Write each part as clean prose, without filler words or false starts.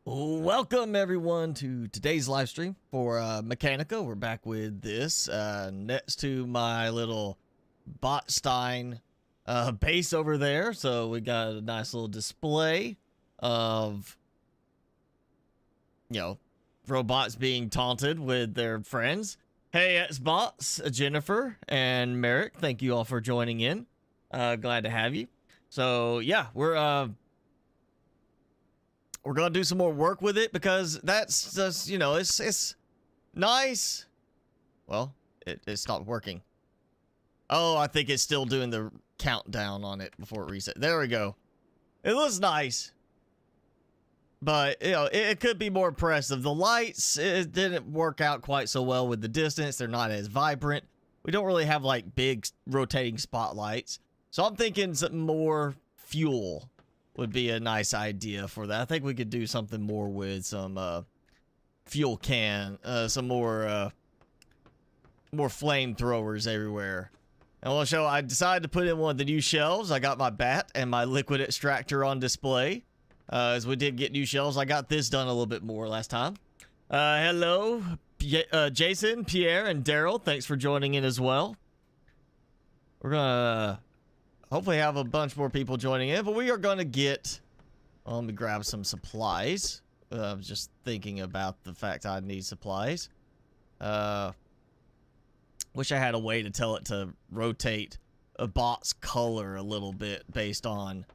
Welcome everyone to today's live stream for Mechanica. We're back with this next to my little Bott-stein base over there. So we got a nice little display of, robots being taunted with their friends. Hey, it's Bots, Jennifer, and Merrick. Thank you all for joining in. Glad to have you. So yeah, we're gonna do some more work with it because that's just, it's nice. Well, it stopped working. Oh, I think it's still doing the countdown on it before it reset. There we go. It looks nice, but it could be more impressive. The lights, it didn't work out quite so well with the distance. They're not as vibrant. We don't really have like big rotating spotlights, so I'm thinking some more fuel would be a nice idea for that. I think we could do something more with some fuel can, some more flamethrowers everywhere. And we'll show, I decided to put in one of the new shelves. I got my bat and my liquid extractor on display. As we did get new shelves, I got this done a little bit more last time. Hello, Jason, Pierre, and Daryl. Thanks for joining in as well. We're gonna hopefully have a bunch more people joining in, but we are going to get, well, let me grab some supplies. I was just thinking about the fact I need supplies. Wish I had a way to tell it to rotate a bot's color a little bit based on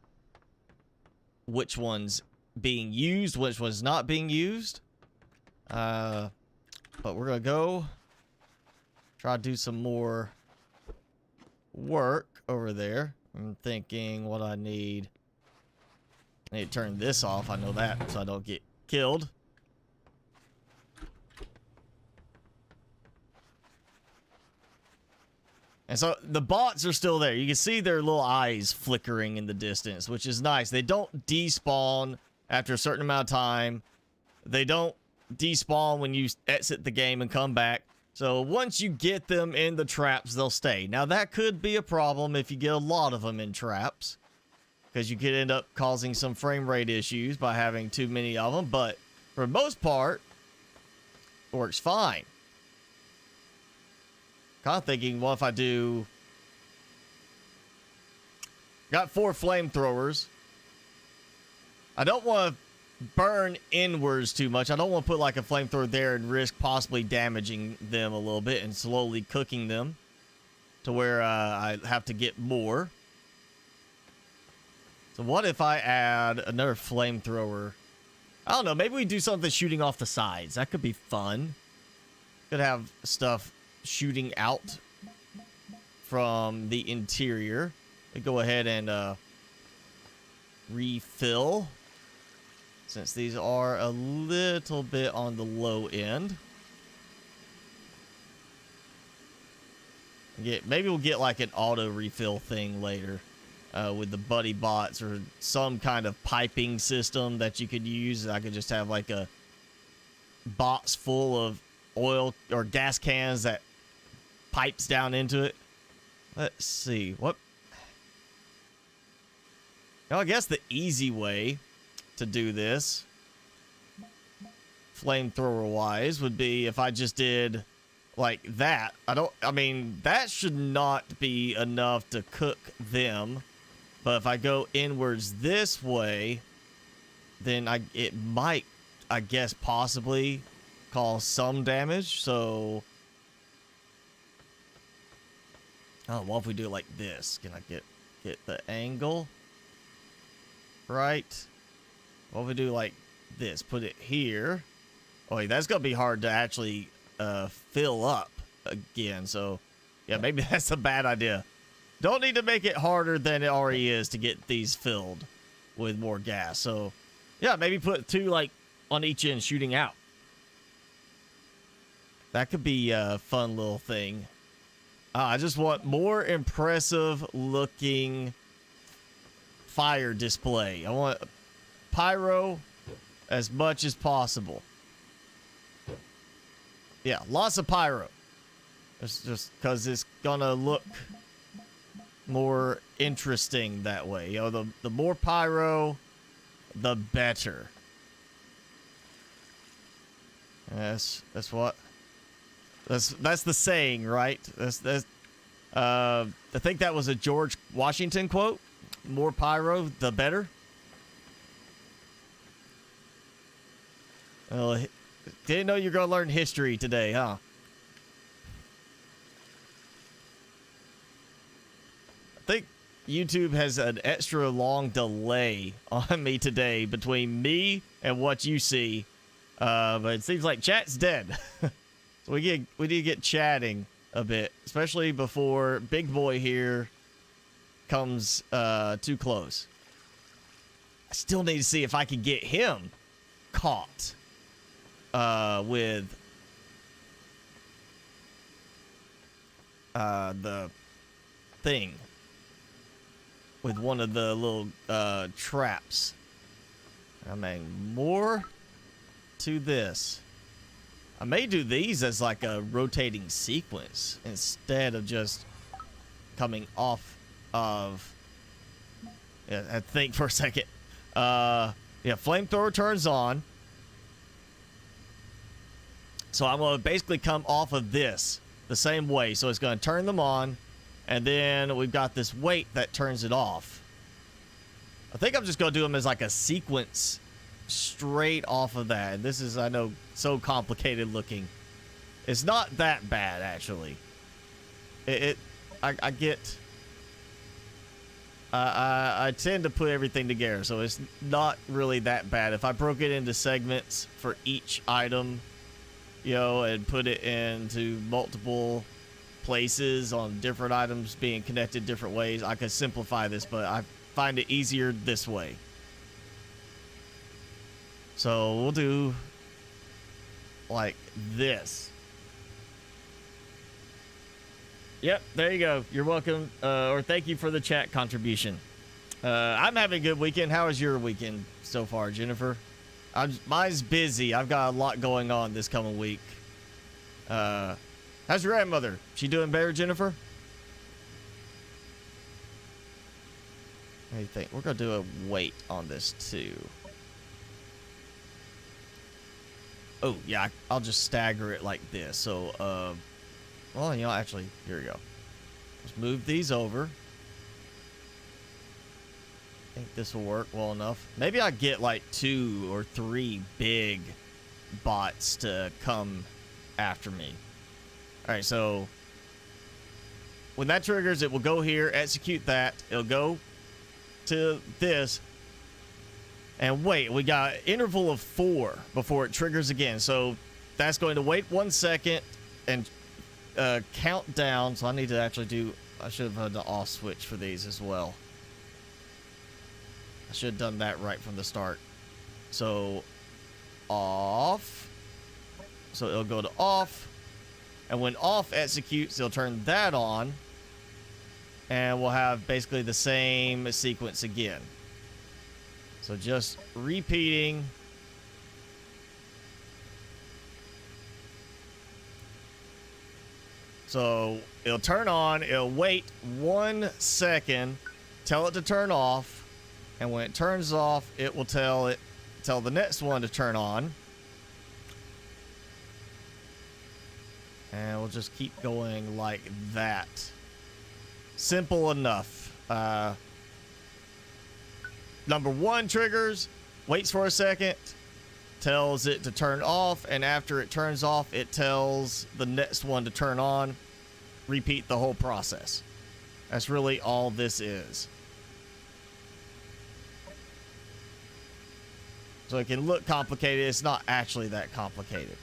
which one's being used, which one's not being used. But we're going to go try to do some more work over there. I'm thinking what I need. I need to turn this off. I know that, so I don't get killed. And so the bots are still there. You can see their little eyes flickering in the distance, which is nice. They don't despawn after a certain amount of time. They don't despawn when you exit the game and come back. So once you get them in the traps, they'll stay. Now that could be a problem if you get a lot of them in traps, because you could end up causing some frame rate issues by having too many of them. But for the most part, it works fine. Kind of thinking, what if I do... Got 4 flamethrowers. I don't want to burn inwards too much. I don't want to put like a flamethrower there and risk possibly damaging them a little bit and slowly cooking them to where I have to get more. So what if I add another flamethrower? I don't know, maybe we do something shooting off the sides. That could be fun. Could have stuff shooting out from the interior. We go ahead and refill, since these are a little bit on the low end. Maybe we'll get like an auto refill thing later with the buddy bots, or some kind of piping system that you could use. I could just have like a box full of oil or gas cans that pipes down into it. Let's see. What? Now, I guess the easy way to do this, flamethrower wise, would be if I just did like that. I mean, that should not be enough to cook them, but if I go inwards this way, then it might, I guess, possibly cause some damage. So what if we do it like this? Can I get the angle right? What if we do like this? Put it here. Oh, wait, that's gonna be hard to actually fill up again. So yeah, maybe that's a bad idea. Don't need to make it harder than it already is to get these filled with more gas. So yeah, maybe put 2 like on each end shooting out. That could be a fun little thing. I just want more impressive looking fire display. I want pyro as much as possible. Yeah, lots of pyro. It's just because it's gonna look more interesting that way. The more pyro, the better. That's what. That's the saying, right? I think that was a George Washington quote. More pyro, the better. Well, didn't know you're gonna learn history today, huh? I think YouTube has an extra long delay on me today between me and what you see. But it seems like chat's dead. So we need to get chatting a bit, especially before Big Boy here comes too close. I still need to see if I can get him caught with the thing, with one of the little traps. I mean, more to this. I may do these as like a rotating sequence instead of just coming off of. Yeah, I think for a second. Yeah, flamethrower turns on. So I'm going to basically come off of this the same way. So it's going to turn them on. And then we've got this weight that turns it off. I think I'm just going to do them as like a sequence straight off of that. And this is, I know, so complicated looking. It's not that bad, actually. I tend to put everything together, so it's not really that bad. If I broke it into segments for each item, you know, and put it into multiple places on different items being connected different ways, I could simplify this, but I find it easier this way. So we'll do like this. Yep, there you go. You're welcome, or thank you for the chat contribution. I'm having a good weekend. How was your weekend so far, Jennifer? Mine's busy. I've got a lot going on this coming week. How's your grandmother? She doing better, Jennifer? What do you think? We're going to do a weight on this, too. Oh, yeah, I'll just stagger it like this. So, well, you know, actually, here we go. Let's move these over. I think this will work well enough. Maybe I get like 2 or 3 big bots to come after me. All right, so when that triggers, it will go here, execute that. It'll go to this. And wait, we got an interval of 4 before it triggers again. So that's going to wait 1 second and count down. So I need to actually do, I should have had the off switch for these as well. I should have done that right from the start. So off. So it'll go to off. And when off executes, it'll turn that on. And we'll have basically the same sequence again. So just repeating. So it'll turn on, it'll wait 1 second, tell it to turn off, and when it turns off, it will tell the next one to turn on. And we'll just keep going like that. Simple enough. Number 1 triggers, waits for a second, tells it to turn off, and after it turns off, it tells the next one to turn on. Repeat the whole process. That's really all this is. So it can look complicated. It's not actually that complicated.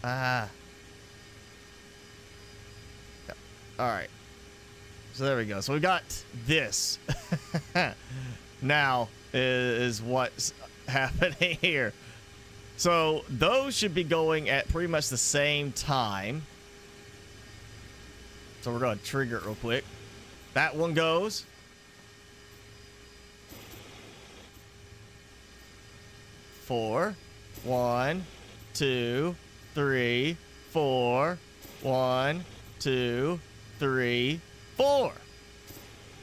All right. So there we go. So we got this. Now is what's happening here. So those should be going at pretty much the same time. So we're going to trigger it real quick. That one goes. Four. 1, 2, 3, 4. 1, 2, 3, 4.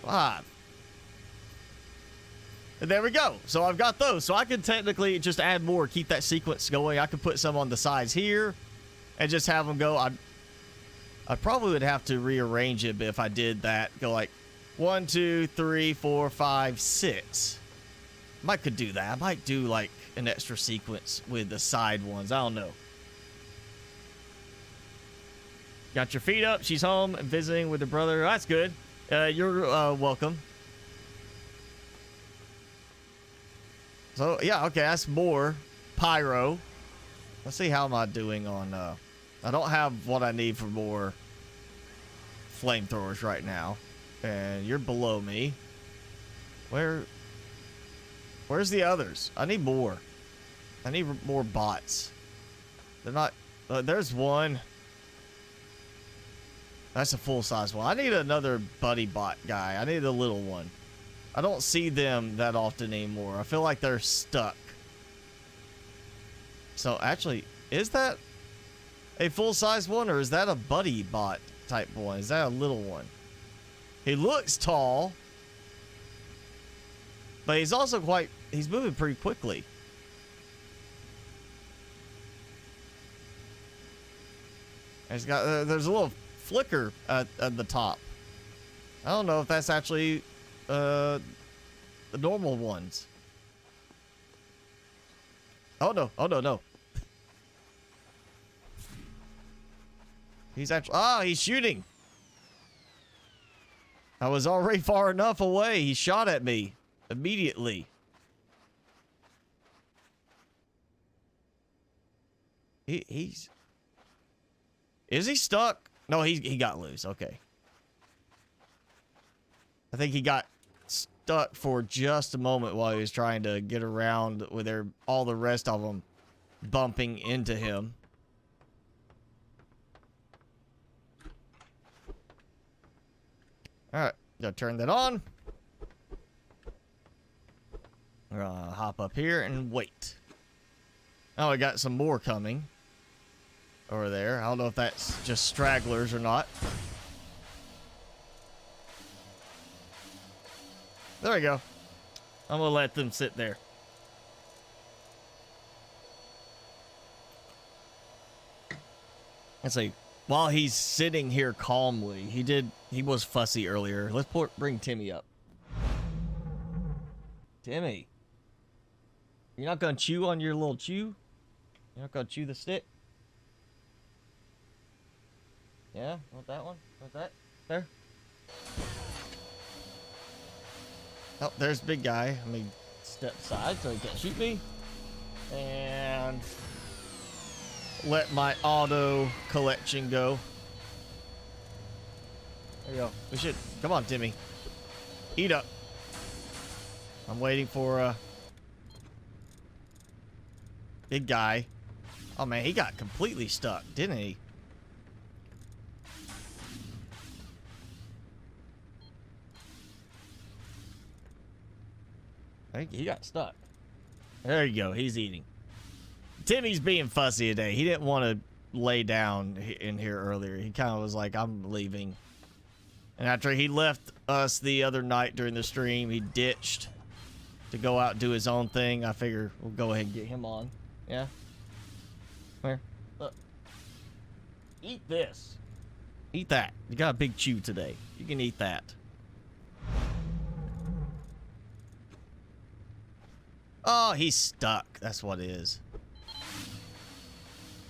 5. And there we go. So I've got those. So I could technically just add more, keep that sequence going. I could put some on the sides here and just have them go. I probably would have to rearrange it, but if I did that, go like 1, 2, 3, 4, 5, 6. Might could do that. I might do like an extra sequence with the side ones. I don't know. Got your feet up. She's home and visiting with her brother. That's good. You're welcome. So, yeah, okay, that's more pyro. Let's see how am I doing on... I don't have what I need for more flamethrowers right now. And you're below me. Where's the others? I need more. I need more bots. They're not... there's one. That's a full-size one. I need another buddy bot guy. I need a little one. I don't see them that often anymore. I feel like they're stuck. So, actually, is that a full-size one, or is that a buddy bot type one? Is that a little one? He looks tall, but he's also he's moving pretty quickly. He's got, there's a little flicker at the top. I don't know if that's actually the normal ones. Oh no, oh no, no. He's actually, he's shooting. I was already far enough away. He shot at me immediately. Is he stuck? No, he got loose. Okay. I think he got stuck for just a moment while he was trying to get around with all the rest of them bumping into him. All right, gotta turn that on. We're gonna hop up here and wait. Oh, we got some more coming over there. I don't know if that's just stragglers or not. There we go. I'm gonna let them sit there. Let's see. While he's sitting here calmly, he was fussy earlier. Let's bring Timmy up. Timmy. You're not gonna chew on your little chew? You're not gonna chew the stick? Yeah? Want that one? Want that? There? Oh, there's big guy. Let me step aside so he can't shoot me. And let my auto collection go. There you go. We should. Come on, Timmy. Eat up. I'm waiting for big guy. Oh man, he got completely stuck, didn't he? I think he got stuck. There you go. He's eating. Timmy's being fussy today. He didn't want to lay down in here earlier. He kind of was like, I'm leaving. And after he left us the other night during the stream, he ditched to go out and do his own thing. I figure we'll go ahead and get him on. Yeah? Where? Look. Eat this. Eat that. You got a big chew today. You can eat that. Oh, he's stuck. That's what it is.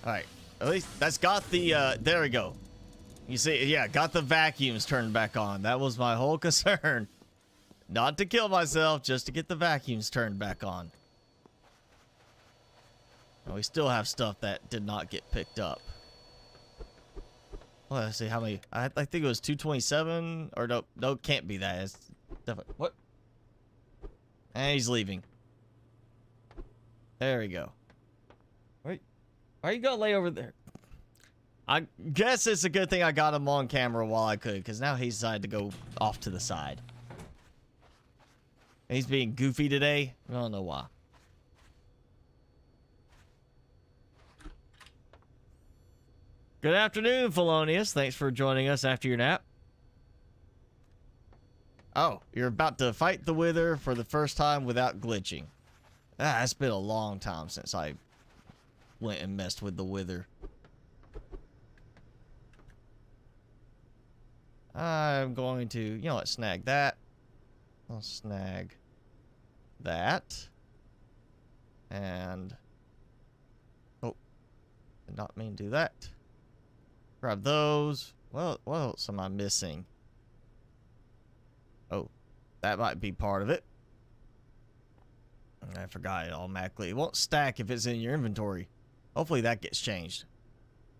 Alright. At least that's got the, there we go. You see, yeah, got the vacuums turned back on. That was my whole concern. Not to kill myself, just to get the vacuums turned back on. And we still have stuff that did not get picked up. Well, let's see how many. I think it was 227. Or no, can't be that. It's definitely. What? And he's leaving. There we go. Wait. Why are you gonna lay over there? I guess it's a good thing I got him on camera while I could, because now he's decided to go off to the side. He's being goofy today. I don't know why. Good afternoon, Felonious. Thanks for joining us after your nap. Oh, you're about to fight the Wither for the first time without glitching. Ah, it's been a long time since I went and messed with the Wither. I'm going to, you know what, snag that. I'll snag that. And, oh, did not mean to do that. Grab those. Well, what else am I missing? Oh, that might be part of it. I forgot it automatically. It won't stack if it's in your inventory. Hopefully that gets changed.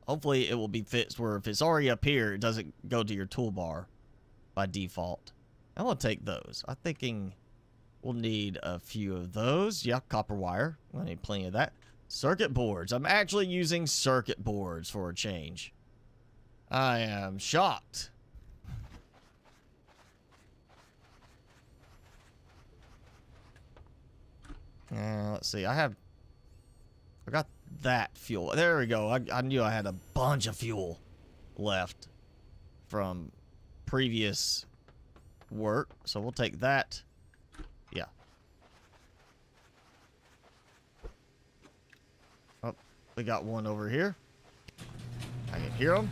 Hopefully it will be fixed where if it's already up here, it doesn't go to your toolbar by default. I'm going to take those. I'm thinking we'll need a few of those. Yeah, copper wire. I need plenty of that. Circuit boards. I'm actually using circuit boards for a change. I am shocked. Let's see. I got that fuel. There we go. I knew I had a bunch of fuel left from previous work. So we'll take that. Yeah. Oh, we got one over here. I can hear them.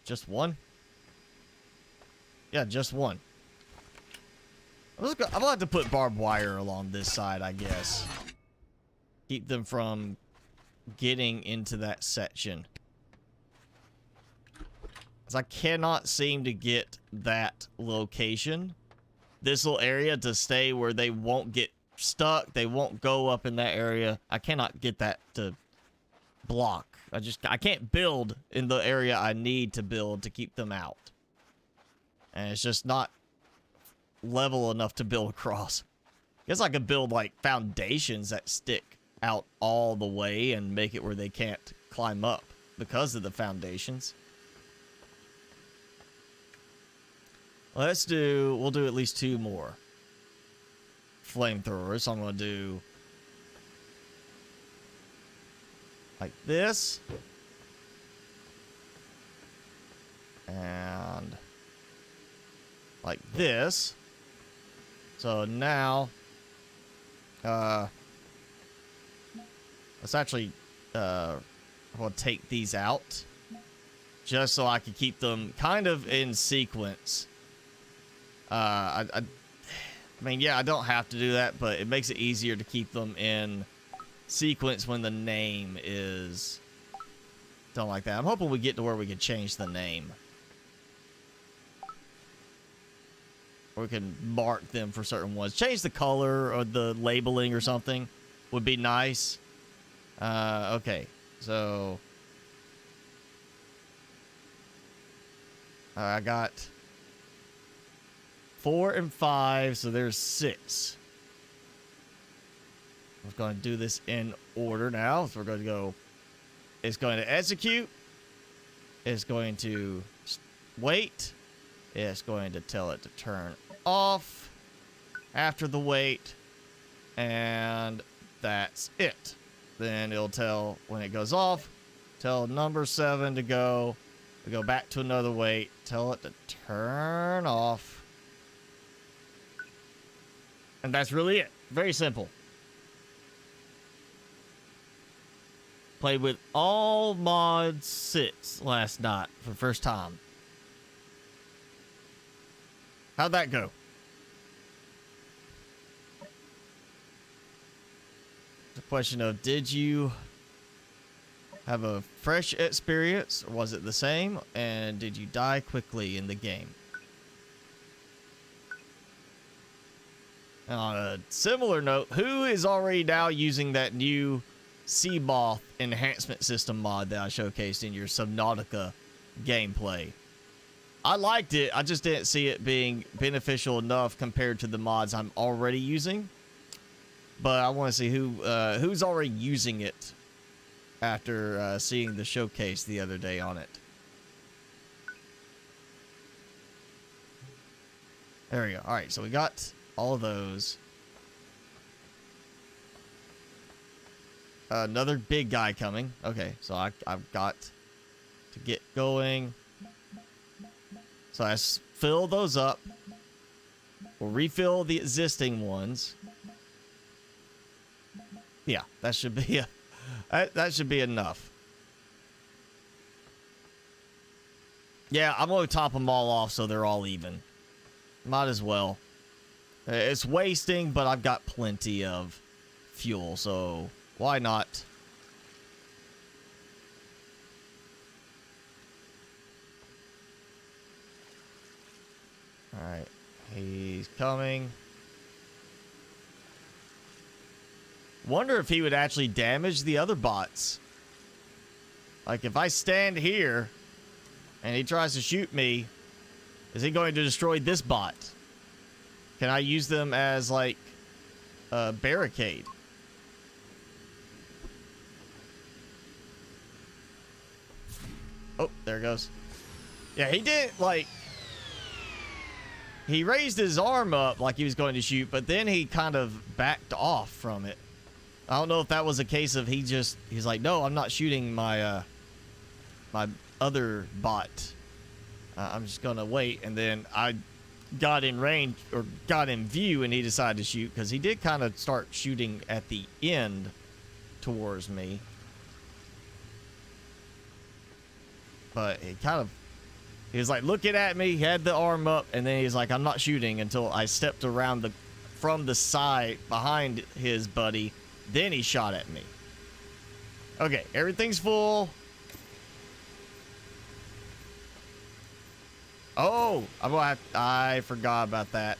Just one? Yeah, just one. I'm gonna have to put barbed wire along this side, I guess. Keep them from getting into that section. Because I cannot seem to get that location, this little area, to stay where they won't get stuck. They won't go up in that area. I cannot get that to block. I can't build in the area I need to build to keep them out. And it's just not level enough to build across. I guess I could build like foundations that stick out all the way and make it where they can't climb up because of the foundations. We'll do at least 2 more flamethrowers. So I'm going to do like this. And like this. So now, let's actually, we'll take these out just so I can keep them kind of in sequence. I mean, yeah, I don't have to do that, but it makes it easier to keep them in sequence when the name is done like that. I'm hoping we get to where we can change the name. Or we can mark them for certain ones. Change the color or the labeling or something would be nice. Okay, so I got 4 and 5, so there's 6. I'm going to do this in order now. So we're going to go, it's going to execute. It's going to wait. It's going to tell it to turn off after the wait, and that's it. Then it'll tell when it goes off, tell number 7 to go. We go back to another wait, tell it to turn off, and that's really it. Very simple. Played with all mod 6 last night for the first time. How'd that go? The question of, did you have a fresh experience, or was it the same? And did you die quickly in the game? And on a similar note, who is already now using that new sea moth enhancement system mod that I showcased in your Subnautica gameplay? I liked it. I just didn't see it being beneficial enough compared to the mods I'm already using. But I want to see who's already using it after seeing the showcase the other day on it. There we go. All right, so we got all of those. Another big guy coming. Okay, so I've got to get going. So I fill those up. We'll refill the existing ones. Yeah, that should be that should be enough. Yeah, I'm going to top them all off so they're all even. Might as well. It's wasting, but I've got plenty of fuel, so why not? Alright, he's coming. Wonder if he would actually damage the other bots. Like, if I stand here and he tries to shoot me, is he going to destroy this bot? Can I use them as, like, a barricade? Oh, there it goes. Yeah, he didn't, like... He raised his arm up like he was going to shoot, but then he kind of backed off from it. I don't know if that was a case of he's like, no, I'm not shooting my, my other bot. I'm just gonna wait, and then I got in range, or got in view, and he decided to shoot, because he did kind of start shooting at the end towards me. But he was like looking at me, he had the arm up, and then he's like, I'm not shooting until I stepped around from the side behind his buddy. Then he shot at me. Okay, everything's full. Oh, I forgot about that.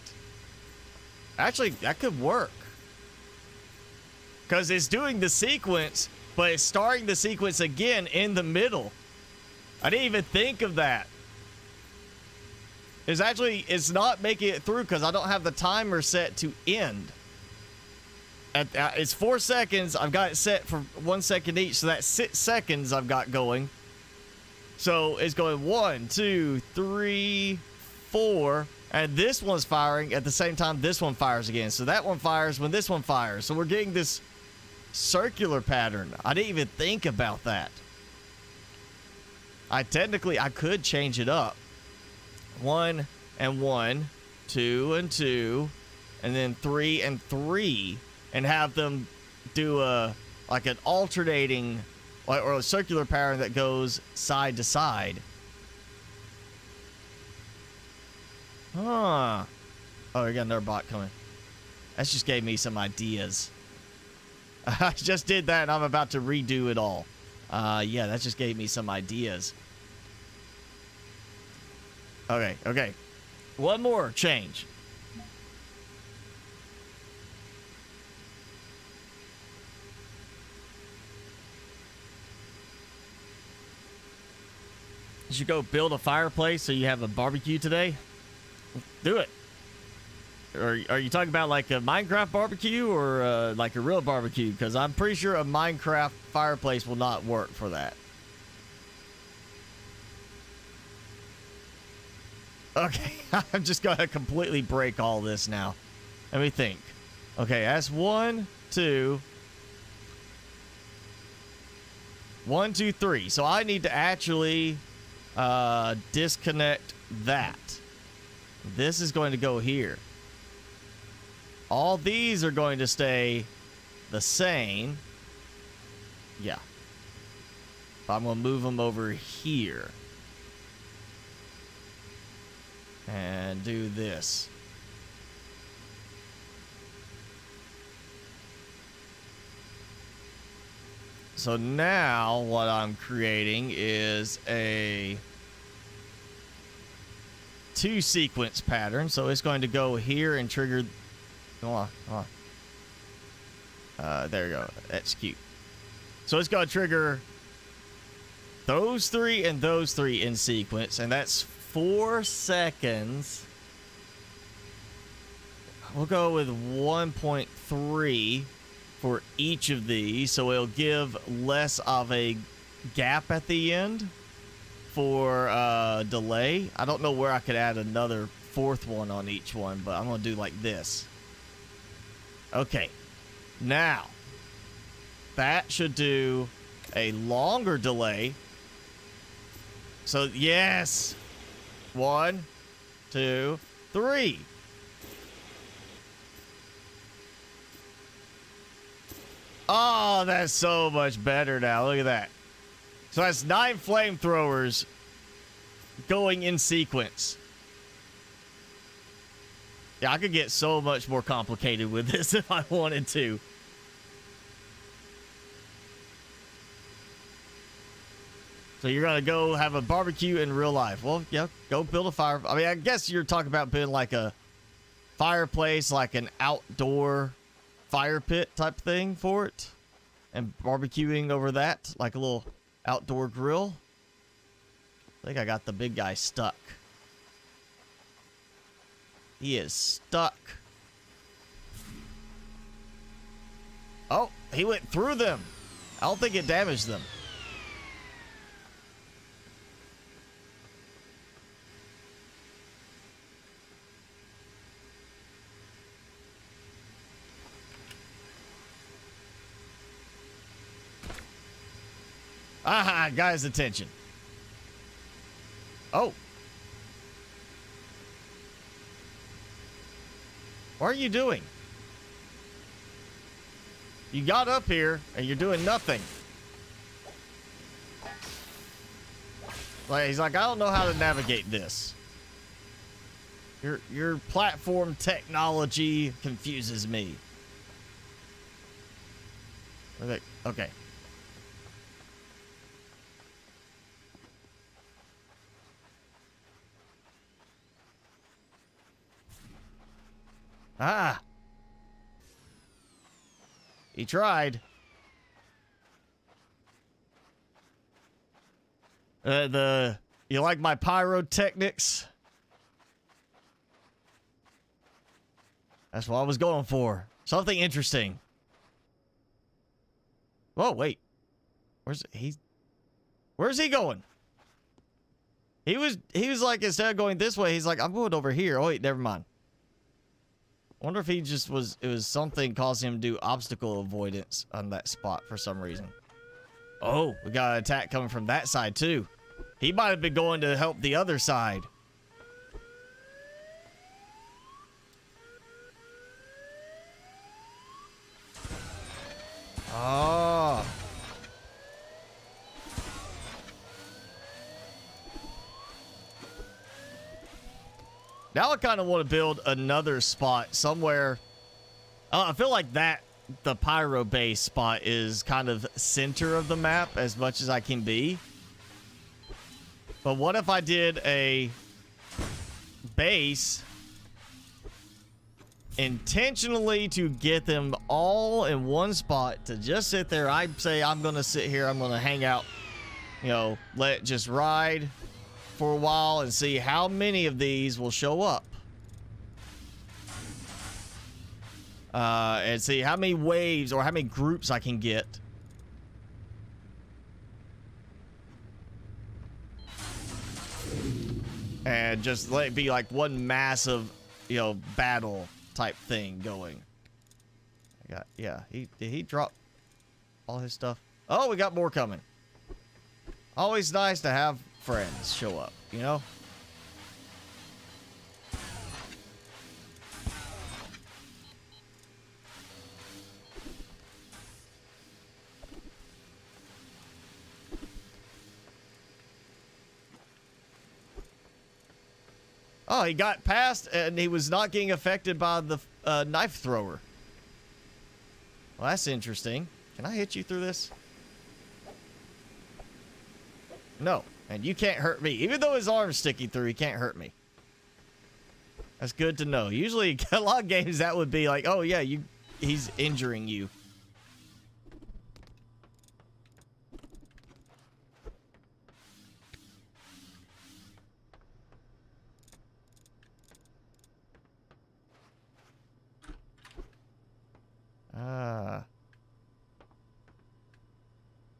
Actually, that could work. Because it's doing the sequence, but it's starting the sequence again in the middle. I didn't even think of that. It's not making it through because I don't have the timer set to end. It's 4 seconds. I've got it set for 1 second each, so that's 6 seconds I've got going. So it's going 1, 2, 3, 4, and this one's firing at the same time this one fires again. So that one fires when this one fires. So we're getting this circular pattern. I didn't even think about that. I could change it up. 1 and 1, 2 and 2, and then 3 and 3, and have them do like an alternating or a circular pattern that goes side to side. Huh. Oh, we got another bot coming. That just gave me some ideas. I just did that and I'm about to redo it all. Yeah, that just gave me some ideas. Okay. One more change. You should go build a fireplace so you have a barbecue today. Do it. Or are you talking about like a Minecraft barbecue or like a real barbecue? Because I'm pretty sure a Minecraft fireplace will not work for that. Okay, I'm just going to completely break all this now. Let me think. Okay, that's 1, 2. 1, 2, 3. So I need to actually disconnect that. This is going to go here. All these are going to stay the same. Yeah. I'm going to move them over here. And do this. So now what I'm creating is a 2 sequence pattern. So it's going to go here and trigger. Come on. There you go. Execute. So it's going to trigger those 3 and those 3 in sequence, and that's 4 seconds. We'll go with 1.3 for each of these, so it'll give less of a gap at the end for delay. I don't know where I could add another 4th one on each one, but I'm gonna do like this. Okay, now That should do a longer delay. So, yes. 1, 2, 3. Oh, that's so much better now. Look at that. So that's 9 flamethrowers going in sequence. Yeah, I could get so much more complicated with this if I wanted to. So you're going to go have a barbecue in real life. Well, yeah, go build a fire. I mean, I guess you're talking about building like a fireplace, like an outdoor fire pit type thing for it. And barbecuing over that, like a little outdoor grill. I think I got the big guy stuck. He is stuck. Oh, he went through them. I don't think it damaged them. Aha, got his attention. Oh. What are you doing? You got up here and you're doing nothing. Like, he's like, I don't know how to navigate this. Your platform technology confuses me. Okay. Ah. He tried. You like my pyrotechnics? That's what I was going for. Something interesting. Whoa, wait. Where's he going? He was like, instead of going this way, he's like, I'm going over here. Oh wait, never mind. I wonder if he just it was something causing him to do obstacle avoidance on that spot for some reason. Oh, we got an attack coming from that side too. He might have been going to help the other side. Oh. Now I kind of want to build another spot somewhere. I feel like the pyro base spot is kind of center of the map as much as I can be. But what if I did a base intentionally to get them all in one spot to just sit there? I'd say I'm going to sit here. I'm going to hang out, you know, let it just ride for a while and see how many of these will show up. And see how many waves or how many groups I can get. And just let it be like one massive, you know, battle type thing going. Yeah, did he drop all his stuff? Oh, we got more coming. Always nice to have friends show up, you know? Oh, he got past and he was not getting affected by the knife thrower. Well, that's interesting. Can I hit you through this? No. And you can't hurt me. Even though his arm's sticking through, he can't hurt me. That's good to know. Usually, a lot of games, that would be like, oh, yeah, he's injuring you.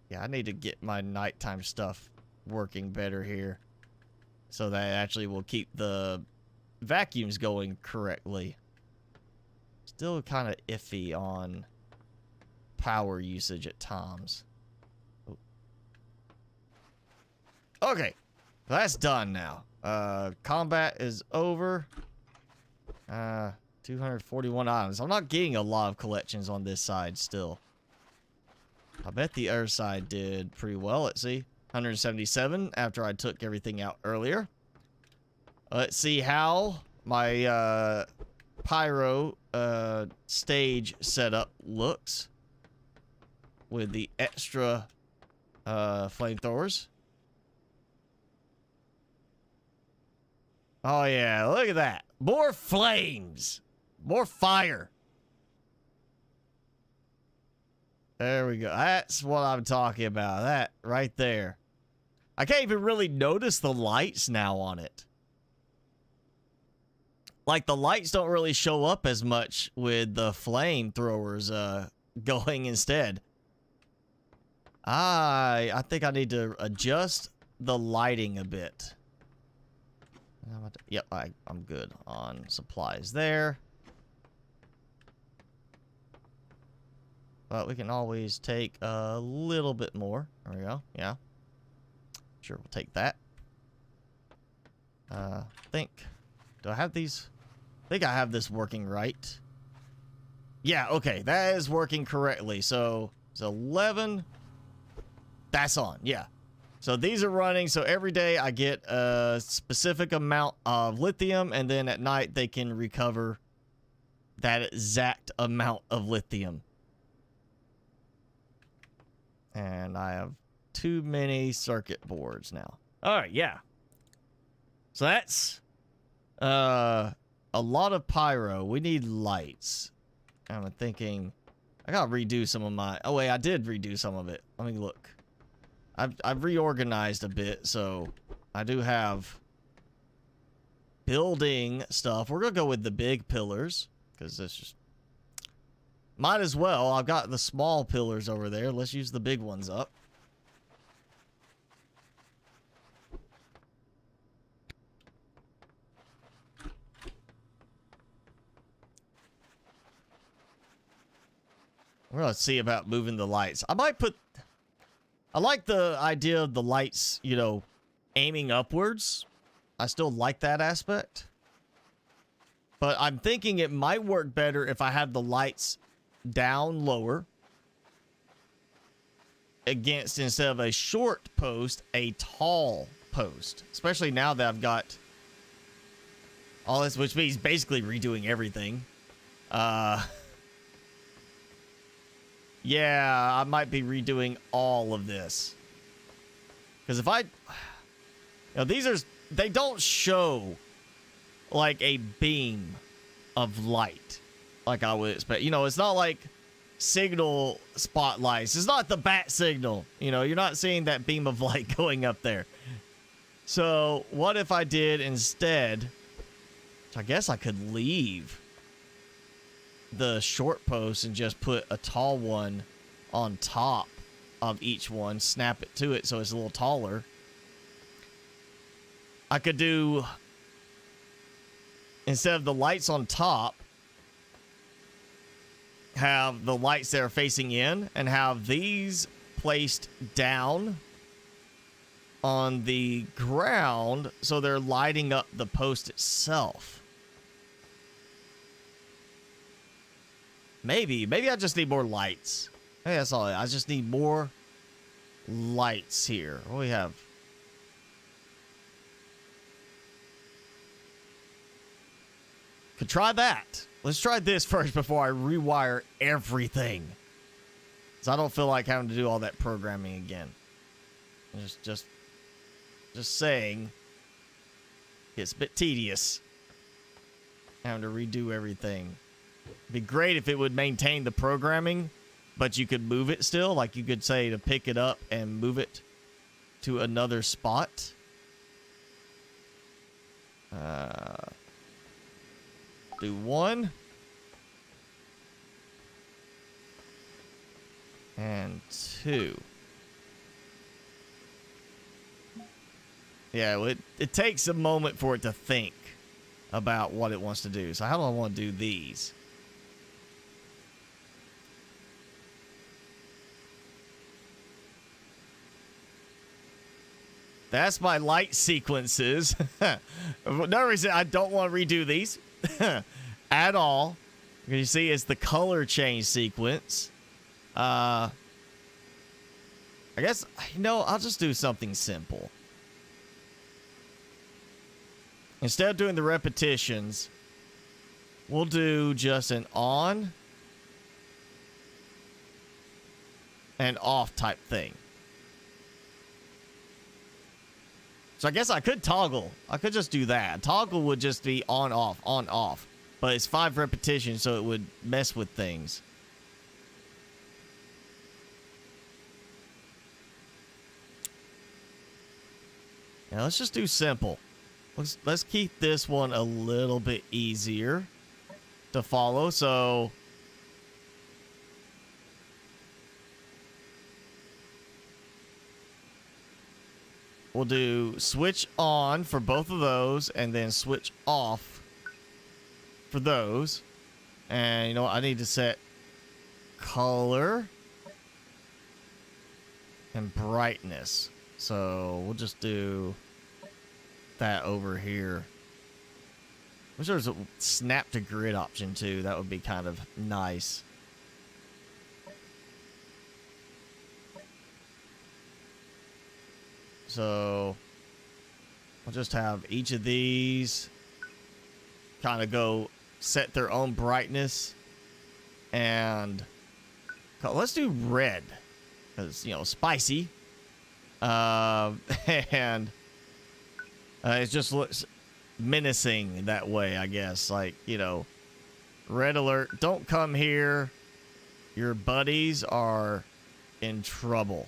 Yeah, I need to get my nighttime stuff working better here so that actually will keep the vacuums going correctly. Still kind of iffy on power usage at times. Okay, that's done now. Combat is over. 241 items. I'm not getting a lot of collections on this side still. I bet the other side did pretty well. Let's see. 177 after I took everything out earlier. Let's see how my pyro stage setup looks with the extra flamethrowers. Oh yeah, look at that. More flames. More fire. There we go. That's what I'm talking about. That right there. I can't even really notice the lights now on it. Like, the lights don't really show up as much with the flamethrowers going instead. I think I need to adjust the lighting a bit. Yep, I'm good on supplies there. But we can always take a little bit more. There we go. Yeah. Sure, we'll take that. Do I have these? I think I have this working right. Yeah, okay. That is working correctly. So, it's 11. That's on. Yeah. So, these are running. So, every day I get a specific amount of lithium. And then at night they can recover that exact amount of lithium. And I have too many circuit boards now. All right, yeah. So that's a lot of pyro. We need lights. I'm thinking I gotta redo some of my. Oh wait, I did redo some of it. Let me look. I've reorganized a bit, so I do have building stuff. We're gonna go with the big pillars because this just. Might as well. I've got the small pillars over there. Let's use the big ones up. We're gonna see about moving the lights. I might put... I like the idea of the lights, you know, aiming upwards. I still like that aspect. But I'm thinking it might work better if I have the lights down lower against, instead of a short post, a tall post. Especially now that I've got all this, which means basically redoing everything. Yeah, I might be redoing all of this. Because if I... You know, these are... They don't show like a beam of light like I would expect. You know, it's not like signal spotlights. It's not the bat signal. You know, you're not seeing that beam of light going up there. So, what if I did instead... Which I guess I could leave the short post and just put a tall one on top of each one. Snap it to it so it's a little taller. I could do... Instead of the lights on top, have the lights that are facing in and have these placed down on the ground so they're lighting up the post itself. Maybe I just need more lights. Maybe that's all. I just need more lights here. What do we have? Could try that. Let's try this first before I rewire everything. Because I don't feel like having to do all that programming again. Just saying. It's a bit tedious having to redo everything. It'd be great if it would maintain the programming, but you could move it still. Like you could say to pick it up and move it to another spot. Do one. And two. Yeah, it takes a moment for it to think about what it wants to do. So how do I want to do these? That's my light sequences. No reason I don't want to redo these at all. You see, it's the color change sequence. I guess, you know, I'll just do something simple. Instead of doing the repetitions, we'll do just an on and off type thing. So I guess I could toggle. I could just do that. Toggle would just be on, off. But it's 5 repetitions, so it would mess with things. Now let's just do simple. Let's keep this one a little bit easier to follow. So we'll do switch on for both of those and then switch off for those. And you know what? I need to set color and brightness. So we'll just do that over here. Wish there was a snap to grid option too. That would be kind of nice. So I'll just have each of these kind of go set their own brightness. And let's do red because, you know, spicy. And it just looks menacing that way, I guess. Like, you know, red alert, don't come here. Your buddies are in trouble.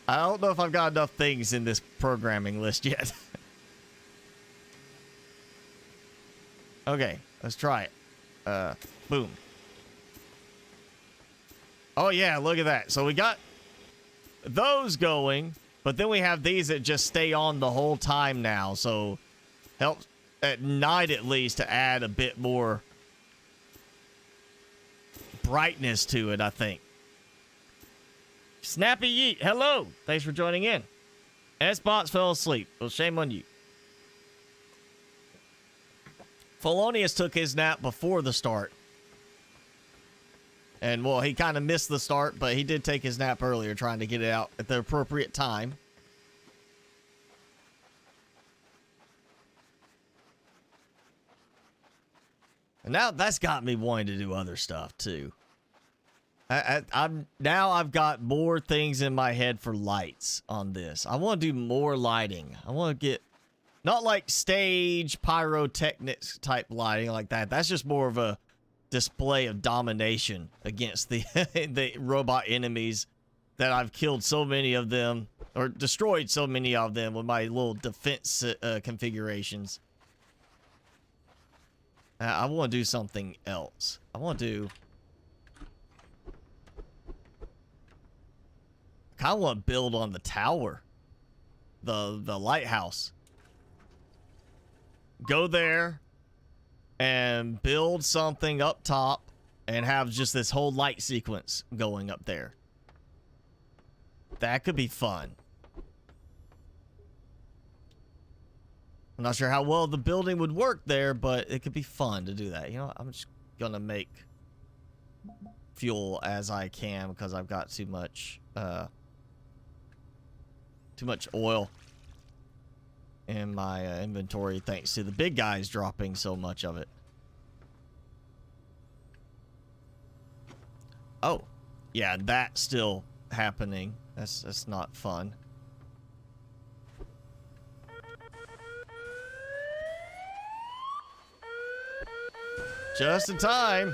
I don't know if I've got enough things in this programming list yet. Okay, let's try it. Boom. Oh yeah, look at that. So we got those going, but then we have these that just stay on the whole time now. So helps at night at least to add a bit more brightness to it, I think. Snappy Yeet, hello. Thanks for joining in. S-Bots fell asleep. Well, shame on you. Felonius took his nap before the start. And, well, he kind of missed the start, but he did take his nap earlier, trying to get it out at the appropriate time. And now that's got me wanting to do other stuff, too. Now I've got more things in my head for lights on this. I want to do more lighting. I want to get, not like stage pyrotechnics type lighting like that. That's just more of a display of domination against the the robot enemies that I've killed so many of them, or destroyed so many of them with my little defense configurations. I want to do something else. I want to do, I kind of want to build on the tower, the lighthouse. Go there and build something up top and have just this whole light sequence going up there. That could be fun. I'm not sure how well the building would work there, but it could be fun to do that. You know, I'm just gonna make fuel as I can because I've got too much oil in my inventory thanks to the big guys dropping so much of it. Oh, yeah, that's still happening. That's not fun. Just in time.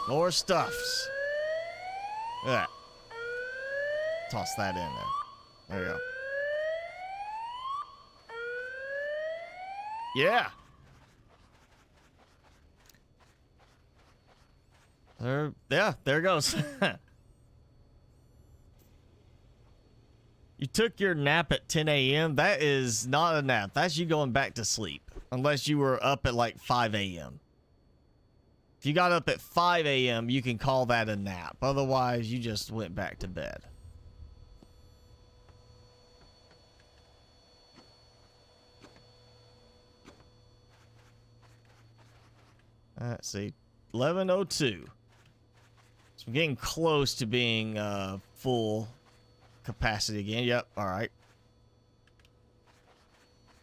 More stuffs. Look at that. Toss that in there. There you go. Yeah. There it goes. You took your nap at 10 a.m. That is not a nap. That's you going back to sleep. Unless you were up at like 5 a.m. If you got up at 5 a.m., you can call that a nap. Otherwise, you just went back to bed. Let's see. 11:02. So I'm getting close to being full capacity again. Yep. All right.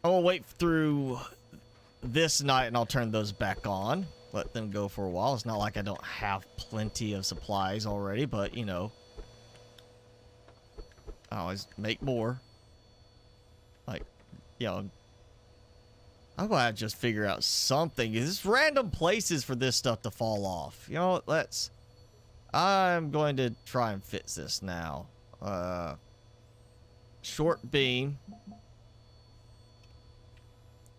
I will wait through this night and I'll turn those back on. Let them go for a while. It's not like I don't have plenty of supplies already, but you know, I always make more. Like, you know, I'm glad I just figure out something. There's random places for this stuff to fall off. You know, I'm going to try and fix this now. Short beam.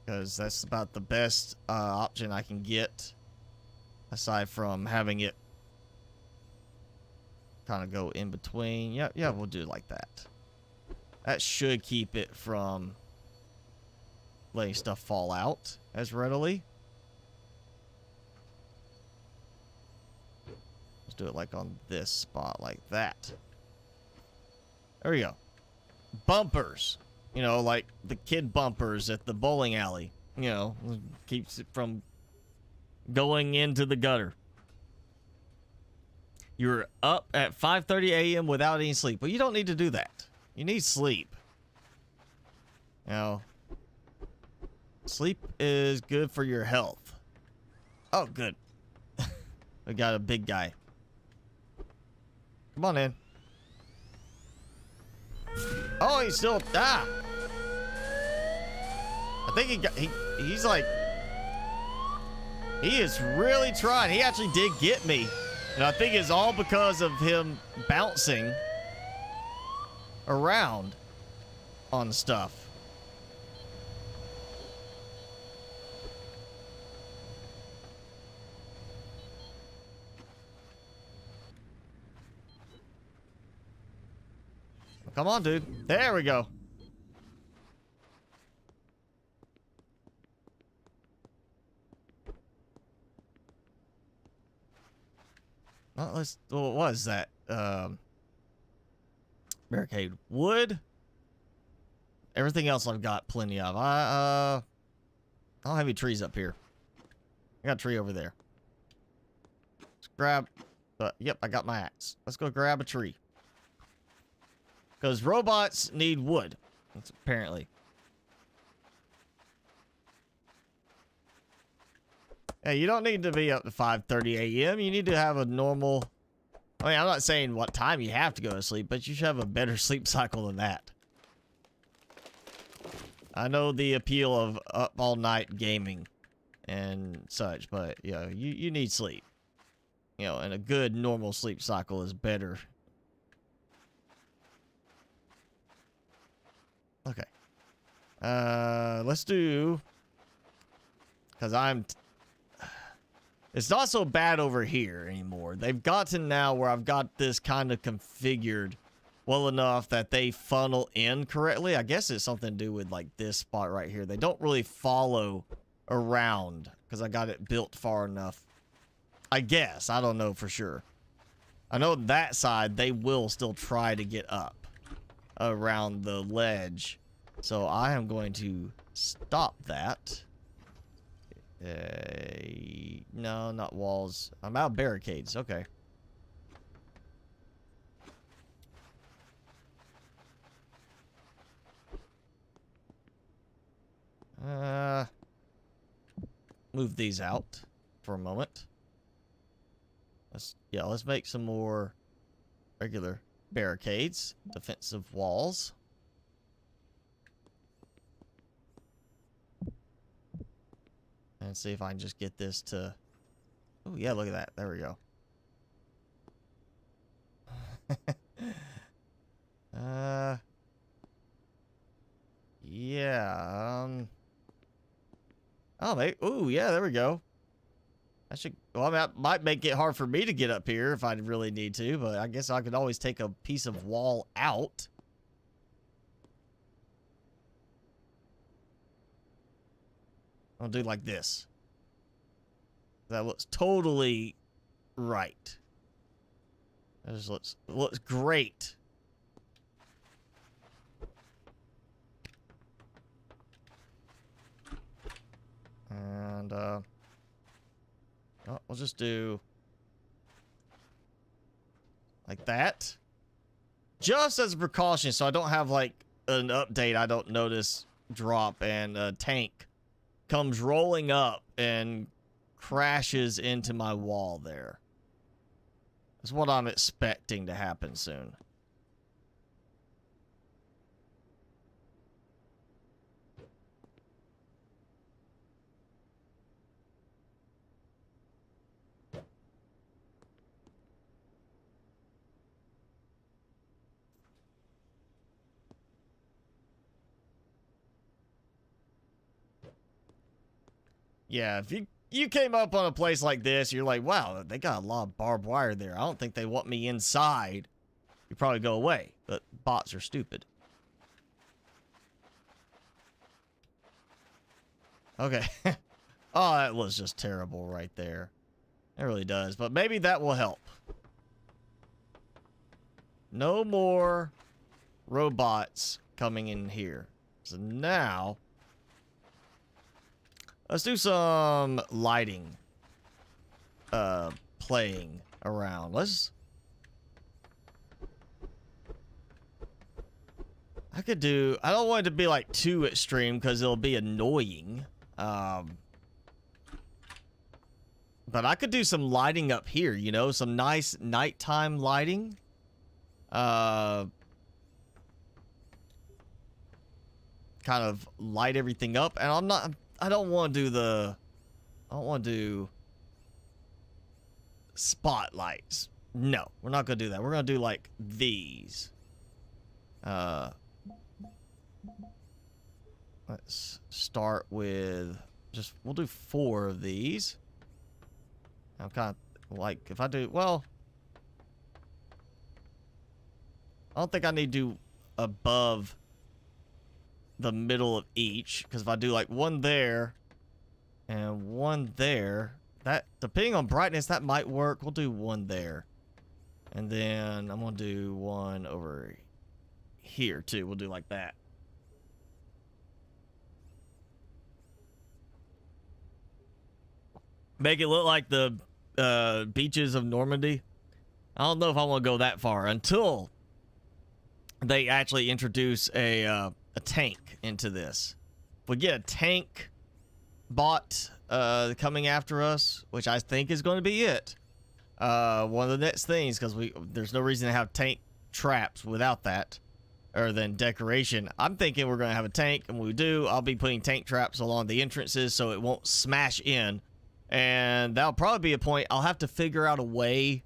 Because that's about the best option I can get. Aside from having it kind of go in between. Yeah, we'll do it like that. That should keep it from letting stuff fall out as readily. Let's do it like on this spot, like that. There we go. Bumpers. You know, like the kid bumpers at the bowling alley. You know, keeps it from going into the gutter. You're up at 5:30 a.m. without any sleep. Well, you don't need to do that. You need sleep. You know, sleep is good for your health. Oh, good. We got a big guy. Come on in. Oh, he's still... Ah! I think he's like... He is really trying. He actually did get me. And I think it's all because of him bouncing around on stuff. Come on, dude. There we go. Well, what was that? Barricade. Wood. Everything else I've got plenty of. I don't have any trees up here. I got a tree over there. Let's grab... yep, I got my axe. Let's go grab a tree. Because robots need wood. That's apparently. Hey, you don't need to be up to 5:30 a.m. You need to have a normal... I mean, I'm not saying what time you have to go to sleep, but you should have a better sleep cycle than that. I know the appeal of up all night gaming and such, but, you know, you need sleep. You know, and a good normal sleep cycle is better. Okay. Let's do... Because it's not so bad over here anymore. They've gotten now where I've got this kind of configured well enough that they funnel in correctly. I guess it's something to do with like this spot right here. They don't really follow around because I got it built far enough. I guess. I don't know for sure. I know that side they will still try to get up around the ledge. So I am going to stop that. No, not walls. I'm out of barricades. Okay. Move these out for a moment. Let's make some more regular barricades, defensive walls. And see if I can just get this to... Oh, yeah, look at that. There we go. Yeah, oh, ooh, yeah, there we go. I should... Well, that might make it hard for me to get up here if I really need to, but I guess I could always take a piece of wall out. I'll do like this. That looks totally right. That just looks great. And we'll just do like that. Just as a precaution, so I don't have like an update I don't notice drop and a tank comes rolling up and crashes into my wall there. That's what I'm expecting to happen soon. Yeah, if you came up on a place like this, you're like, wow, they got a lot of barbed wire there. I don't think they want me inside. You probably go away, but bots are stupid. Okay. Oh, that was just terrible right there. It really does, but maybe that will help. No more robots coming in here. So now, let's do some lighting. Playing around. I don't want it to be like too extreme because it'll be annoying. But I could do some lighting up here, you know, some nice nighttime lighting. Kind of light everything up, and I don't want to do spotlights. No, we're not gonna do that. We're gonna do like these. Let's start with we'll do 4 of these. I'm kind of like, if I do, well, I don't think I need to do above the middle of each, because if I do like 1 there and 1 there, that, depending on brightness, that might work. We'll do 1 there, and then I'm gonna do 1 over here too. We'll do like that. Make it look like the beaches of Normandy. I don't know if I want to go that far until they actually introduce a tank into this. If we get a tank bot coming after us, which I think is going to be it, one of the next things, because there's no reason to have tank traps without that, or then decoration. I'm thinking we're going to have a tank, and when we do, I'll be putting tank traps along the entrances so it won't smash in. And that'll probably be a point I'll have to figure out a way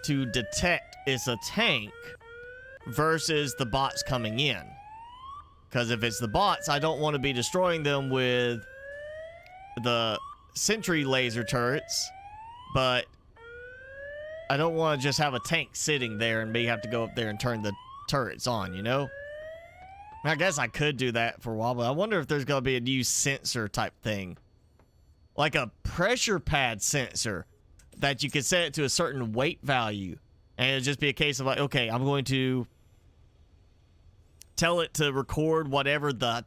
to detect it's a tank versus the bots coming in. Because if it's the bots, I don't want to be destroying them with the sentry laser turrets, but I don't want to just have a tank sitting there and me have to go up there and turn the turrets on, you know? I guess I could do that for a while, but I wonder if there's going to be a new sensor type thing. Like a pressure pad sensor that you could set it to a certain weight value. And it'll just be a case of like, okay, I'm going to tell it to record whatever the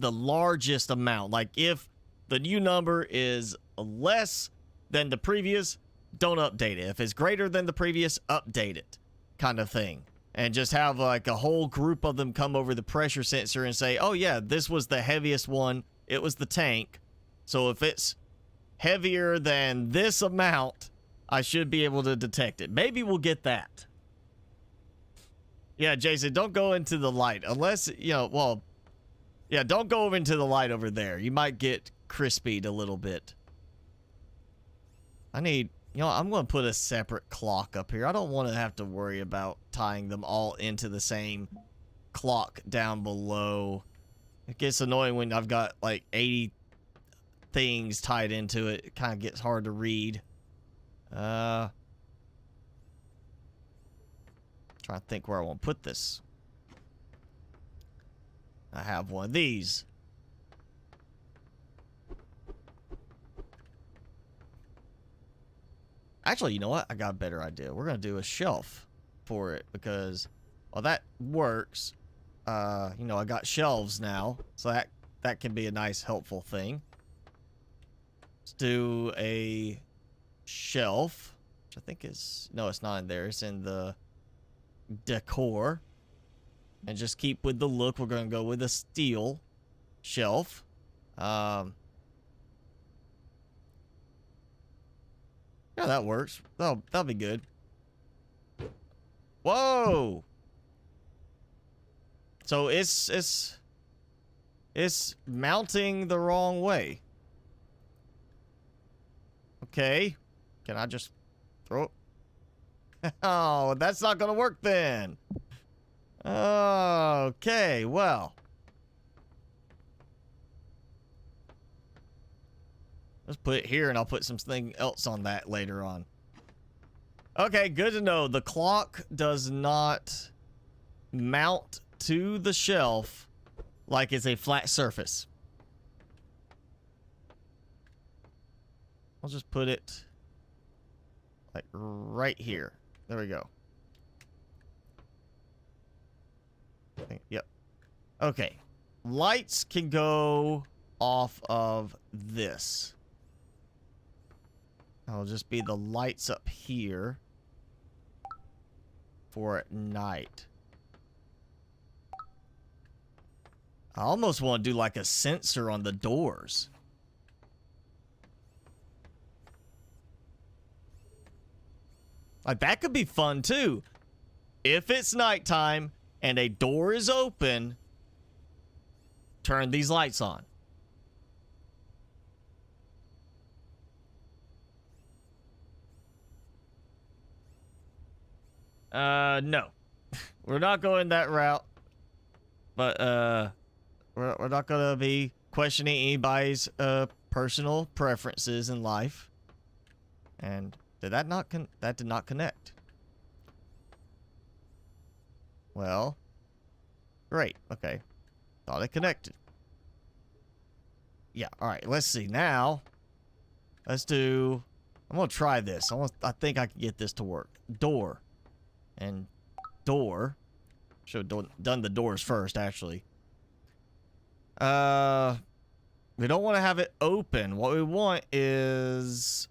largest amount. Like if the new number is less than the previous, don't update it. If it's greater than the previous, update it, kind of thing. And just have like a whole group of them come over the pressure sensor and say, oh yeah, this was the heaviest one. It was the tank. So if it's heavier than this amount, I should be able to detect it. Maybe we'll get that. Yeah, Jason, don't go into the light unless, you know, well, yeah, don't go over into the light over there. You might get crispied a little bit. I'm going to put a separate clock up here. I don't want to have to worry about tying them all into the same clock down below. It gets annoying when I've got like 80 things tied into it. It kind of gets hard to read. Trying to think where I want to put this. I have one of these. Actually, you know what? I got a better idea. We're going to do a shelf for it because, well, that works. You know, I got shelves now, so that can be a nice, helpful thing. Let's do a shelf, which I think is, no, it's not in there. It's in the decor. And just keep with the look. We're going to go with a steel shelf. Yeah, that works. That'll be good. Whoa! So it's mounting the wrong way. Okay. Can I just throw it? Oh, that's not gonna work then. Okay, well. Let's put it here and I'll put something else on that later on. Okay, good to know. The clock does not mount to the shelf like it's a flat surface. I'll just put it like right here. There we go. Yep. Okay. Lights can go off of this. I'll just be the lights up here for at night. I almost want to do like a sensor on the doors. Like that could be fun too. If it's nighttime and a door is open, turn these lights on. No. We're not going that route. But, we're not gonna be questioning anybody's, personal preferences in life. And did that not that did not connect. Well, great. Okay. Thought it connected. Yeah, alright, let's see. Now, let's do... I'm gonna try this. I think I can get this to work. Door. And door. Should have done the doors first, actually. We don't want to have it open. What we want is...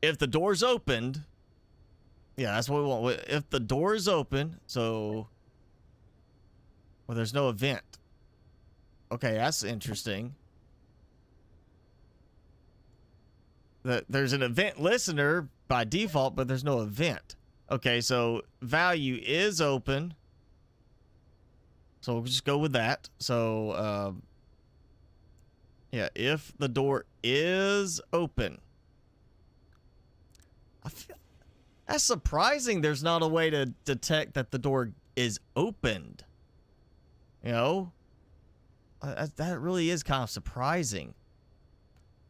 if the door's opened... yeah, that's what we want. If the door is open, so... well, there's no event. Okay, that's interesting. There's an event listener by default, but there's no event. Okay, so value is open. So we'll just go with that. So, yeah, if the door is open. That's surprising there's not a way to detect that the door is opened. You know? That really is kind of surprising.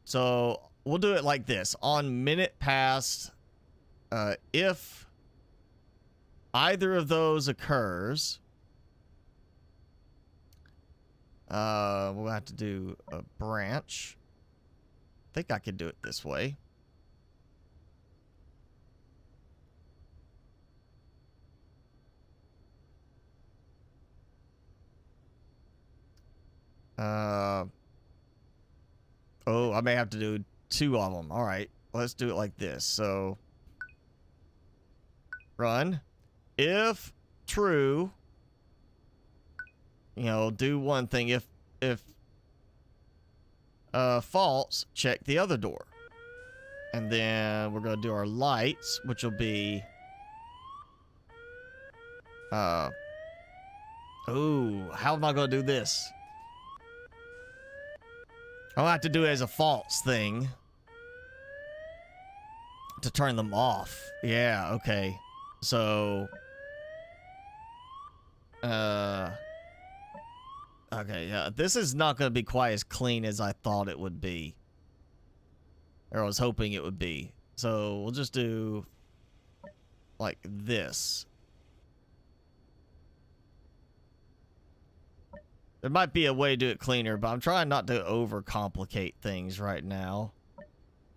So... we'll do it like this. On minute past, if either of those occurs, we'll have to do a branch. I think I could do it this way. Oh, I may have to do 2 of them. All right, let's do it like this. So, run. If true, you know, do one thing. If false, check the other door. And then we're gonna do our lights, which will be oh, how am I gonna do this? I'll have to do it as a false thing to turn them off. Yeah, okay. So, okay, yeah. This is not going to be quite as clean as I thought it would be. Or I was hoping it would be. So, we'll just do like this. There might be a way to do it cleaner, but I'm trying not to overcomplicate things right now. I've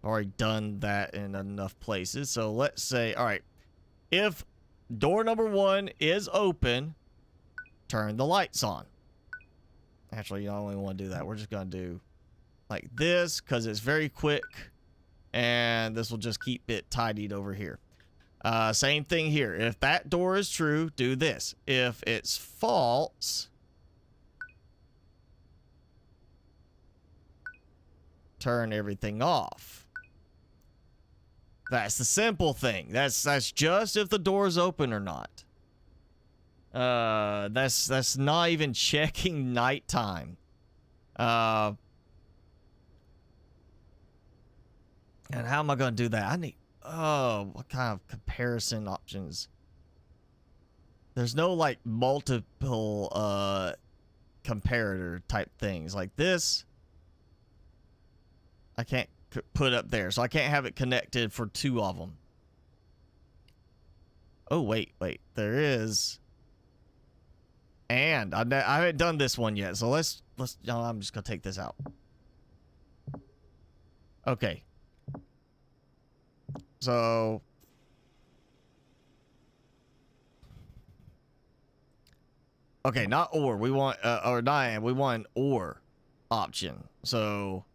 already done that in enough places. So let's say, all right, if door number 1 is open, turn the lights on. Actually, you don't even want to do that. We're just going to do like this because it's very quick. And this will just keep it tidied over here. Same thing here. If that door is true, do this. If it's false, turn everything off. That's the simple thing. That's just if the door is open or not. That's not even checking nighttime. And how am I going to do that? I need, what kind of comparison options? There's no like multiple comparator type things like this. I can't put up there, so I can't have it connected for 2 of them. Oh, wait, there is. And I haven't done this one yet, so let's, no, I'm just gonna take this out. Okay. So. Okay, not or, we want, or not, we want an or option, so.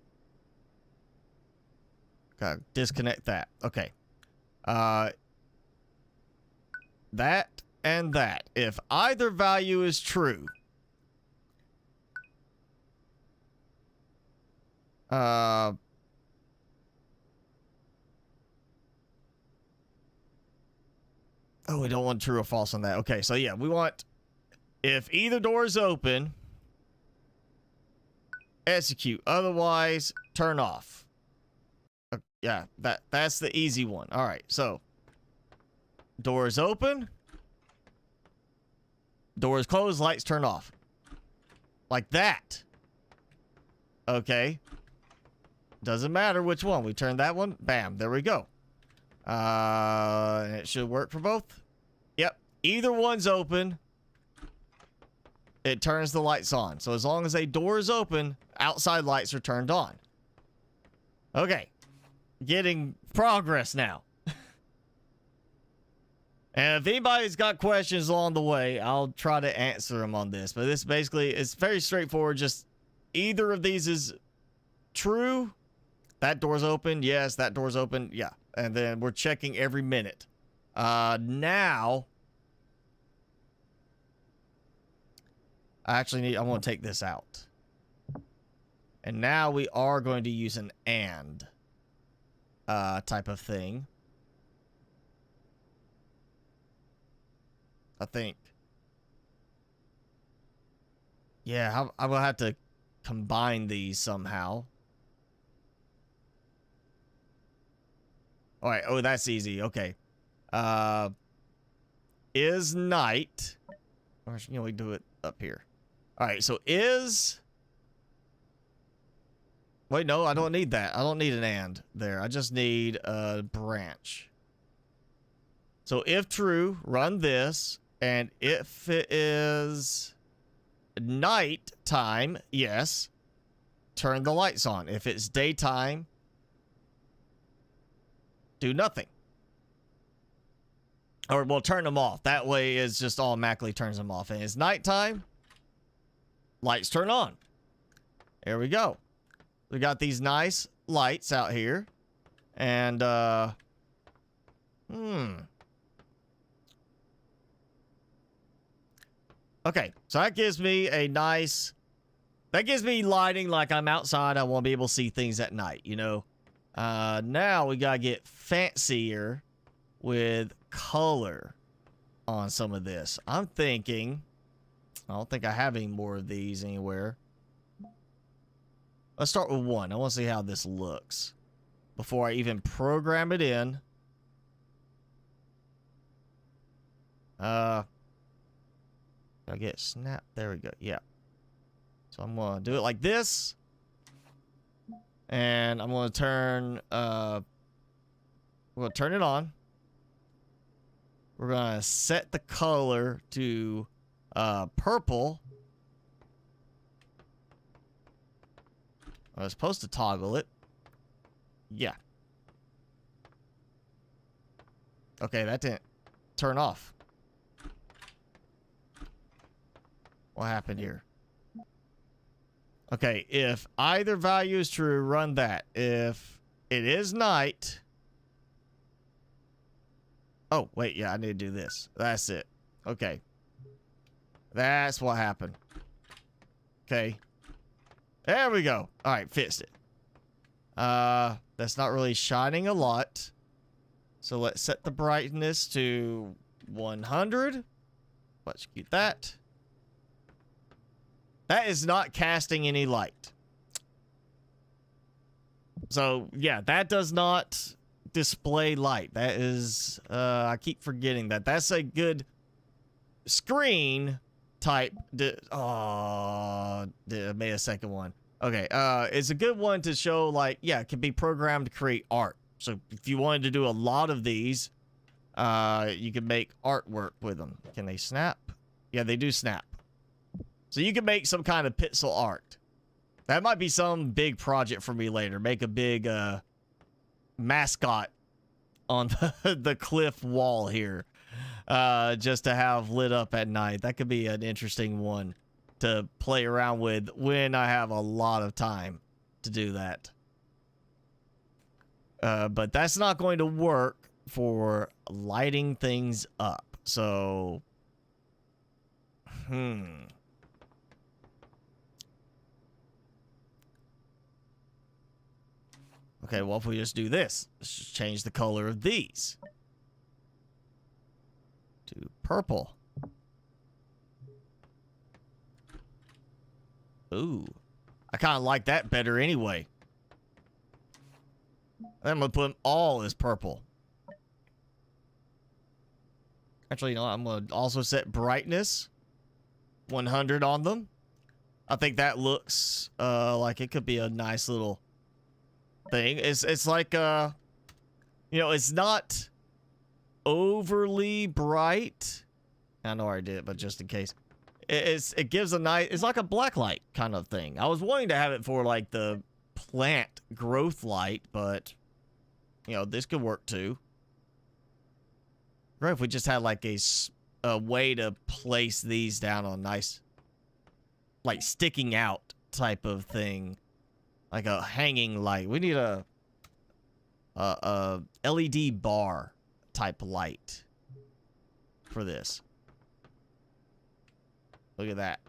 Okay, disconnect that. Okay. That and that. If either value is true, oh, we don't want true or false on that. Okay, so yeah, we want, if either door is open, execute. Otherwise, turn off. Yeah, that's the easy one. All right, so door is open, door is closed, lights turn off, like that. Okay, doesn't matter which one. We turn that one. Bam, there we go. And it should work for both. Yep, either one's open, it turns the lights on. So as long as a door is open, outside lights are turned on. Okay. Getting progress now. And if anybody's got questions along the way, I'll try to answer them on this. But this basically, it's very straightforward. Just either of these is true. That door's open. Yes, that door's open. Yeah. And then we're checking every minute. Now, I want to take this out. And now we are going to use an and. Type of thing. I think. Yeah, I will have to combine these somehow. All right. Oh, that's easy. Okay. Is night. Or, you know, we do it up here. All right. So is. Wait, no, I don't need that. I don't need an and there. I just need a branch. So if true, run this. And if it is night time, yes, turn the lights on. If it's daytime, do nothing. Or we'll turn them off. That way it just automatically turns them off. And it's nighttime, lights turn on. There we go. We got these nice lights out here. And, okay, so that gives me a nice... That gives me lighting like I'm outside. I want to be able to see things at night, you know? Now we gotta get fancier with color on some of this. I'm thinking... I don't think I have any more of these anywhere. Let's start with one. I want to see how this looks before I even program it in. I get snap. There we go. Yeah. So I'm going to do it like this. And I'm going to turn, we're going to turn it on. We're going to set the color to purple. I was supposed to toggle it. Yeah. Okay, that didn't turn off. What happened here? Okay, if either value is true, run that. If it is night... Oh, wait, yeah, I need to do this. That's it. Okay. That's what happened. Okay. There we go. All right, fixed it. That's not really shining a lot. So let's set the brightness to 100. Let's get that. That is not casting any light. So, yeah, that does not display light. That is, I keep forgetting that. That's a good screen type. I made a second one. Okay, it's a good one to show, like, yeah, it can be programmed to create art. So if you wanted to do a lot of these, you can make artwork with them. Can they snap? Yeah, they do snap. So you can make some kind of pixel art. That might be some big project for me later. Make a big mascot on the cliff wall here. Just to have lit up at night. That could be an interesting one to play around with when I have a lot of time to do that. But that's not going to work for lighting things up. So, Okay, well, if we just do this, let's just change the color of these to purple. Ooh, I kind of like that better anyway. I'm gonna put them all as purple. Actually, you know, I'm gonna also set brightness 100 on them. I think that looks like it could be a nice little thing. It's like you know, it's not overly bright. I know I did it, but just in case, it gives a nice. It's like a black light kind of thing. I was wanting to have it for like the plant growth light, but you know, this could work too. Right, if we just had like a way to place these down on nice, like sticking out type of thing, like a hanging light. We need a LED bar type light for this. Look at that.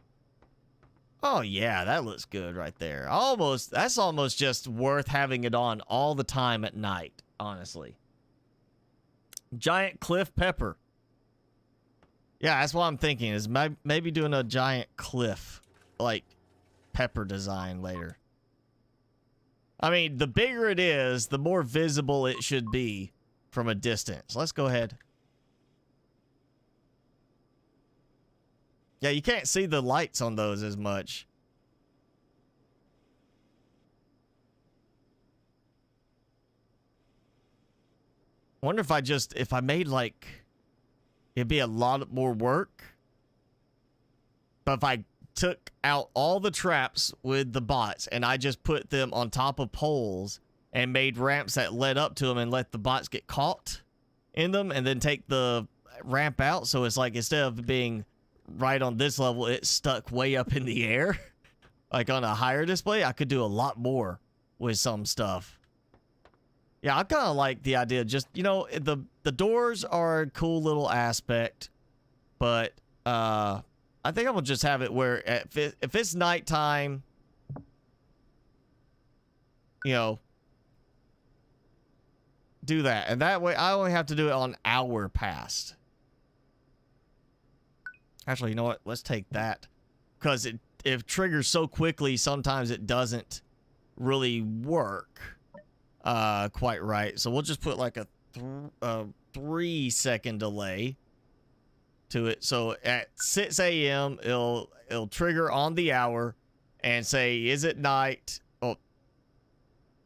Oh yeah, that looks good right there. Almost, that's almost just worth having it on all the time at night, honestly. Giant cliff pepper. Yeah, that's what I'm thinking, is maybe doing a giant cliff, like, pepper design later. I mean, the bigger it is, the more visible it should be from a distance. Let's go ahead. Yeah, you can't see the lights on those as much. I wonder if I made like, it'd be a lot more work. But if I took out all the traps with the bots and I just put them on top of poles and made ramps that led up to them and let the bots get caught in them and then take the ramp out. So it's like, instead of being right on this level, it's stuck way up in the air. Like on a higher display, I could do a lot more with some stuff. Yeah, I kind of like the idea. Just, you know, the doors are a cool little aspect, but I think I'm gonna just have it where if it's nighttime, you know, do that, and that way I only have to do it on hour past. Actually, you know what? Let's take that, because it triggers so quickly. Sometimes it doesn't really work quite right. So we'll just put like a 3-second delay to it. So at 6 a.m. it'll trigger on the hour and say, is it night? Oh,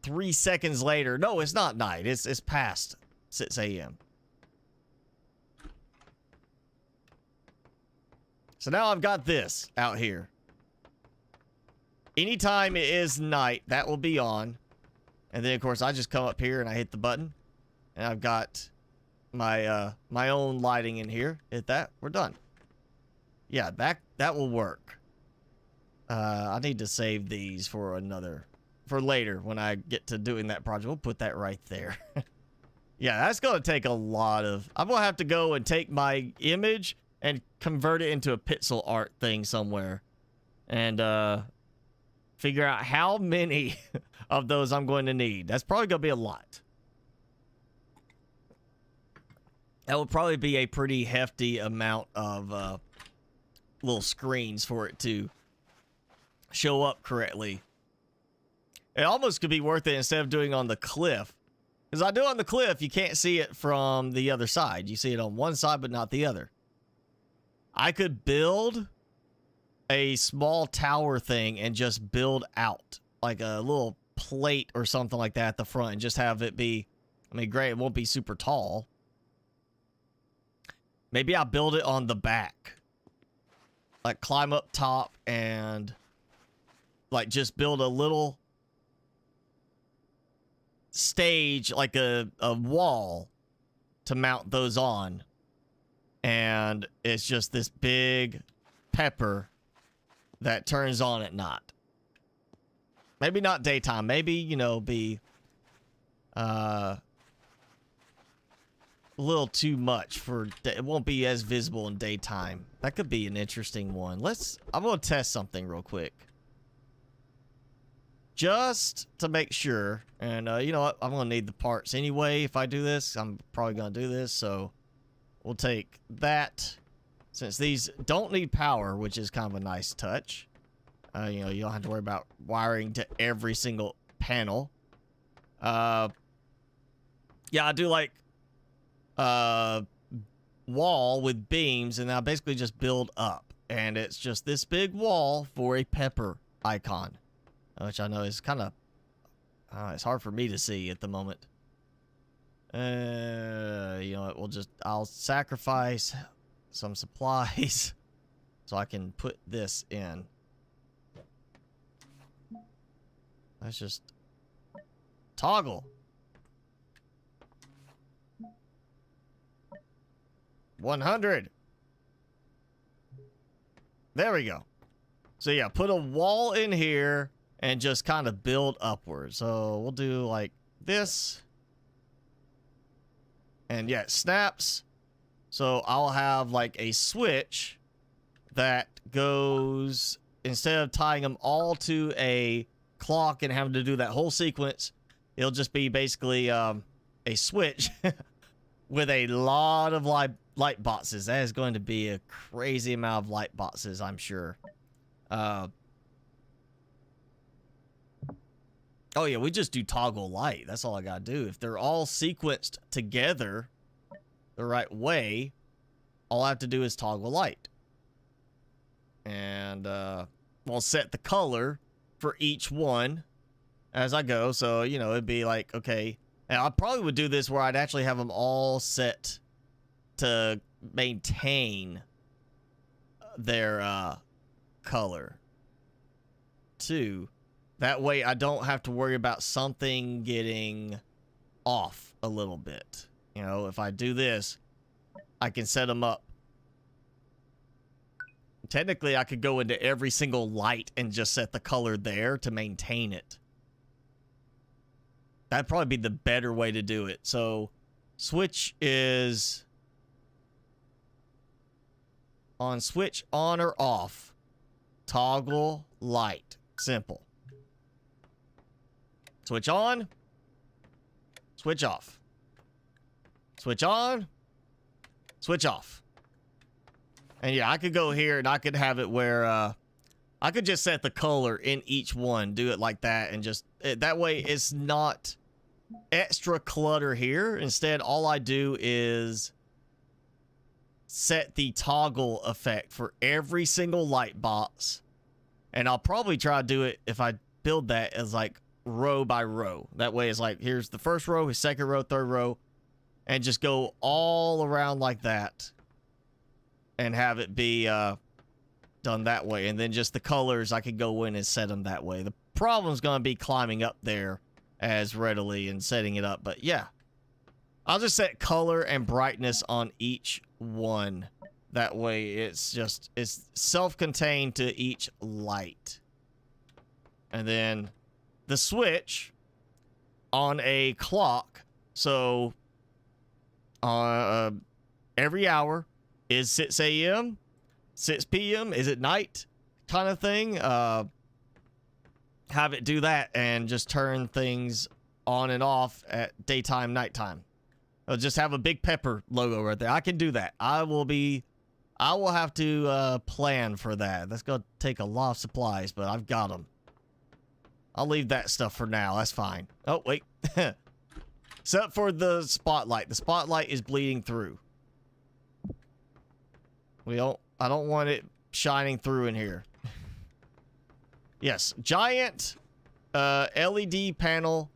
3 seconds later, no, it's not night. It's past 6 a.m. So now I've got this out here. anytime it is night, that will be on. And then, of course, I just come up here and I hit the button. And I've got my my own lighting in here. Hit that. We're done. Yeah, that will work. I need to save these for later when I get to doing that project. We'll put that right there. Yeah, that's going to take a lot of... I'm going to have to go and take my image and convert it into a pixel art thing somewhere. And figure out how many of those I'm going to need. That's probably going to be a lot. That would probably be a pretty hefty amount of little screens for it to show up correctly. It almost could be worth it instead of doing on the cliff. Because I do on the cliff, you can't see it from the other side. You see it on one side, but not the other. I could build a small tower thing and just build out like a little plate or something like that at the front and just have it be, I mean, great, it won't be super tall. Maybe I'll build it on the back. Like climb up top and like just build a little stage, like a wall to mount those on. And it's just this big pepper that turns on at night. Maybe not daytime. Maybe, you know, be a little too much for... It won't be as visible in daytime. That could be an interesting one. I'm going to test something real quick. Just to make sure. And, you know what? I'm going to need the parts anyway if I do this. I'm probably going to do this, so we'll take that. Since these don't need power, which is kind of a nice touch. You know, you don't have to worry about wiring to every single panel. Yeah, I do like wall with beams, and I basically just build up. And it's just this big wall for a pepper icon. Which I know is kind of... it's hard for me to see at the moment. You know what, I'll sacrifice some supplies so I can put this in. Let's just toggle. 100. There we go. So yeah, put a wall in here and just kind of build upwards. So we'll do like this. And yeah, it snaps. So I'll have like a switch that goes, instead of tying them all to a clock and having to do that whole sequence, it'll just be basically a switch with a lot of light boxes. That is going to be a crazy amount of light boxes, I'm sure. Oh yeah, we just do toggle light. That's all I gotta do. If they're all sequenced together the right way, all I have to do is toggle light. And we'll set the color for each one as I go. So, you know, it'd be like, okay. And I probably would do this where I'd actually have them all set to maintain their color too. That way I don't have to worry about something getting off a little bit. You know, if I do this, I can set them up. Technically, I could go into every single light and just set the color there to maintain it. That'd probably be the better way to do it. So, switch is on switch on or off. Toggle light. Simple. Switch on. Switch off. Switch on. Switch off. And yeah, I could go here and I could have it where I could just set the color in each one, do it like that, and just that way it's not extra clutter here. Instead, all I do is set the toggle effect for every single light box. And I'll probably try to do it if I build that as like row by row. That way it's like, here's the first row, his second row, third row, and just go all around like that. And have it be done that way. And then just the colors, I could go in and set them that way. The problem's going to be climbing up there as readily and setting it up. But yeah, I'll just set color and brightness on each one. That way it's self-contained to each light. And then the switch on a clock. So every hour is 6 a.m., 6 p.m., is it night kind of thing. Have it do that and just turn things on and off at daytime, nighttime. I'll just have a big pepper logo right there. I can do that. I will have to plan for that. That's going to take a lot of supplies, but I've got them. I'll leave that stuff for now. That's fine. Oh, wait. Except for the spotlight. The spotlight is bleeding through. I don't want it shining through in here. Yes, giant LED panel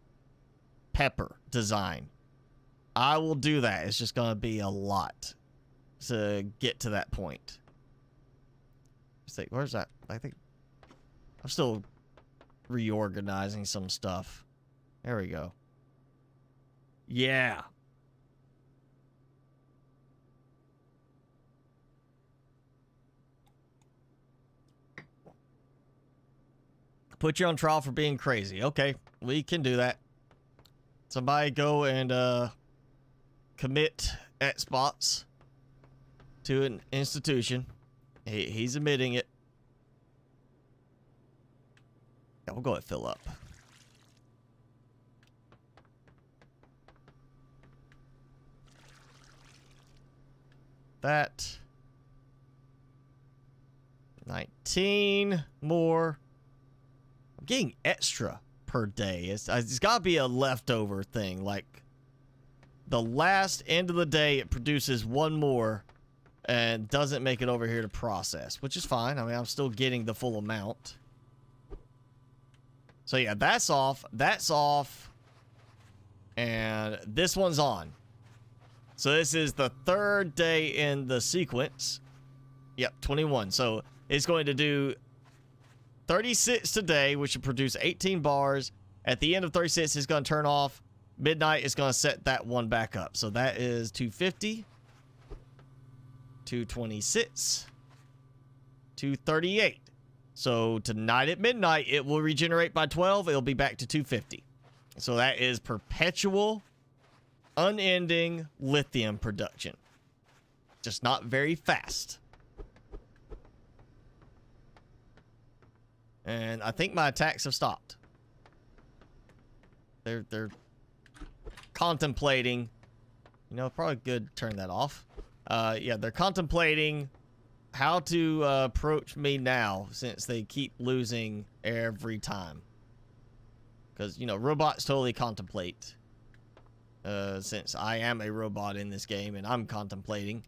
pepper design. I will do that. It's just going to be a lot to get to that point. Let's see, where's that? I think I'm still reorganizing some stuff. There we go. Yeah. Put you on trial for being crazy. Okay, we can do that. Somebody go and commit Xbox to an institution. He's admitting it. Yeah, we'll go ahead and fill up. That. 19 more. I'm getting extra per day. It's got to be a leftover thing. Like, the last end of the day, it produces one more and doesn't make it over here to process, which is fine. I mean, I'm still getting the full amount. So, yeah, that's off. That's off. And this one's on. So, this is the third day in the sequence. Yep, 21. So, it's going to do 36 today, which will produce 18 bars. At the end of 36, it's going to turn off. Midnight is going to set that one back up. So that is 250, 226, 238. So tonight at midnight, it will regenerate by 12. It'll be back to 250. So that is perpetual, unending lithium production. Just not very fast. And I think my attacks have stopped. They're contemplating. You know, probably good to turn that off. Yeah, they're contemplating how to approach me now, since they keep losing every time. Because, you know, robots totally contemplate. Since I am a robot in this game, and I'm contemplating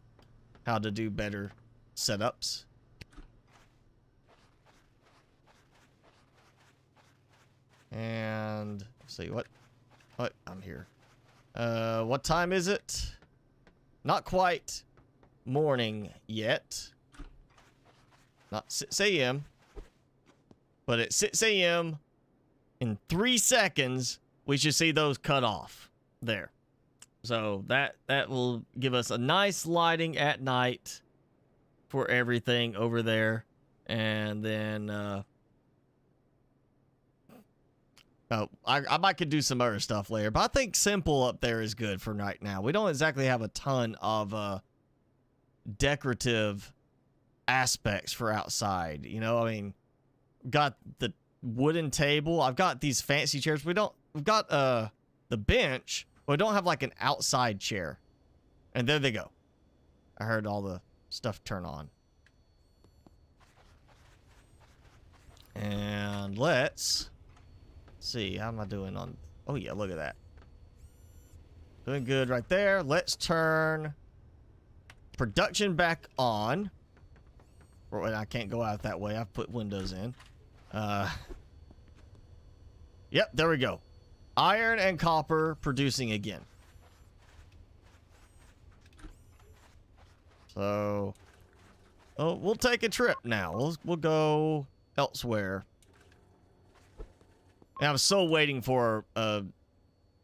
how to do better setups. And let's see what I'm here. What time is it? Not quite morning yet. Not 6 a.m. But at 6 a.m. in 3 seconds, we should see those cut off there. So that will give us a nice lighting at night for everything over there. And then I might could do some other stuff later, but I think simple up there is good for right now. We don't exactly have a ton of decorative aspects for outside. You know, I mean, got the wooden table. I've got these fancy chairs. We've got the bench, but we don't have like an outside chair. And there they go. I heard all the stuff turn on. And let's see, how am I doing on... Oh, yeah, look at that. Doing good right there. Let's turn production back on. Or I can't go out that way. I've put windows in. Yep, there we go. Iron and copper producing again. So, Oh, we'll take a trip now. We'll go elsewhere. And I'm still waiting for a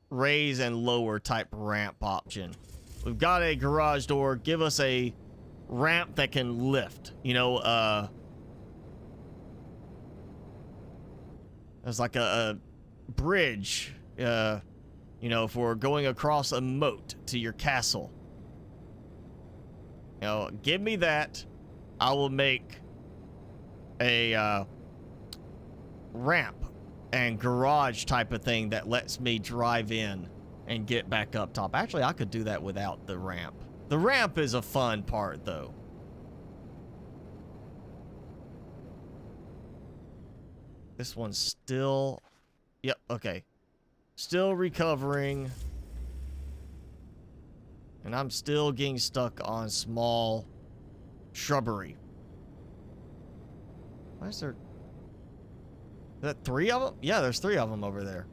raise and lower type ramp option. We've got a garage door. Give us a ramp that can lift. You know, there's like a bridge, you know, for going across a moat to your castle. You know, give me that. I will make a ramp and garage type of thing that lets me drive in and get back up top. Actually, I could do that without the ramp. The ramp is a fun part, though. This one's still... Yep, okay. Still recovering. And I'm still getting stuck on small shrubbery. Why is there... Is that 3 of them? Yeah, there's 3 of them over there.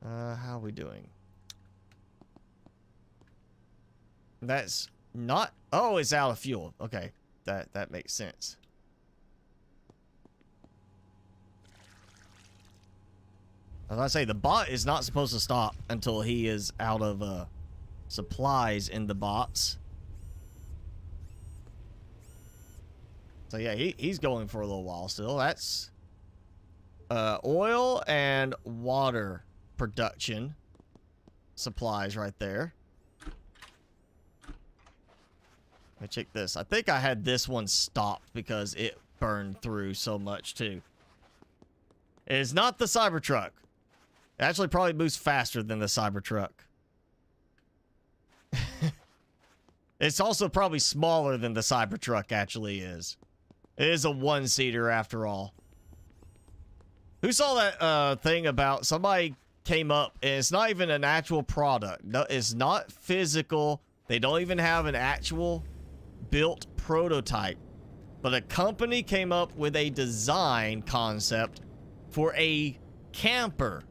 How are we doing? That's not... Oh, it's out of fuel. Okay, that makes sense. As I say, the bot is not supposed to stop until he is out of supplies in the bots. So yeah, he's going for a little while still. That's oil and water production supplies right there. Let me check this. I think I had this one stopped because it burned through so much too. It is not the Cybertruck. It actually probably moves faster than the Cybertruck. It's also probably smaller than the Cybertruck actually is. It is a one-seater after all. Who saw that thing about somebody came up and it's not even an actual product. No, it's not physical. They don't even have an actual built prototype. But a company came up with a design concept for a camper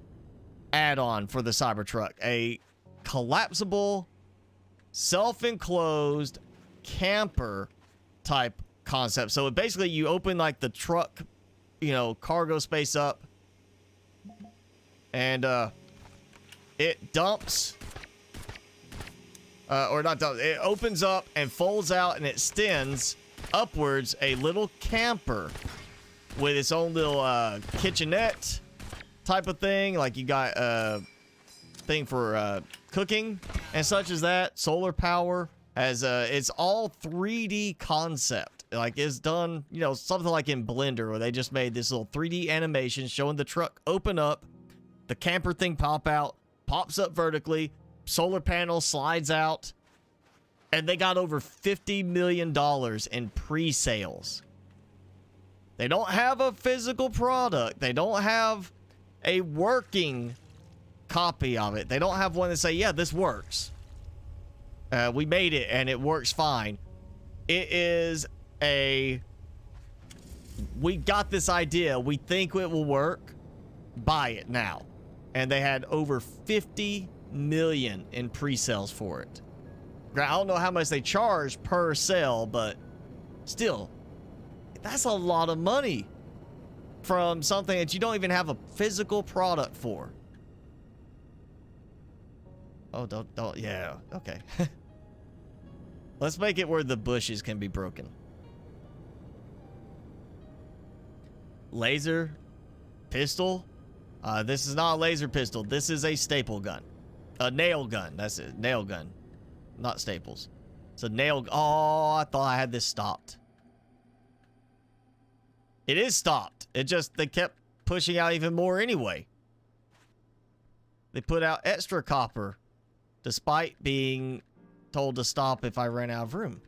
add-on for the Cybertruck. A collapsible, self-enclosed camper type concept. So basically you open like the truck, you know, cargo space up and it dumps or not dumps, it opens up and folds out and it extends upwards a little camper with its own little kitchenette type of thing. Like you got a thing for cooking and such as that. Solar power. As it's all 3D concept. Like it's done, you know, something like in Blender where they just made this little 3D animation showing the truck open up, the camper thing pop out, pops up vertically, solar panel slides out, and they got over $50 million in pre-sales. They don't have a physical product. They don't have a working copy of it. They don't have one that say, yeah, this works. We made it and it works fine. It is a... We got this idea. We think it will work. Buy it now. And they had over 50 million in pre-sales for it. I don't know how much they charge per sale, but still, that's a lot of money from something that you don't even have a physical product for. Oh, don't, yeah, okay. Let's make it where the bushes can be broken. Laser pistol. This is not a laser pistol. This is a staple gun. A nail gun. That's it. Nail gun. Not staples. It's a nail. Oh, I thought I had this stopped. It is stopped. It just, they kept pushing out even more anyway. They put out extra copper despite being told to stop if I ran out of room.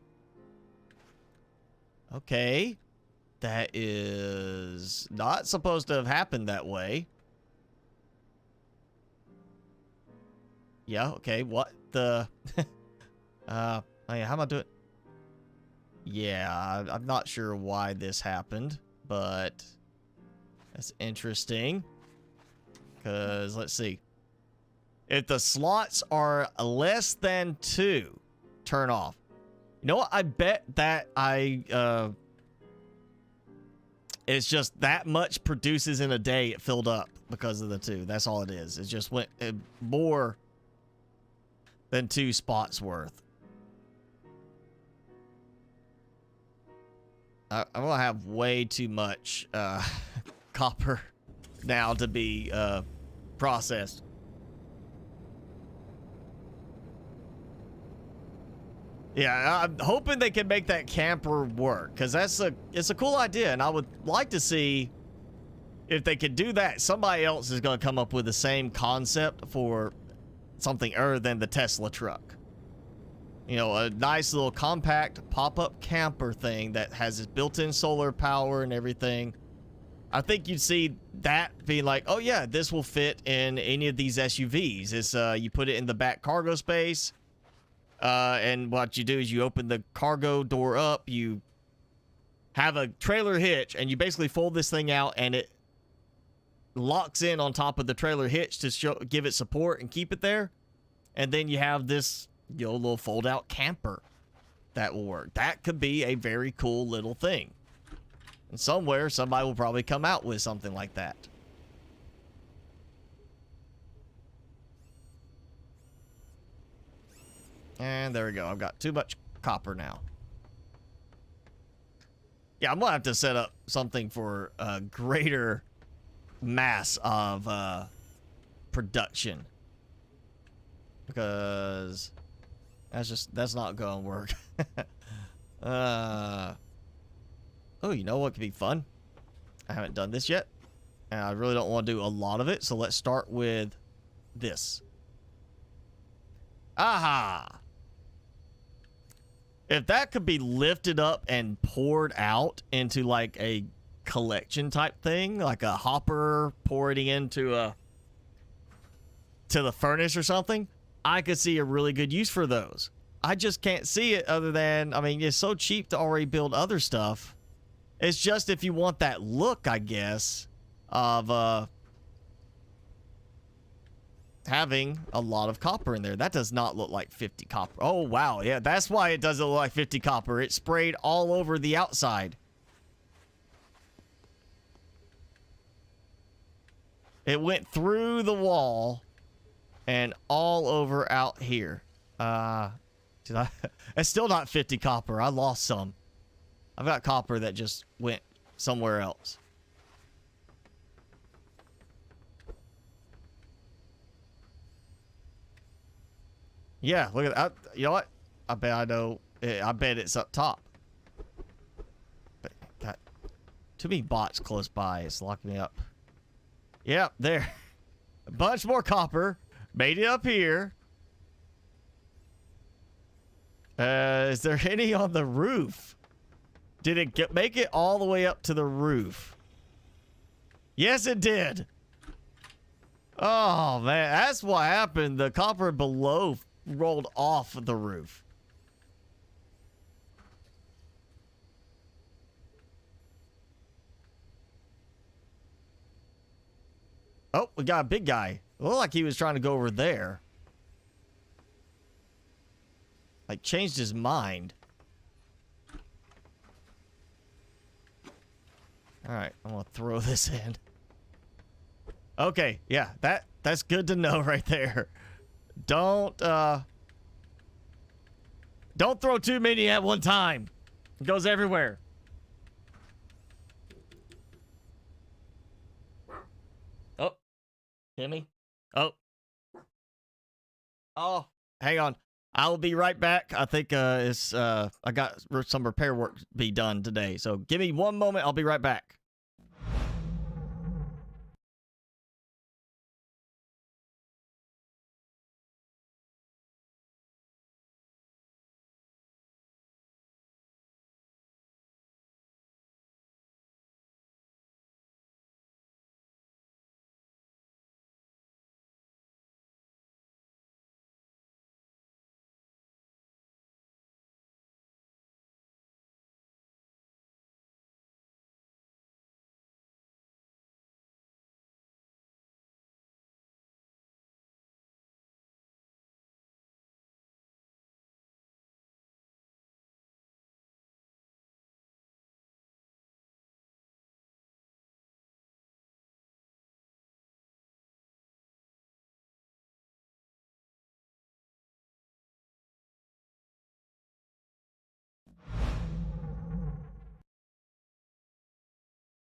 Okay. That is not supposed to have happened that way. Yeah, okay. What the... oh yeah, how am I doing? Yeah, I'm not sure why this happened, but That's interesting. Because, let's see. If the slots are less than 2, turn off. You know what? I bet that it's just that much produces in a day. It filled up because of the 2. That's all it is. It just went more than 2 spots worth. I'm gonna have way too much copper now to be processed. Yeah, I'm hoping they can make that camper work, because it's a cool idea, and I would like to see if they could do that. Somebody else is going to come up with the same concept for something other than the Tesla truck. You know, a nice little compact pop-up camper thing that has its built-in solar power and everything. I think you'd see that being like, oh yeah, this will fit in any of these SUVs. It's you put it in the back cargo space. And what you do is you open the cargo door up, you have a trailer hitch, and you basically fold this thing out, and it locks in on top of the trailer hitch to give it support and keep it there. And then you have this, you know, little fold-out camper that will work. That could be a very cool little thing. And somewhere, somebody will probably come out with something like that. And there we go. I've got too much copper now. Yeah, I'm gonna have to set up something for a greater mass of production, because that's not gonna work. Oh, you know what could be fun? I haven't done this yet, and I really don't want to do a lot of it. So let's start with this. Aha! If that could be lifted up and poured out into like a collection type thing, like a hopper pouring into to the furnace or something, I could see a really good use for those. I just can't see it other than, I mean, it's so cheap to already build other stuff. It's just if you want that look, I guess, of having a lot of copper in there. That does not look like 50 copper. Oh, wow. Yeah, that's why it doesn't look like 50 copper. It sprayed all over the outside. It went through the wall and all over out here. It's still not 50 copper. I lost some. I've got copper that just went somewhere else. Yeah, look at that. You know what? I bet I know. I bet it's up top. But got too many bots close by. It's locking me up. Yep, there. A bunch more copper. Made it up here. Is there any on the roof? Did it make it all the way up to the roof? Yes, it did. Oh, man. That's what happened. The copper below rolled off the roof. Oh, we got a big guy. It looked like he was trying to go over there. Like, changed his mind. Alright, I'm gonna throw this in. Okay, yeah, that's good to know right there. Don't throw too many at one time. It goes everywhere. Oh, Timmy. Oh, hang on. I will be right back. I think I got some repair work to be done today. So give me one moment. I'll be right back.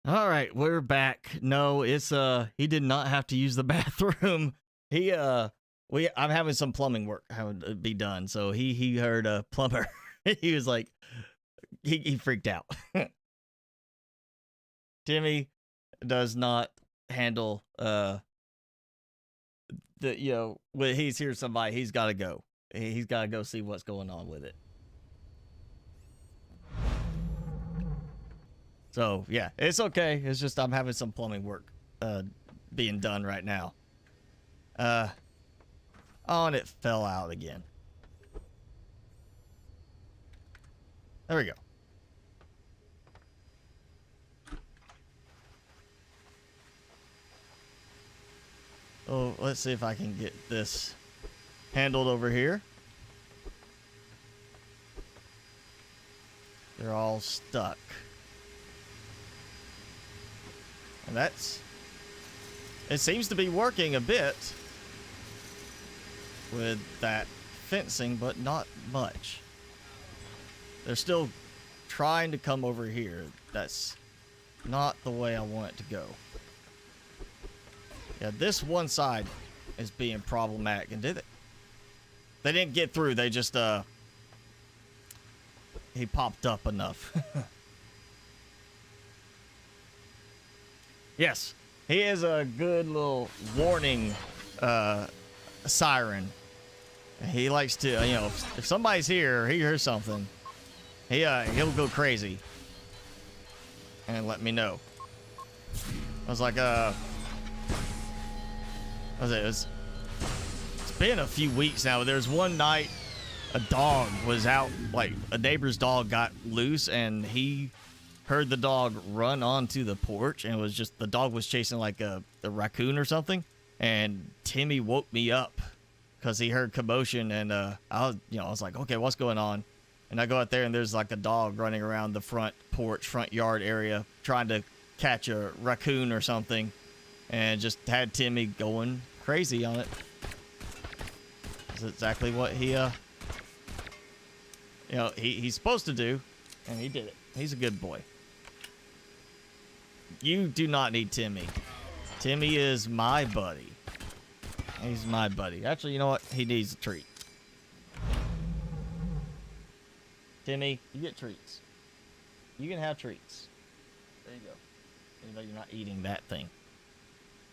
All right, we're back. No, it's he did not have to use the bathroom. I'm having some plumbing work having to be done. So he heard a plumber. He was like he freaked out. Timmy does not handle when he's here somebody, he's got to go. He's got to go see what's going on with it. So, yeah, it's okay. It's just I'm having some plumbing work being done right now. Oh, and it fell out again. There we go. Oh, let's see if I can get this handled over here. They're all stuck. And it seems to be working a bit with that fencing, but not much. They're still trying to come over here. That's not the way I want it to go. Yeah, this one side is being problematic. And they didn't get through. They just, he popped up enough. Yes, he is a good little warning siren. He likes to, if somebody's here or he hears something, he'll go crazy and let me know. I was like, it's been a few weeks now. There's one night a dog was out, like a neighbor's dog got loose, and he heard the dog run onto the porch, and it was just the dog was chasing like a raccoon or something. And Timmy woke me up because he heard commotion, and I was like, okay, what's going on? And I go out there, and there's like a dog running around the front porch, front yard area, trying to catch a raccoon or something. And just had Timmy going crazy on it. That's exactly what he's supposed to do, and he did it. He's a good boy. You do not need Timmy. Timmy is my buddy. He's my buddy. Actually, you know what? He needs a treat. Timmy, you get treats. You can have treats. There you go. Even though you're not eating that thing.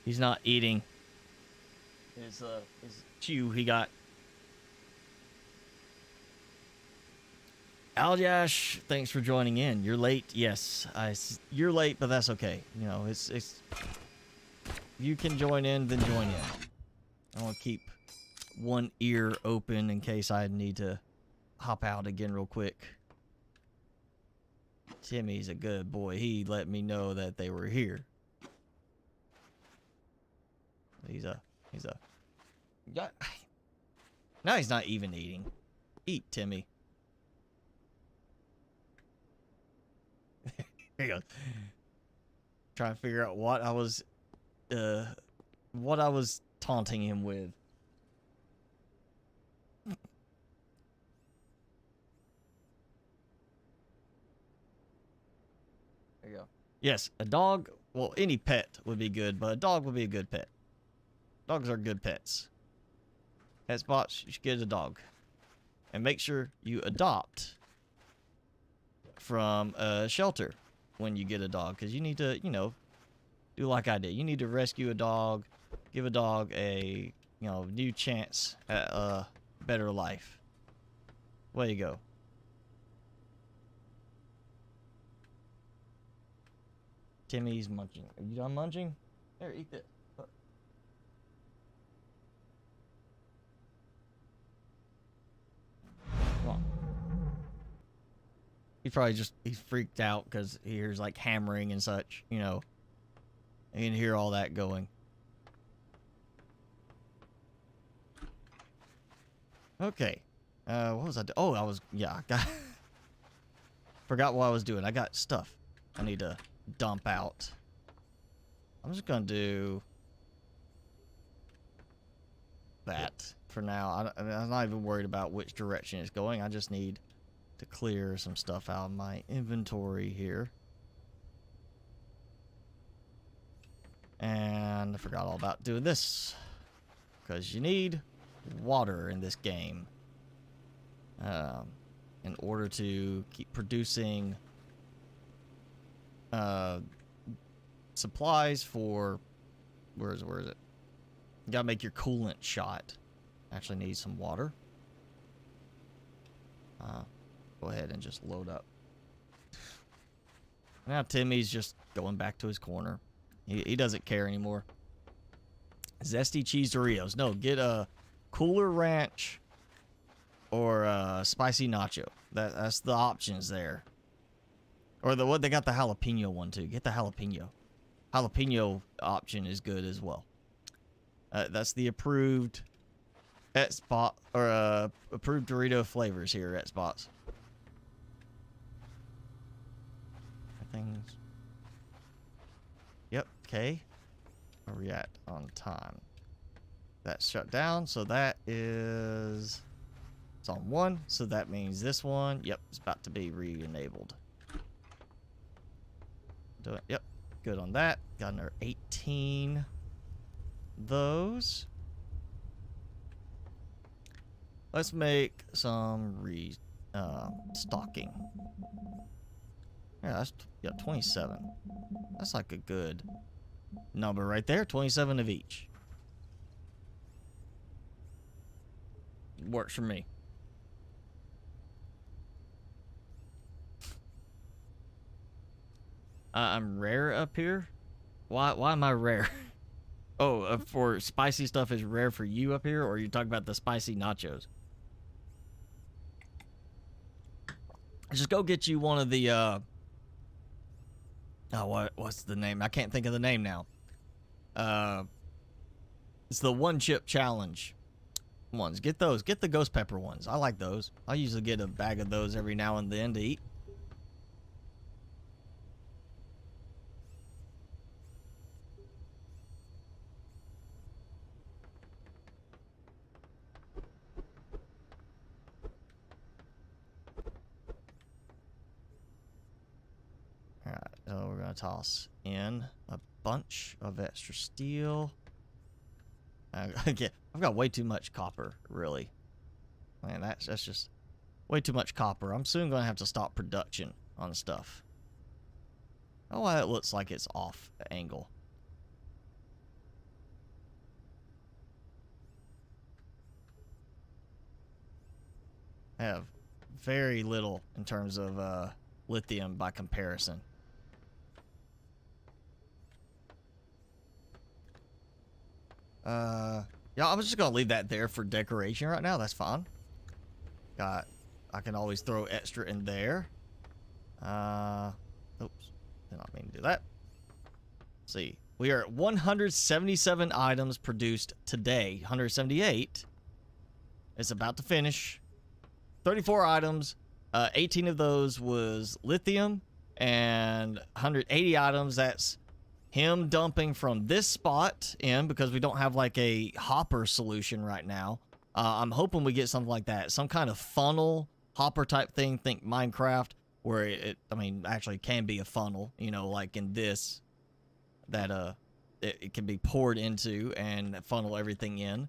He's not eating his chew he got. Aljash, thanks for joining in. You're late. Yes, you're late, but that's okay. You know, it's you can join in, then join in. I want to keep one ear open in case I need to hop out again real quick. Timmy's a good boy. He let me know that they were here. Now he's not even eating. Eat, Timmy. Here he goes. Trying to figure out what I was taunting him with. There you go. Yes, a dog, well, any pet would be good, but a dog would be a good pet. Dogs are good pets. Pet spots, you should get a dog. And make sure you adopt from a shelter when you get a dog, because you need to, do like I did. You need to rescue a dog, give a dog a, new chance at a better life. Way you go. Timmy's munching. Are you done munching? Here, eat this. Come on. He's freaked out because he hears like hammering and such, You can hear all that going. Okay. What was I doing? Oh, I forgot what I was doing. I got stuff I need to dump out. I'm just gonna do that for now. I'm not even worried about which direction it's going. I just need to clear some stuff out of my inventory here. And I forgot all about doing this. Because you need water in this game. In order to keep producing supplies for... Where is it? You gotta make your coolant shot. Actually need some water. Go ahead and just load up. Now Timmy's just going back to his corner. He doesn't care anymore. Zesty cheese Doritos. No, get a Cooler Ranch or spicy nacho. That's the options there. Or what they got the jalapeno one too. Get the jalapeno. Jalapeno option is good as well. That's the approved at Spot or approved Dorito flavors here at Spots. Things. Yep. Okay. Where are we at on time? That's shut down, so that is... It's on 1, so that means this one, yep, it's about to be re-enabled. Do it, yep, good on that. Got another 18 those. Let's make some stocking. Yeah, that's 27. That's like a good number right there. 27 of each. Works for me. I'm rare up here. Why am I rare? Oh, for spicy stuff is rare for you up here, or you talk about the spicy nachos? Just go get you one of the oh, what's the name? I can't think of the name now. It's the one chip challenge ones. Get those. Get the ghost pepper ones. I like those. I usually get a bag of those every now and then to eat. Alright, so we're gonna toss in a bunch of extra steel. Again, I've got way too much copper, really. Man, that's just way too much copper. I'm soon gonna have to stop production on stuff. Oh, why it looks like it's off the angle. I have very little in terms of lithium by comparison. Yeah, I'm just gonna leave that there for decoration right now. That's fine. I can always throw extra in there. Oops, did not mean to do that. Let's see, we are at 177 items produced today. 178. It's about to finish. 34 items. 18 of those was lithium, and 180 items. That's him dumping from this spot in, because we don't have like a hopper solution right now. I'm hoping we get something like that, some kind of funnel hopper type thing. Think Minecraft, where I mean, actually can be a funnel, you know, like in this, that it can be poured into and funnel everything in.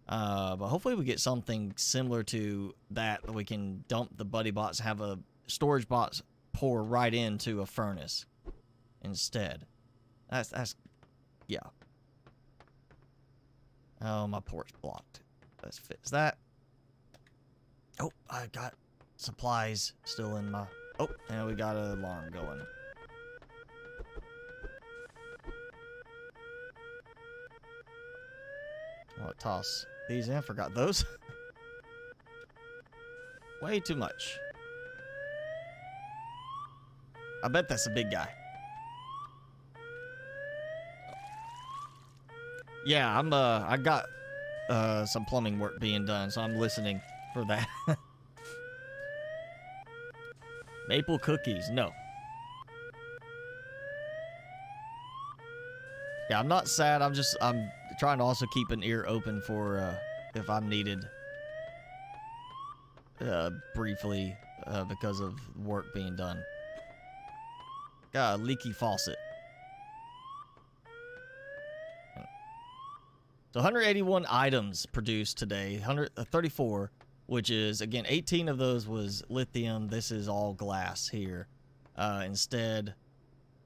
But hopefully we get something similar to that we can dump the buddy bots, have a storage box pour right into a furnace instead. That's yeah. Oh, my port's blocked. Let's fix that. Oh, I got supplies still in my... Oh, and we got an alarm going. I'll toss these in. Forgot those. Way too much. I bet that's a big guy. Yeah, I got some plumbing work being done, so I'm listening for that. Maple cookies, no. Yeah, I'm not sad. I'm trying to also keep an ear open for if I'm needed briefly because of work being done. Got a leaky faucet. So 181 items produced today, 134, which is, again, 18 of those was lithium. This is all glass here instead.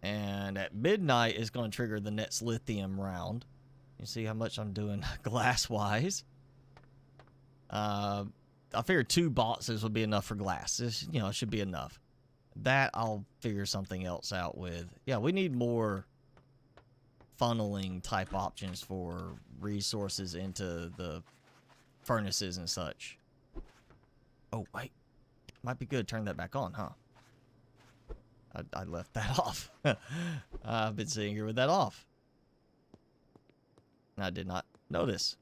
And at midnight is going to trigger the next lithium round. You see how much I'm doing glass-wise. I figured 2 boxes would be enough for glass. This, you know, it should be enough. That I'll figure something else out with. Yeah, we need more funneling type options for resources into the furnaces and such. Oh, wait. Might be good. Turn that back on, huh? I left that off. I've been sitting here with that off. I did not notice.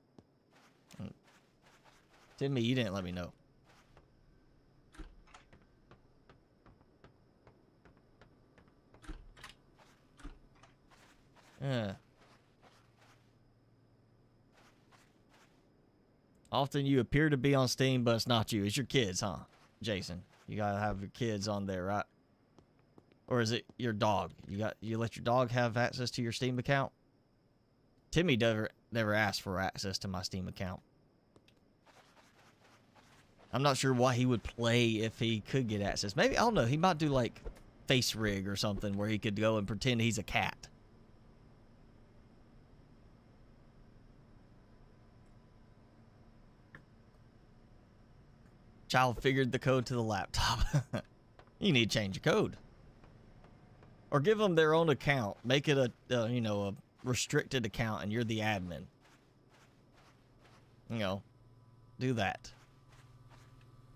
Timmy, you didn't let me know. Yeah. Often you appear to be on Steam, but it's not you. It's your kids, huh, Jason? You gotta have your kids on there, right? Or is it your dog? You let your dog have access to your Steam account? Timmy never asked for access to my Steam account. I'm not sure why he would play if he could get access. Maybe, I don't know, he might do like face rig or something where he could go and pretend he's a cat. Child figured the code to the laptop. You need to change your code. Or give them their own account. Make it a, you know, a restricted account and you're the admin. You know, do that.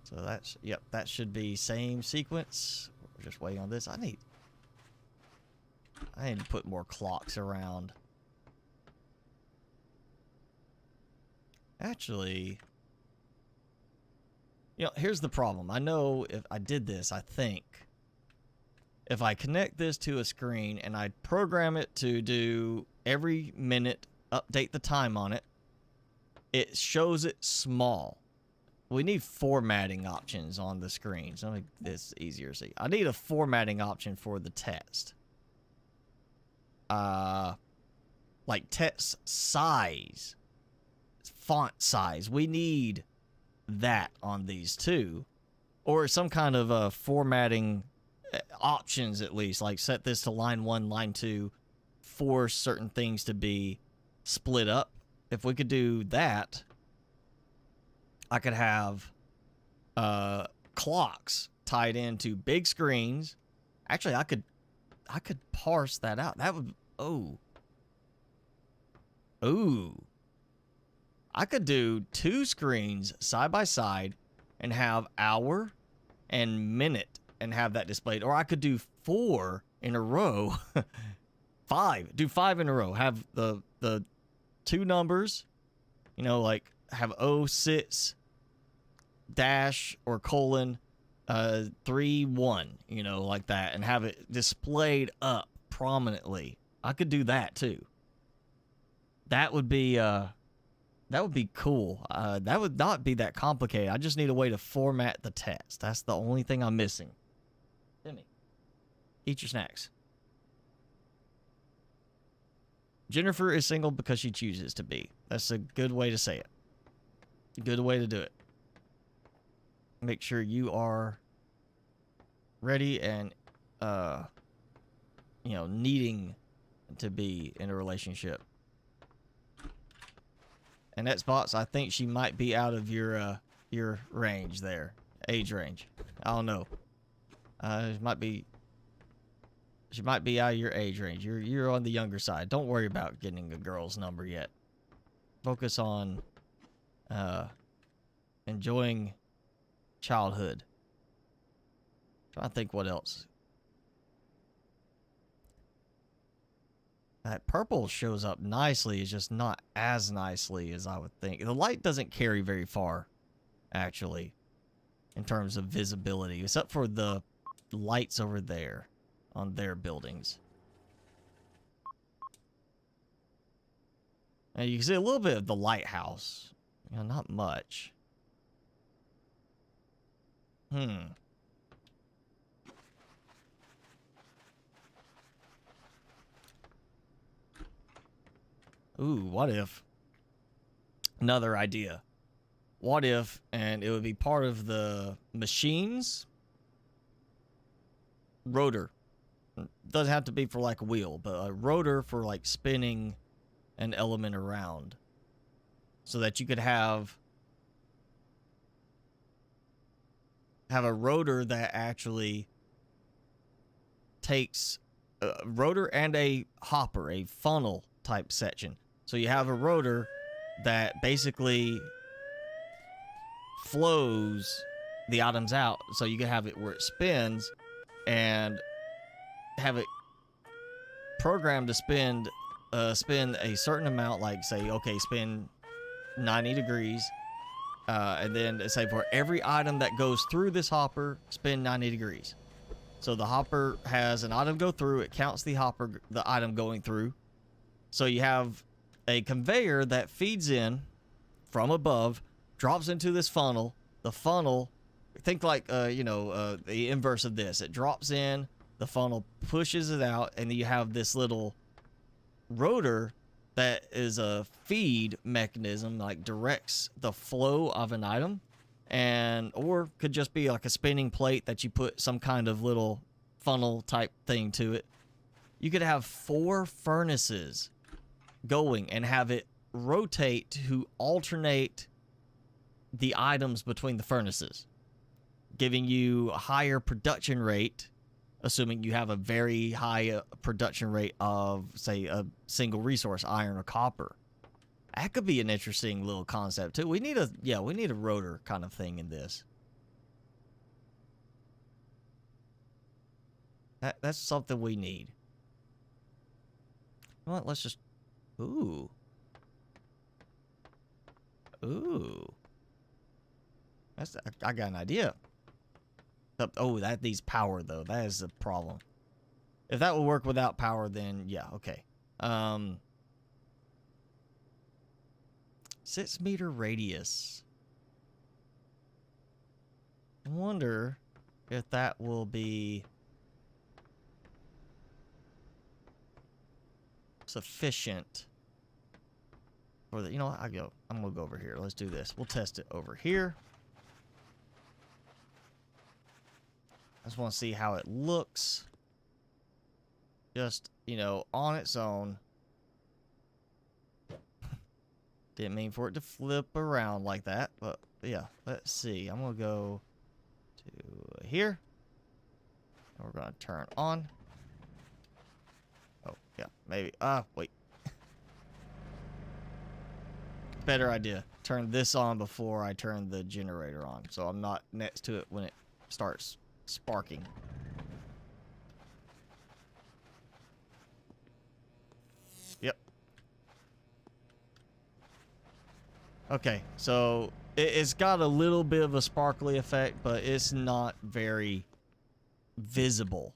So that's, yep, that should be same sequence. We're just waiting on this. I need to put more clocks around. Actually, you know, here's the problem. I know if I did this, I think, if I connect this to a screen and I program it to do every minute, update the time on it, it shows it small. We need formatting options on the screen. So make this easier to see. I need a formatting option for the text. Like text size, font size. We need that on these too, or some kind of formatting options at least. Like set this to line 1, line 2, force certain things to be split up. If we could do that, I could have clocks tied into big screens. Actually, I could parse that out. That would I could do 2 screens side by side and have hour and minute and have that displayed. Or I could do 4 in a row. 5. Do 5 in a row. Have the 2 numbers, you know, like have 06 dash or colon 31, you know, like that, and have it displayed up prominently. I could do that too. That would be cool. That would not be that complicated. I just need a way to format the text. That's the only thing I'm missing. Timmy, eat your snacks. Jennifer is single because she chooses to be. That's a good way to say it. Good way to do it. Make sure you are ready and, you know, needing to be in a relationship. And that's Bots. I think she might be out of your range there, age range. I don't know. She might be out of your age range. You're on the younger side. Don't worry about getting a girl's number yet. Focus on enjoying childhood. Trying to think what else. That purple shows up nicely. It's just not as nicely as I would think. The light doesn't carry very far, actually, in terms of visibility, except for the lights over there on their buildings. And you can see a little bit of the lighthouse. You know, not much. Ooh, what if Another idea. What if, and it would be part of the machine's rotor. Doesn't have to be for like a wheel, but a rotor for like spinning an element around. So that you could have a rotor that actually takes a rotor and a hopper, a funnel type section. So you have a rotor that basically flows the items out. So you can have it where it spins and have it programmed to spin a certain amount, like say, okay, spin 90 degrees. And then say for every item that goes through this hopper, spin 90 degrees. So the hopper has an item go through, it counts the item going through. So you have a conveyor that feeds in from above, drops into this funnel. The funnel, think like, the inverse of this. It drops in, the funnel pushes it out, and then you have this little rotor that is a feed mechanism, like directs the flow of an item, or could just be like a spinning plate that you put some kind of little funnel type thing to it. You could have 4 furnaces going and have it rotate to alternate the items between the furnaces, giving you a higher production rate, assuming you have a very high production rate of, say, a single resource, iron or copper. That could be an interesting little concept too. We need a rotor kind of thing in this. That's something we need. Well, let's just, ooh. I got an idea. Oh, that needs power though. That is the problem. If that will work without power, then yeah, okay. 6 meter radius. I wonder if that will be sufficient for the, I'm gonna go over here. Let's do this. We'll test it over here. I just want to see how it looks. Just, on its own. Didn't mean for it to flip around like that, but yeah, let's see. I'm going to go to here. And we're going to turn on. Oh, yeah, maybe. Wait. Better idea. Turn this on before I turn the generator on, so I'm not next to it when it starts sparking. Yep. Okay, so it's got a little bit of a sparkly effect, but it's not very visible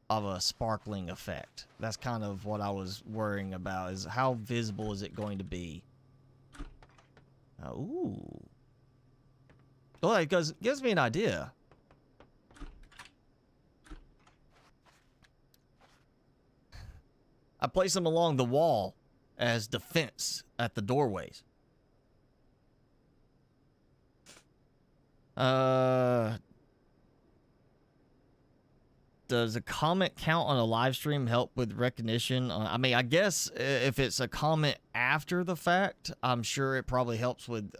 of a sparkling effect. That's kind of what I was worrying about, is how visible is it going to be? Ooh. Well, it gives me an idea. I place them along the wall as defense at the doorways. Does a comment count on a live stream help with recognition? I mean, I guess if it's a comment after the fact, I'm sure it probably helps with,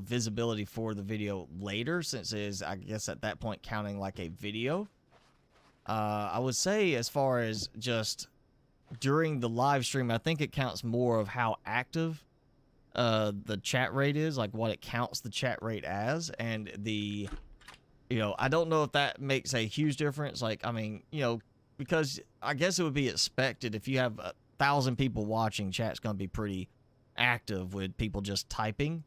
visibility for the video later, since it is, I guess, at that point counting like a video. I would say as far as just during the live stream, I think it counts more of how active the chat rate is, like what it counts the chat rate as, and the, I don't know if that makes a huge difference. Like, I mean, because I guess it would be expected if you have 1,000 people watching, chat's going to be pretty active with people just typing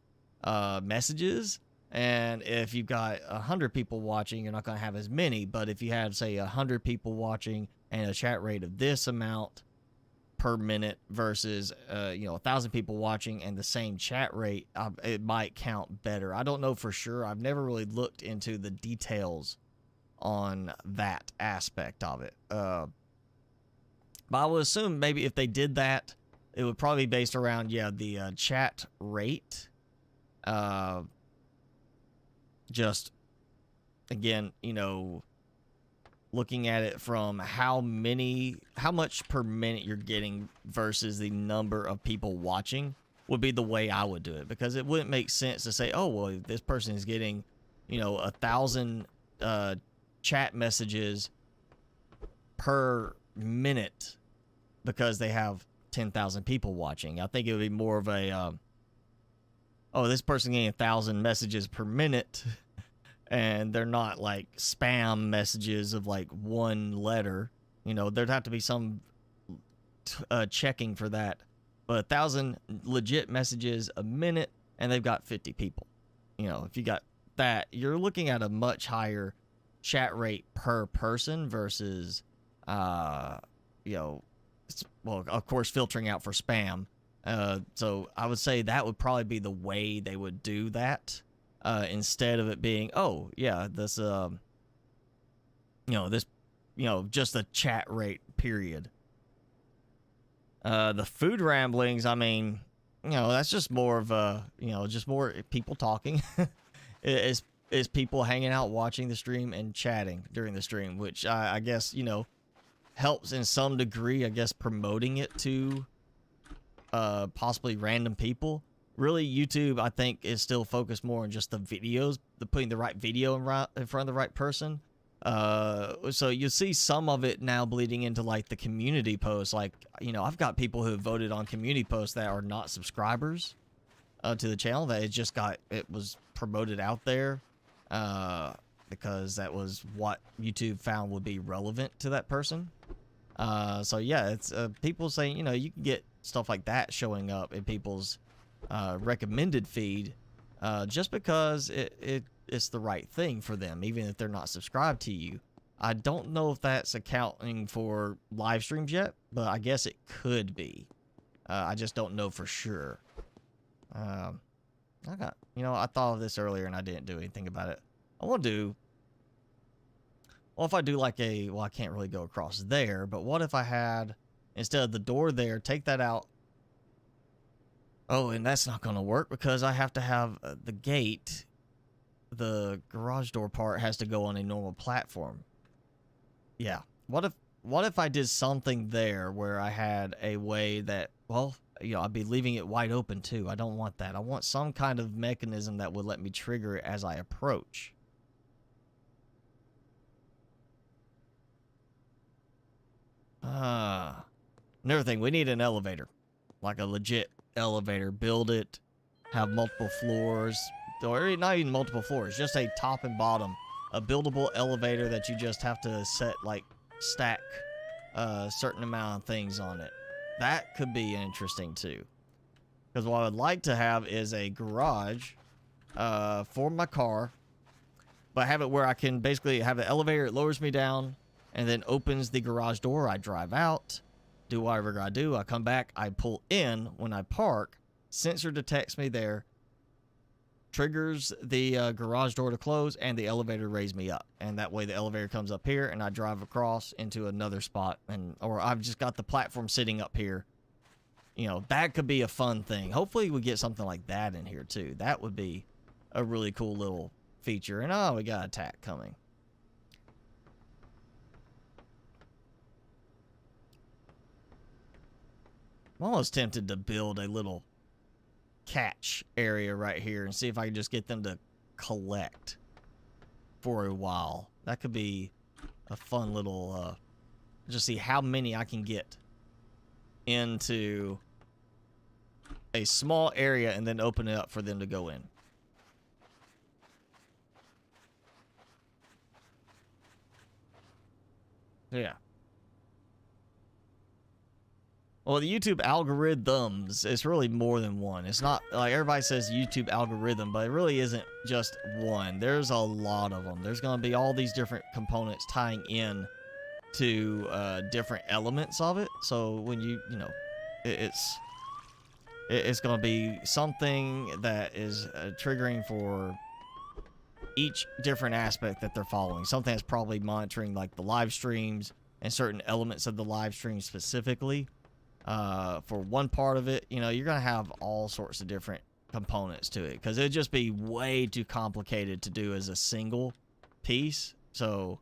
messages. And if you've got 100 people watching, you're not going to have as many. But if you have, say, 100 people watching and a chat rate of this amount per minute versus 1,000 people watching and the same chat rate, it might count better. I don't know for sure. I've never really looked into the details on that aspect of it. But I would assume maybe if they did that, it would probably be based around, yeah, the chat rate. Just, again, you know, looking at it from how much per minute you're getting versus the number of people watching would be the way I would do it. Because it wouldn't make sense to say, oh, well, this person is getting, you know, 1,000 chat messages per minute because they have 10,000 people watching. I think it would be more of a, oh, this person getting 1,000 messages per minute, and they're not like spam messages of like one letter. You know, there'd have to be some checking for that. But 1,000 legit messages a minute, and they've got 50 people. You know, if you got that, you're looking at a much higher chat rate per person versus, you know, well, of course, filtering out for spam. So I would say that would probably be the way they would do that, instead of it being, oh, yeah, this, you know, this, you know, just a chat rate, period. The food ramblings, I mean, you know, that's just more of a, you know, just more people talking. is people hanging out, watching the stream, and chatting during the stream, which I guess, you know, helps in some degree, I guess, promoting it to possibly random people. Really, YouTube, I think, is still focused more on just the videos, putting the right video in front of the right person. So you see some of it now bleeding into like the community posts. Like, you know, I've got people who have voted on community posts that are not subscribers to the channel, that it was promoted out there because that was what YouTube found would be relevant to that person. So yeah, it's people saying, you know, you can get stuff like that showing up in people's recommended feed just because it's the right thing for them, even if they're not subscribed to you. I don't know if that's accounting for live streams yet, but I guess it could be. I just don't know for sure. You know, I thought of this earlier and I didn't do anything about it. I want to do, well, if I do like well, I can't really go across there, but what if I had, instead of the door there, take that out. Oh, and that's not going to work because I have to have the gate, the garage door part has to go on a normal platform. Yeah. What if I did something there where I had a way that, well, you know, I'd be leaving it wide open too. I don't want that. I want some kind of mechanism that would let me trigger it as I approach. Another thing, we need an elevator. Like a legit elevator. Build it, have multiple floors, or not even multiple floors, just a top and bottom. A buildable elevator that you just have to stack a certain amount of things on it. That could be interesting too. Because what I would like to have is a garage for my car, but have it where I can basically have an elevator, it lowers me down, and then opens the garage door. I drive out, do whatever I do, I come back, I pull in. When I park, sensor detects me there, triggers the garage door to close, and the elevator raises me up. And that way the elevator comes up here, and I drive across into another spot, or I've just got the platform sitting up here. You know, that could be a fun thing. Hopefully we get something like that in here too. That would be a really cool little feature. And oh, we got an attack coming. I'm almost tempted to build a little catch area right here and see if I can just get them to collect for a while. That could be a fun little, just see how many I can get into a small area and then open it up for them to go in. Yeah. Well, the YouTube algorithms, it's really more than one. It's not like everybody says YouTube algorithm, but it really isn't just one. There's a lot of them. There's going to be all these different components tying in to different elements of it. So when you know, it's going to be something that is triggering for each different aspect that they're following. Something that's probably monitoring like the live streams and certain elements of the live stream specifically. for one part of it, you know, you're going to have all sorts of different components to it, because it'd just be way too complicated to do as a single piece. So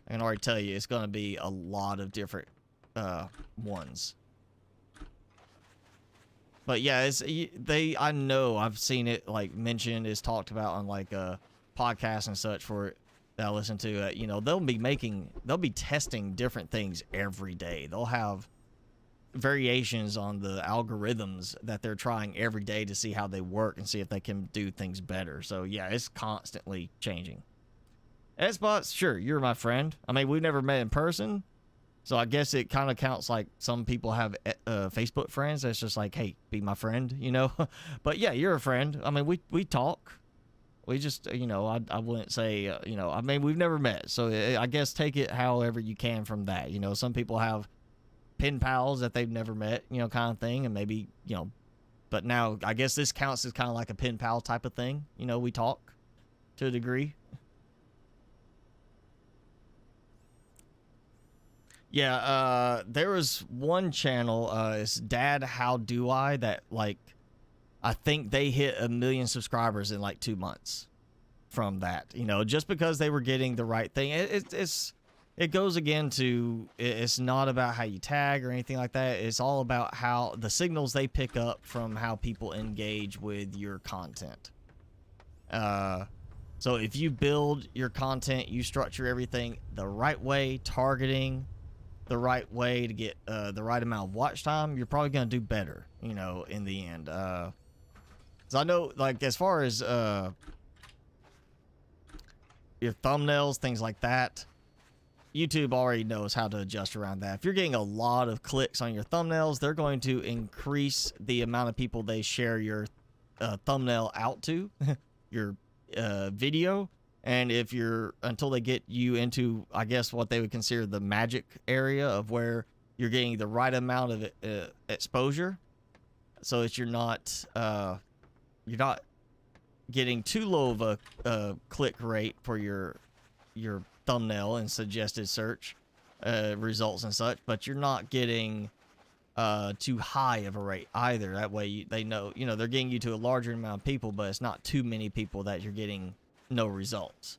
I can already tell you it's going to be a lot of different ones. But yeah, it's I know I've seen it like mentioned, is talked about on like podcasts and such for it that I listen to. You know, they'll be testing different things every day. They'll have variations on the algorithms that they're trying every day to see how they work and see if they can do things better. So yeah, it's constantly changing. S-Bots, sure, you're my friend. I mean, we've never met in person, so I guess it kind of counts like some people have Facebook friends that's just like, hey, be my friend, you know? But yeah, you're a friend. I mean, we talk. We just, you know, I wouldn't say, you know, I mean, we've never met, so I guess take it however you can from that. You know, some people have pen pals that they've never met, you know, kind of thing, and maybe, you know, but now I guess this counts as kind of like a pen pal type of thing. You know, we talk to a degree. Yeah, there was one channel, it's Dad How Do I, that like I think they hit 1 million subscribers in like 2 months from that, you know, just because they were getting the right thing. It goes again to, it's not about how you tag or anything like that. It's all about how the signals they pick up from how people engage with your content. So if you build your content, you structure everything the right way, targeting the right way to get the right amount of watch time, you're probably going to do better, you know, in the end. So I know, like, as far as your thumbnails, things like that, YouTube already knows how to adjust around that. If you're getting a lot of clicks on your thumbnails, they're going to increase the amount of people they share your thumbnail out to, your video. And if you're, until they get you into, I guess, what they would consider the magic area of where you're getting the right amount of exposure, so that you're not getting too low of a click rate for your thumbnail and suggested search results and such, but you're not getting too high of a rate either. That way they know, you know, they're getting you to a larger amount of people, but it's not too many people that you're getting no results.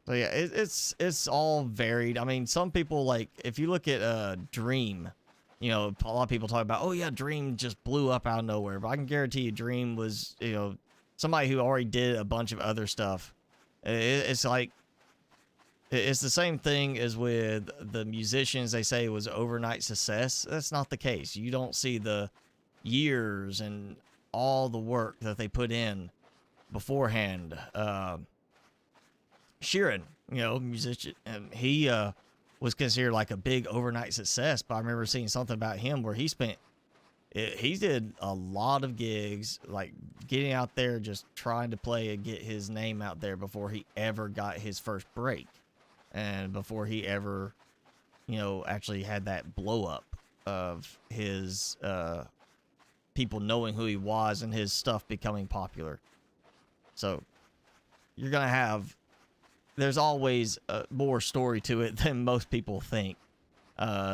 So yeah, it's all varied. I mean, some people, like, if you look at Dream, you know, a lot of people talk about, oh yeah, Dream just blew up out of nowhere, but I can guarantee you Dream was, you know, somebody who already did a bunch of other stuff. It's like, it's the same thing as with the musicians. They say it was overnight success. That's not the case. You don't see the years and all the work that they put in beforehand. Sheeran, you know, musician, and he was considered like a big overnight success, but I remember seeing something about him where he did a lot of gigs, like getting out there, just trying to play and get his name out there before he ever got his first break. And before he ever, you know, actually had that blow up of his people knowing who he was and his stuff becoming popular. So you're going to have, there's always more story to it than most people think.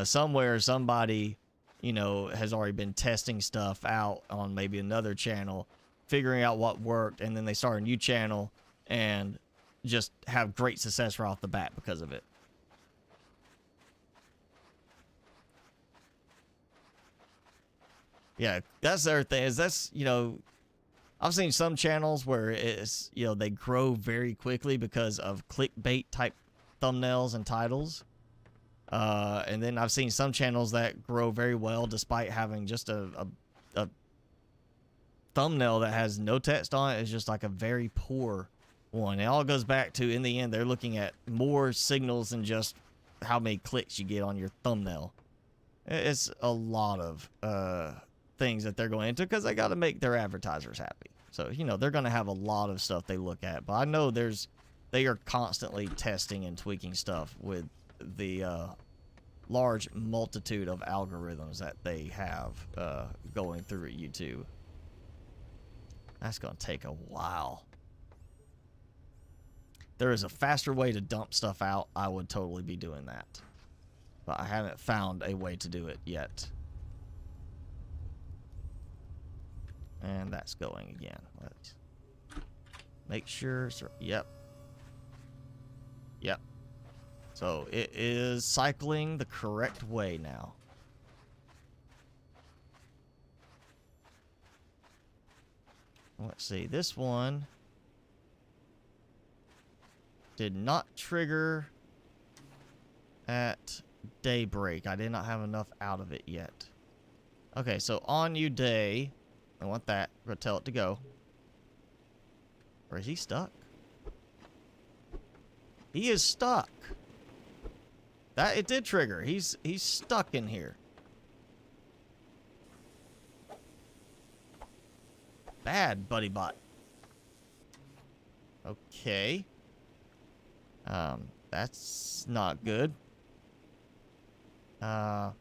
Somewhere somebody, you know, has already been testing stuff out on maybe another channel, figuring out what worked, and then they start a new channel and just have great success right off the bat because of it. Yeah, that's the other thing, is that's, you know, I've seen some channels where it's, you know, they grow very quickly because of clickbait type thumbnails and titles. And then I've seen some channels that grow very well despite having just a thumbnail that has no text on it. It's just like a very poor one. It all goes back to, in the end, they're looking at more signals than just how many clicks you get on your thumbnail. It's a lot of things that they're going into because they got to make their advertisers happy. So, you know, they're going to have a lot of stuff they look at. But I know they are constantly testing and tweaking stuff with the large multitude of algorithms that they have going through at YouTube. That's going to take a while. there is a faster way to dump stuff out, I would totally be doing that. But I haven't found a way to do it yet. And that's going again. Let's make sure. Yep. Yep. So it is cycling the correct way now. Let's see. This one did not trigger at daybreak. I did not have enough out of it yet. Okay, so on you day. I want that. I'm gonna tell it to go. Or is he stuck? He is stuck. That it did trigger. He's stuck in here. Bad, buddy bot. Okay. That's not good. Let's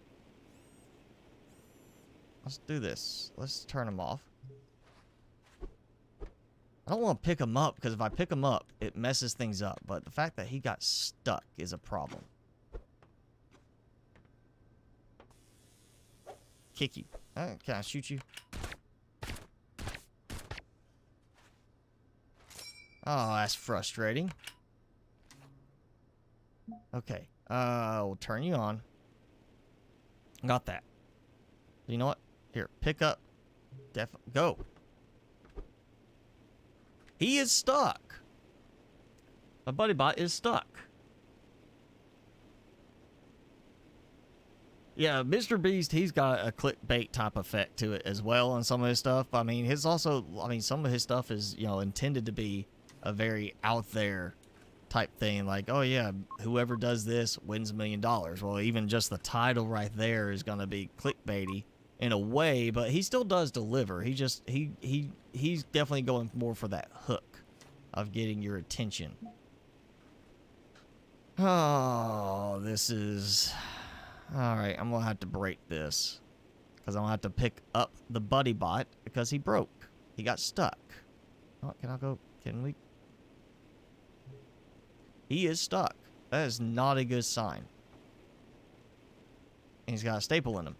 do this. Let's turn him off. I don't want to pick him up, because if I pick him up, it messes things up. But the fact that he got stuck is a problem. Kick you. Can I shoot you? Oh, that's frustrating. Okay. We'll turn you on. Got that. You know what? Here, pick up. Go. He is stuck. My buddy bot is stuck. Yeah, Mr. Beast, he's got a clickbait type effect to it as well on some of his stuff. I mean, some of his stuff is, you know, intended to be a very out there type thing. Like, oh yeah, whoever does this wins $1 million. Well, even just the title right there is going to be clickbaity in a way, but he still does deliver. He just, he's definitely going more for that hook of getting your attention. Oh, this is... Alright, I'm going to have to break this. Because I'm going to have to pick up the buddy bot because he broke. He got stuck. Oh, can I go? Can we? He is stuck. That is not a good sign. And he's got a staple in him.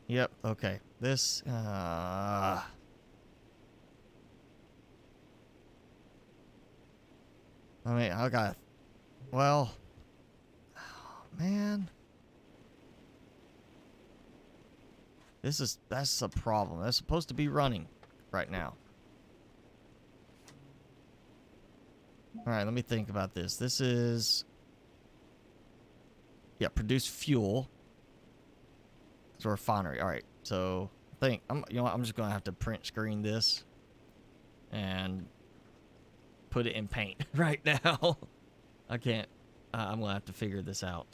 Yep, okay. This, I mean, I got... Well... Oh, man. That's a problem. That's supposed to be running right now. Alright, let me think about this. This is... Yeah, produce fuel. It's a refinery. Alright, so... you know what, I'm just going to have to print screen this. And... put it in paint right now. I can't. I'm going to have to figure this out.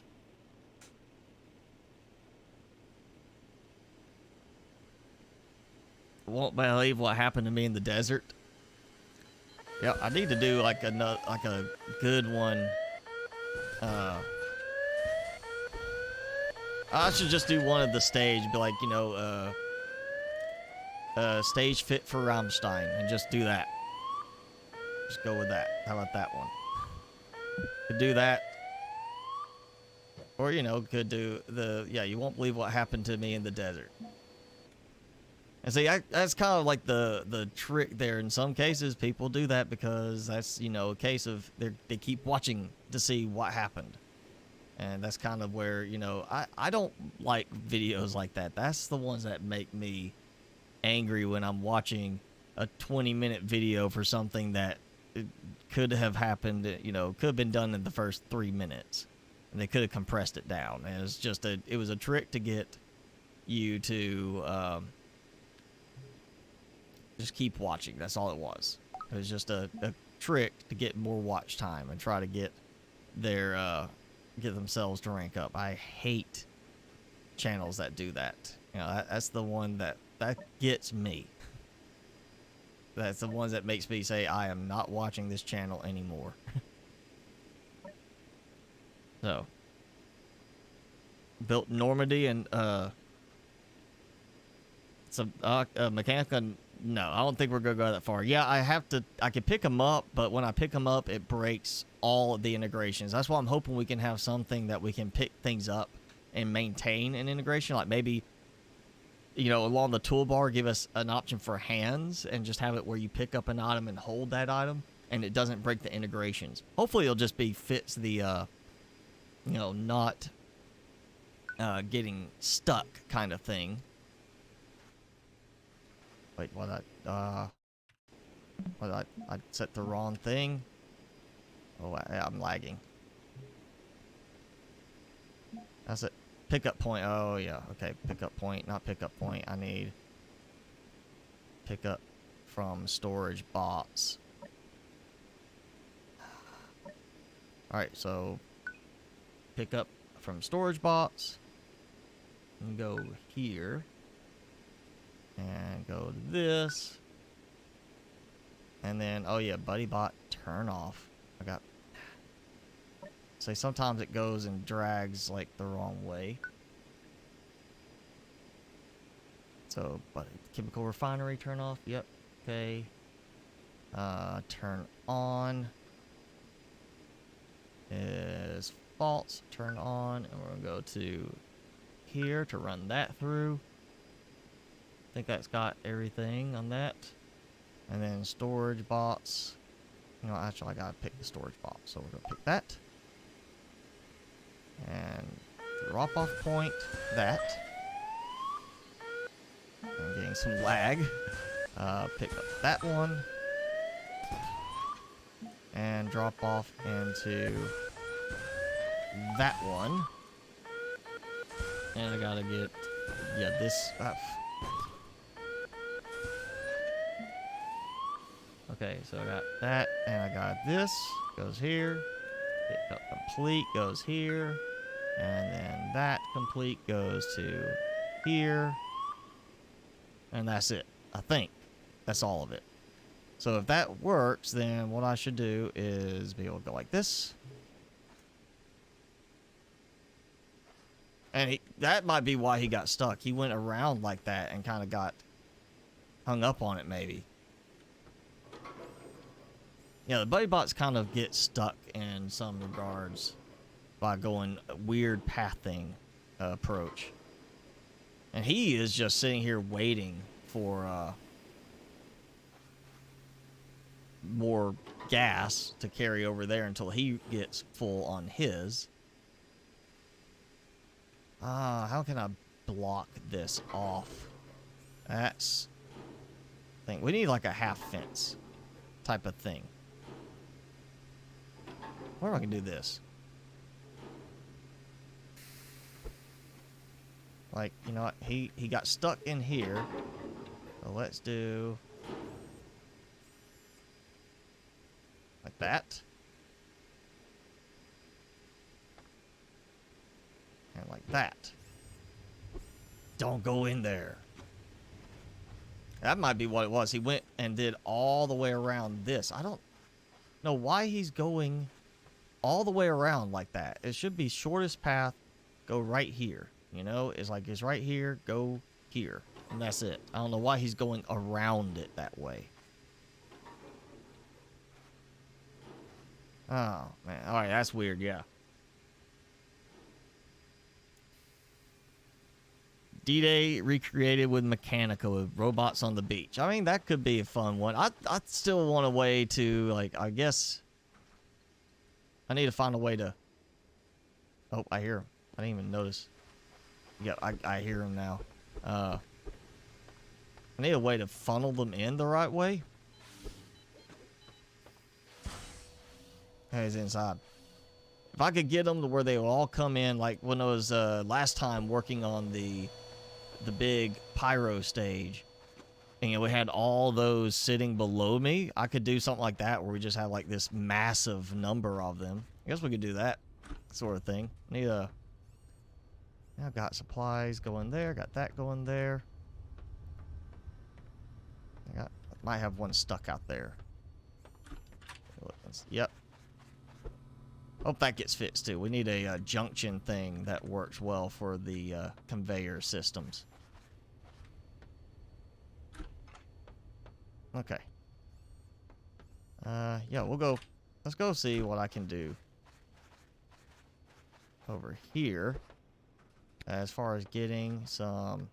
Won't believe what happened to me in the desert. Yeah, I need to do like a good one. I should just do one of the stage, be like, you know, stage fit for Rammstein, and just do that. Just go with that. How about that one? Could do that. Or, you know, could do the... Yeah, you won't believe what happened to me in the desert. And see, that's kind of like the trick there. In some cases, people do that because that's, you know, a case of they keep watching to see what happened. And that's kind of where, you know, I don't like videos like that. That's the ones that make me angry when I'm watching a 20-minute video for something that it could have happened, you know, could have been done in the first 3 minutes. And they could have compressed it down. And it's just it was a trick to get you to just keep watching. That's all it was. It was just a trick to get more watch time and try to get their get themselves to rank up. I hate channels that do that. You know, that's the one that gets me. That's the ones that makes me say I am not watching this channel anymore. So built Normandy and some Mechanica. No, I don't think we're gonna go that far. Yeah, I can pick them up, but when I pick them up, it breaks all of the integrations. That's why I'm hoping we can have something that we can pick things up and maintain an integration. Like maybe, you know, along the toolbar, give us an option for hands and just have it where you pick up an item and hold that item and it doesn't break the integrations. Hopefully it'll just be fits the, you know, not getting stuck kind of thing. Wait, what? I set the wrong thing. Oh, I'm lagging. That's it. Pickup point. Oh yeah. Okay. Pickup point, not pickup point. I need pickup from storage bots. All right. So pick up from storage bots and go here. And go to this. And then, oh yeah, buddy bot, turn off. I got... So sometimes it goes and drags like the wrong way. So, buddy, chemical refinery, turn off. Yep, okay. Turn on is false. Turn on, and we're gonna go to here to run that through. I think that's got everything on that. And then storage bots. You know, actually I gotta pick the storage bot. So we're gonna pick that. And drop off point that. I'm getting some lag. Pick up that one. And drop off into that one. And I gotta get, yeah, this. Okay, so I got that, and I got this, goes here, pick up complete, goes here, and then that complete goes to here, and that's it, I think. That's all of it. So if that works, then what I should do is be able to go like this. And that might be why he got stuck. He went around like that and kind of got hung up on it, maybe. Yeah, the buddy bots kind of get stuck in some regards by going a weird pathing approach. And he is just sitting here waiting for more gas to carry over there until he gets full on his. How can I block this off? That's the thing. We need like a half fence type of thing. I wonder if I can do this. Like, you know what? He got stuck in here. So let's do like that. And like that. Don't go in there. That might be what it was. He went and did all the way around this. I don't know why he's going all the way around like that. It should be shortest path, go right here. You know, it's like it's right here, go here. And that's it. I don't know why he's going around it that way. Oh, man. Alright, that's weird, yeah. D-Day recreated with Mechanica with robots on the beach. I mean, that could be a fun one. I still want a way to, like, I guess... I need to find a way to... Oh, I hear him. I didn't even notice. Yeah, I hear him now. I need a way to funnel them in the right way. He's inside. If I could get them to where they will all come in, like when I was last time working on the big pyro stage, and you know, we had all those sitting below me, I could do something like that where we just have like this massive number of them. I guess we could do that sort of thing. Need a... I've got supplies going there, got that going there. I might have one stuck out there. Yep. Hope that gets fixed too. We need a junction thing that works well for the conveyor systems. Okay. Yeah, we'll go. Let's go see what I can do over here as far as getting some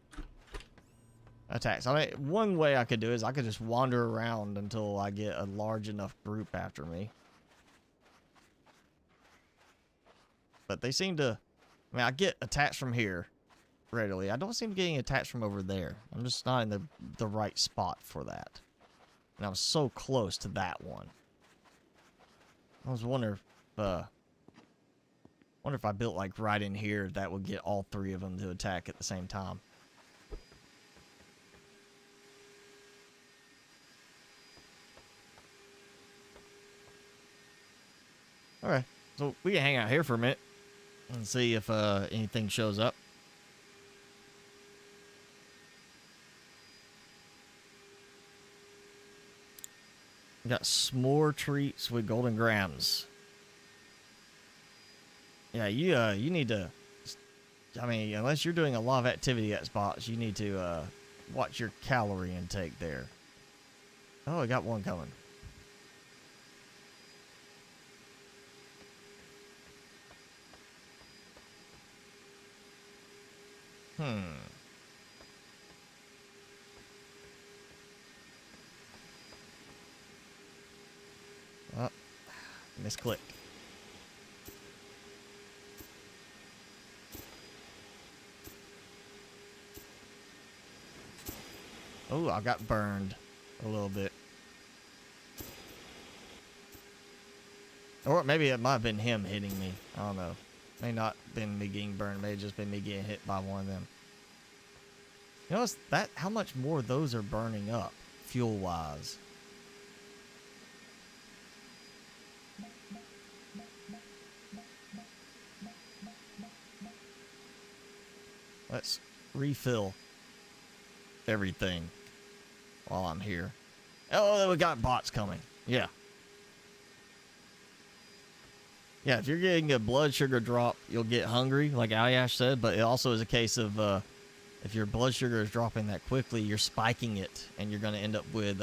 attacks. I mean, one way I could do is I could just wander around until I get a large enough group after me. But they seem to, I mean, I get attacks from here readily. I don't seem to be getting attacks from over there. I'm just not in the right spot for that. And I was so close to that one. I was wondering if I built like right in here, that would get all three of them to attack at the same time. Alright, so we can hang out here for a minute and see if anything shows up. We got s'more treats with golden grams. Yeah, you need to, I mean, unless you're doing a lot of activity at spots, you need to watch your calorie intake there. Oh, I got one coming. Oh, misclick. Oh, I got burned a little bit. Or maybe it might have been him hitting me. I don't know. May not been me getting burned. May have just been me getting hit by one of them. You notice that how much more those are burning up fuel-wise. Let's refill everything while I'm here. Oh, we got bots coming. Yeah. Yeah, if you're getting a blood sugar drop, you'll get hungry, like Aliash said, but it also is a case of if your blood sugar is dropping that quickly, you're spiking it, and you're going to end up with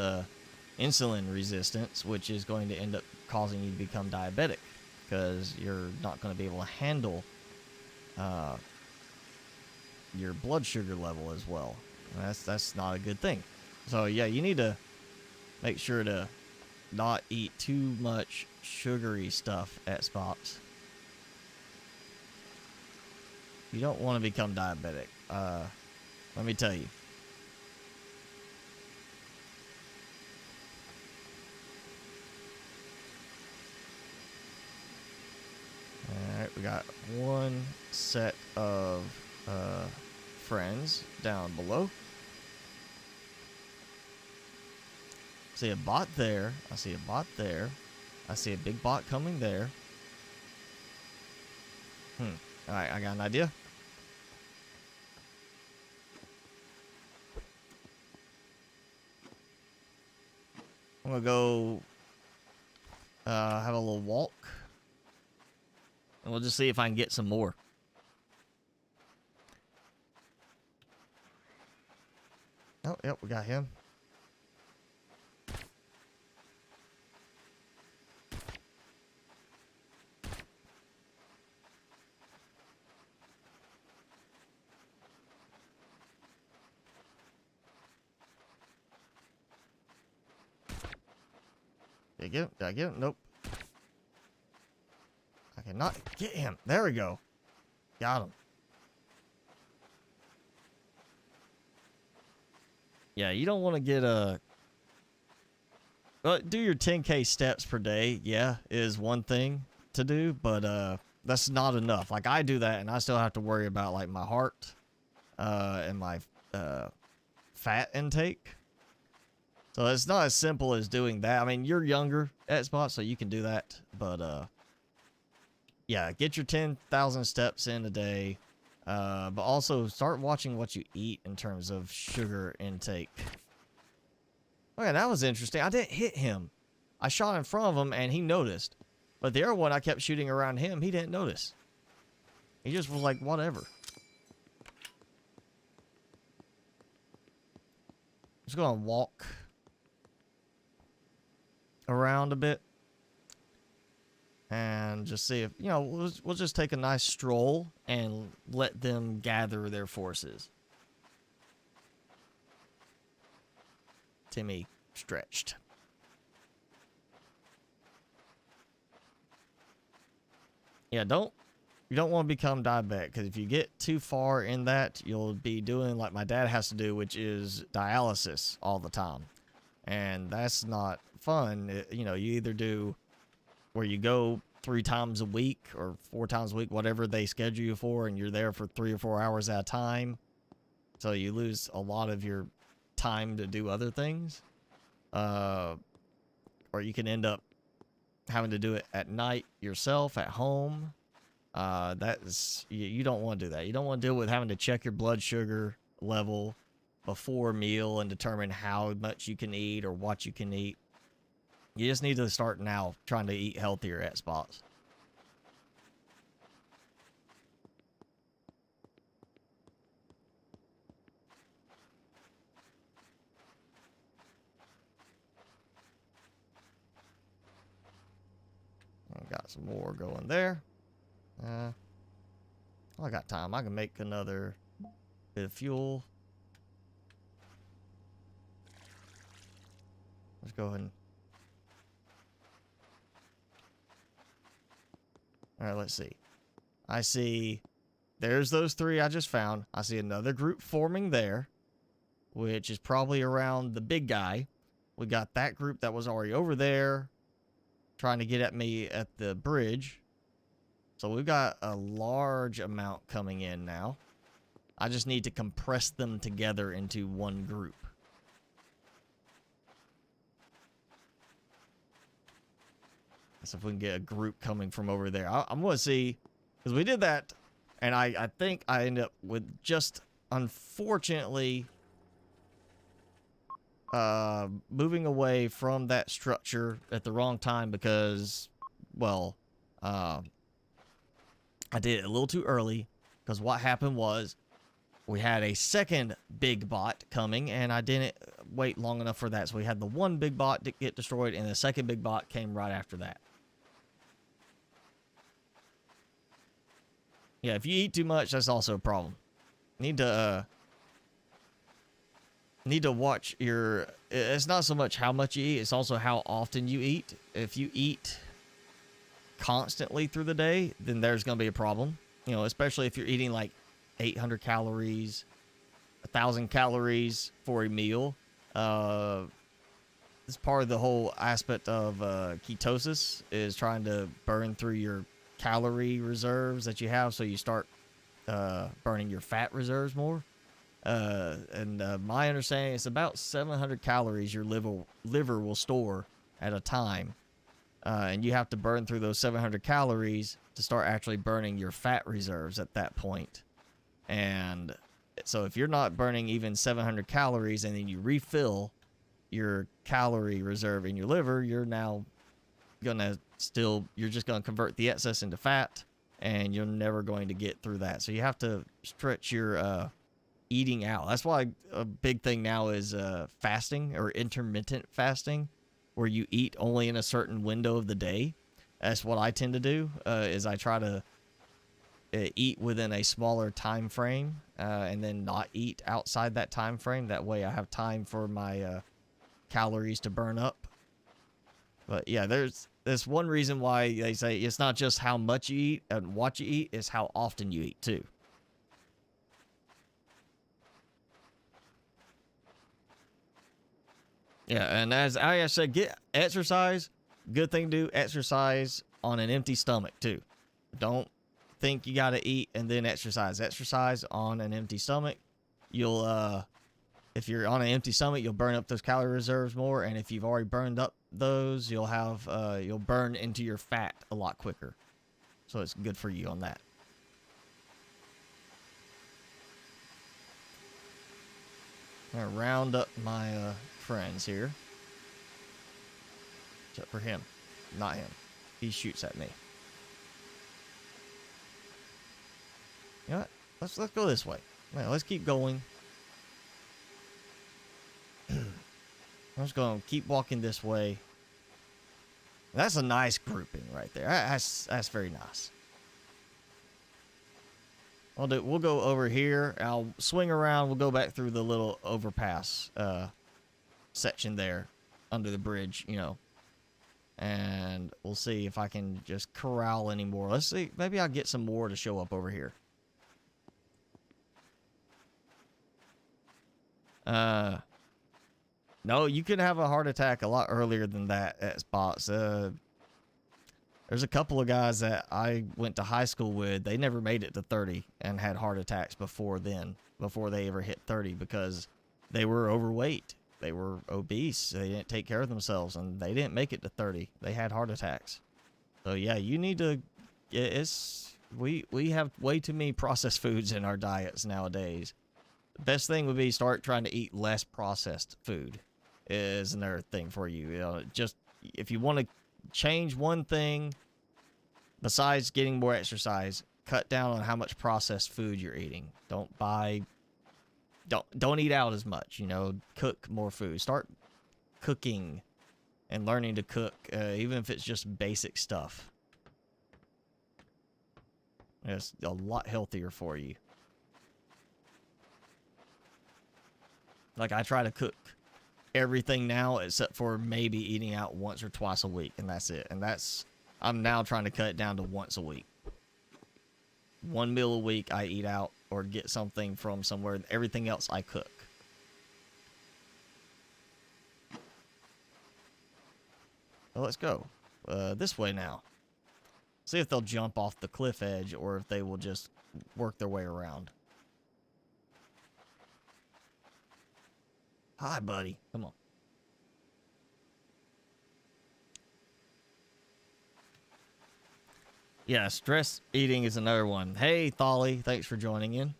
insulin resistance, which is going to end up causing you to become diabetic, because you're not going to be able to handle your blood sugar level as well. And that's not a good thing. So yeah, you need to make sure to not eat too much sugary stuff at spots. You don't want to become diabetic. Let me tell you. Alright, we got one set of friends down below. See a bot there. I see a bot there. I see a big bot coming there. Alright, I got an idea. I'm gonna go have a little walk. And we'll just see if I can get some more. Oh, yep, we got him. Did I get him? Did I get him? Nope. I cannot get him. There we go. Got him. Yeah, you don't want to get a... Well, do your 10K steps per day, yeah, is one thing to do, but that's not enough. Like, I do that, and I still have to worry about, like, my heart and my fat intake. So it's not as simple as doing that. I mean, you're younger at spots, so you can do that. But, yeah, get your 10,000 steps in a day. But also start watching what you eat in terms of sugar intake. Okay, that was interesting. I didn't hit him. I shot in front of him, and he noticed. But the other one, I kept shooting around him. He didn't notice. He just was like, whatever. Just gonna walk around a bit and just see if, you know, we'll just take a nice stroll and let them gather their forces. Timmy stretched. Yeah, you don't want to become diabetic, because if you get too far in that, you'll be doing like my dad has to do, which is dialysis all the time. And that's not fun. You know, you either do where you go 3 times a week or 4 times a week, whatever they schedule you for, and you're there for 3 or 4 hours at a time. So you lose a lot of your time to do other things. Or you can end up having to do it at night yourself at home. You don't want to do that. You don't want to deal with having to check your blood sugar level before a meal and determine how much you can eat or what you can eat. You just need to start now trying to eat healthier at spots. I got some more going there. I got time. I can make another bit of fuel. Let's go ahead and... Alright, let's see. I see... There's those 3 I just found. I see another group forming there, which is probably around the big guy. We got that group that was already over there, trying to get at me at the bridge. So we've got a large amount coming in now. I just need to compress them together into one group. So if we can get a group coming from over there. I'm going to see, because we did that, and I think I ended up with just, unfortunately, moving away from that structure at the wrong time because, well, I did it a little too early, because what happened was we had a second big bot coming, and I didn't wait long enough for that. So we had the one big bot get destroyed, and the second big bot came right after that. Yeah, if you eat too much, that's also a problem. Need to watch your... It's not so much how much you eat, it's also how often you eat. If you eat constantly through the day, then there's going to be a problem. You know, especially if you're eating like 800 calories, 1,000 calories for a meal. It's part of the whole aspect of ketosis, is trying to burn through your calorie reserves that you have, so you start burning your fat reserves more. My understanding is about 700 calories your liver will store at a time. And you have to burn through those 700 calories to start actually burning your fat reserves at that point. And so if you're not burning even 700 calories and then you refill your calorie reserve in your liver, you're now gonna you're just gonna convert the excess into fat, and you're never going to get through that. So you have to stretch your eating out. That's why a big thing now is fasting, or intermittent fasting, where you eat only in a certain window of the day. That's what I tend to do, is I try to eat within a smaller time frame, and then not eat outside that time frame. That way I have time for my calories to burn up. But yeah, there's one reason why they say it's not just how much you eat and what you eat, it's how often you eat too. Yeah, and as I said, get exercise. Good thing to do, exercise on an empty stomach too. Don't think you got to eat and then exercise. Exercise on an empty stomach. You'll, if you're on an empty stomach, you'll burn up those calorie reserves more. And if you've already burned up those, you'll burn into your fat a lot quicker. So it's good for you on that. I'm gonna round up my friends here. Except for him. Not him. he shoots at me. You know what? Let's go this way. Yeah, let's keep going. I'm just gonna keep walking this way. That's a nice grouping right there. That's very nice. We'll go over here. I'll swing around. We'll go back through the little overpass section there under the bridge, you know. And we'll see if I can just corral any more. Let's see. Maybe I'll get some more to show up over here. No, you can have a heart attack a lot earlier than that at spots. There's a couple of guys that I went to high school with. They never made it to 30 and had heart attacks before then, before they ever hit 30, because they were overweight. They were obese. They didn't take care of themselves, and they didn't make it to 30. They had heart attacks. So yeah, you need to. We have way too many processed foods in our diets nowadays. The best thing would be start trying to eat less processed food. Is another thing for you. You know, just if you want to change one thing besides getting more exercise, cut down on how much processed food you're eating. Don't eat out as much, you know. Cook more food. Start cooking and learning to cook, even if it's just basic stuff. It's a lot healthier for you. Like, I try to cook everything now except for maybe eating out once or twice a week, and that's it. And I'm now trying to cut it down to once a week. One meal a week I eat out or get something from somewhere. Everything else I cook. Well, let's go this way now. See if they'll jump off the cliff edge or if they will just work their way around. Hi, buddy. Come on. Yeah, stress eating is another one. Hey, Thali, thanks for joining in.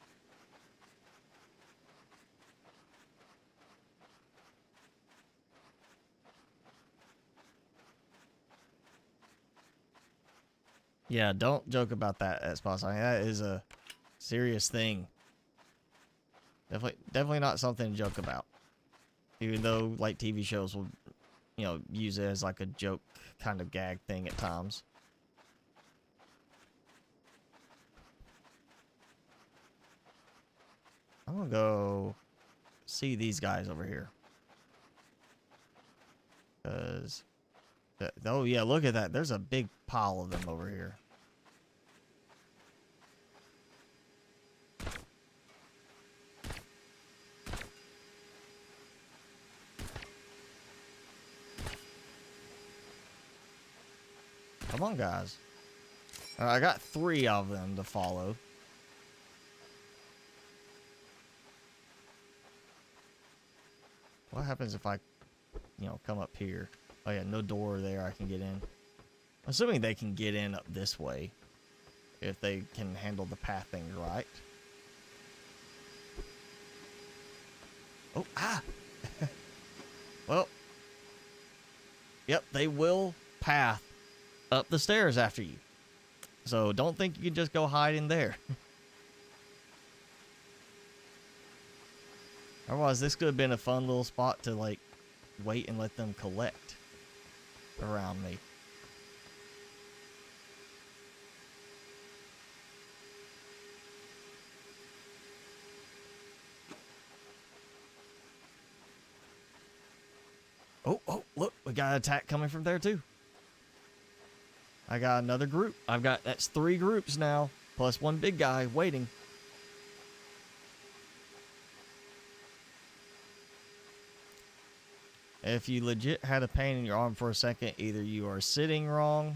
Yeah, don't joke about that at spots. I mean, that is a serious thing. Definitely not something to joke about. Even though, like, TV shows will, you know, use it as like a joke kind of gag thing at times. I'm gonna go see these guys over here. Oh yeah, look at that. There's a big pile of them over here. Come on, guys. I got 3 of them to follow. What happens if I, you know, come up here? Oh yeah, no door there I can get in. Assuming they can get in up this way. If they can handle the pathing right. Oh, ah! Well. Yep, they will path up the stairs after you. So don't think you can just go hide in there. Otherwise, this could have been a fun little spot to, like, wait and let them collect around me. Oh, look, we got an attack coming from there too. I got another group. That's 3 groups now, plus 1 big guy waiting. If you legit had a pain in your arm for a second, either you are sitting wrong,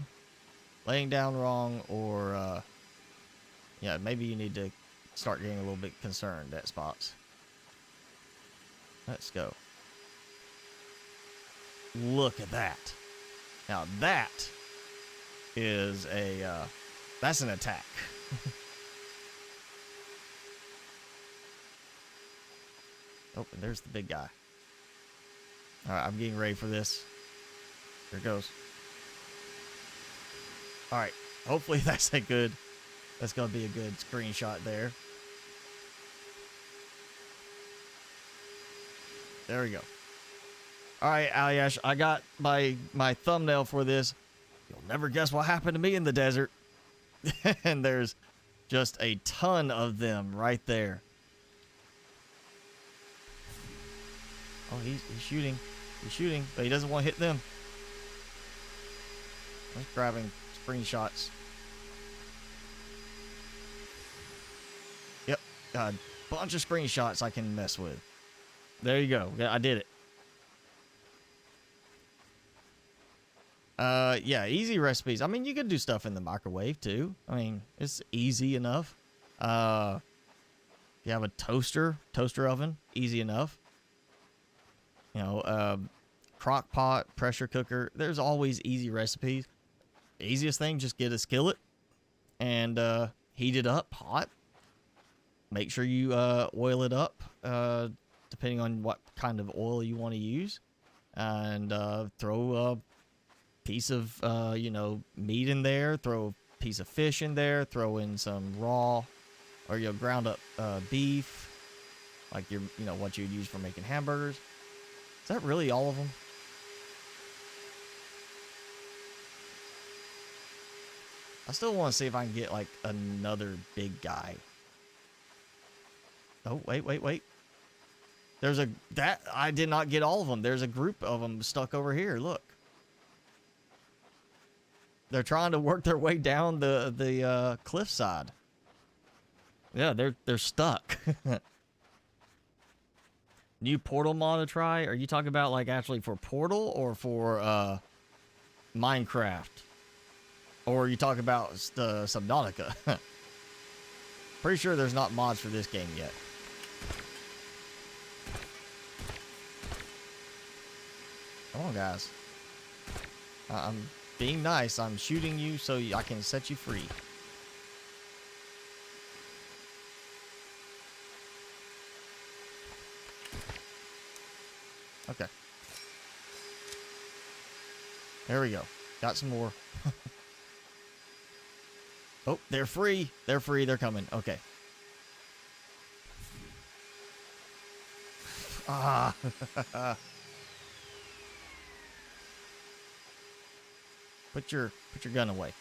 laying down wrong, or yeah, maybe you need to start getting a little bit concerned at spots. Let's go. Look at that. Now that is that's an attack. Oh, and there's the big guy. All right, I'm getting ready for this. Here it goes. All right. Hopefully that's a good. That's gonna be a good screenshot there. There we go. All right, Aliash, I got my thumbnail for this. You'll never guess what happened to me in the desert. And there's just a ton of them right there. Oh, he's shooting. He's shooting, but he doesn't want to hit them. I'm just grabbing screenshots. Yep, got a bunch of screenshots I can mess with. There you go. I did it. Yeah, easy recipes. I mean, you could do stuff in the microwave too. I mean, it's easy enough. You have a toaster oven, easy enough. You know, crock pot, pressure cooker. There's always easy recipes. Easiest thing, just get a skillet and heat it up hot. Make sure you oil it up, depending on what kind of oil you want to use, and throw a piece of you know, meat in there. Throw a piece of fish in there. Throw in some raw or your ground up beef, like you know what you'd use for making hamburgers. Is that really all of them? I still want to see if I can get like another big guy. Oh, wait. There's I did not get all of them. There's a group of them stuck over here. Look. They're trying to work their way down the cliffside. Yeah, they're stuck. New Portal mod to try? Are you talking about like actually for Portal or for Minecraft? Or are you talking about the Subnautica? Pretty sure there's not mods for this game yet. Come on, guys. I'm being nice. I'm shooting you so I can set you free. Okay. There we go. Got some more. Oh, they're free. They're free. They're coming. Okay. Ah. Put your gun away.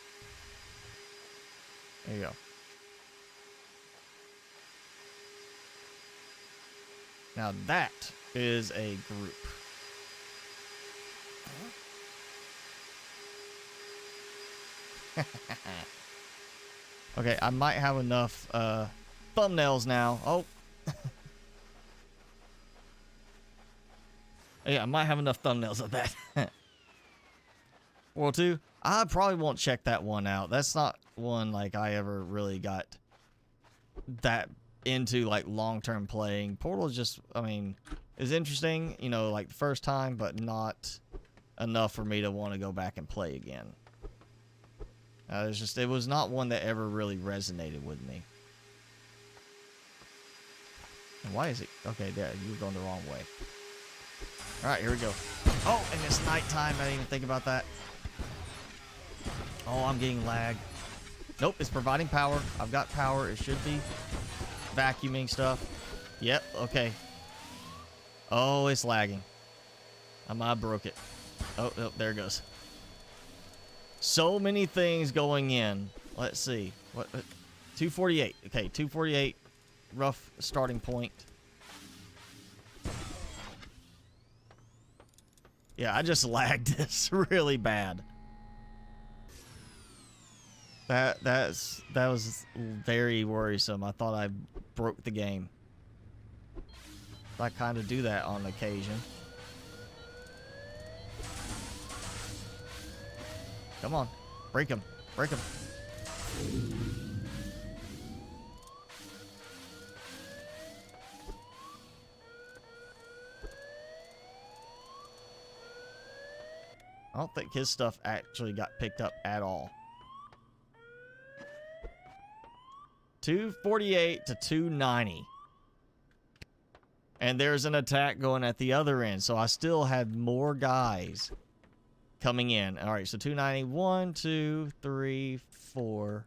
There you go. Now that is a group. Okay, I might have enough thumbnails now. Oh. Yeah, I might have enough thumbnails of that. World 2, I probably won't check that one out. That's not one like I ever really got that into like long-term playing. Portal is just, I mean, is interesting, you know, like the first time, but not enough for me to want to go back and play again. It was not one that ever really resonated with me. And why is it? Okay, there, you were going the wrong way. All right, here we go. Oh, and it's nighttime. I didn't even think about that. Oh, I'm getting lag. Nope, it's providing power. I've got power. It should be vacuuming stuff. Yep, okay. Oh, it's lagging. I broke it. Oh, there it goes. So many things going in. Let's see. What? 248. Okay, 248. Rough starting point. Yeah, I just lagged this really bad. That was very worrisome. I thought I broke the game. I kind of do that on occasion. Come on, break him, break him. I don't think his stuff actually got picked up at all. 248 to 290. And there's an attack going at the other end, so I still had more guys coming in. All right, so 290, 1, 2, 3, 4,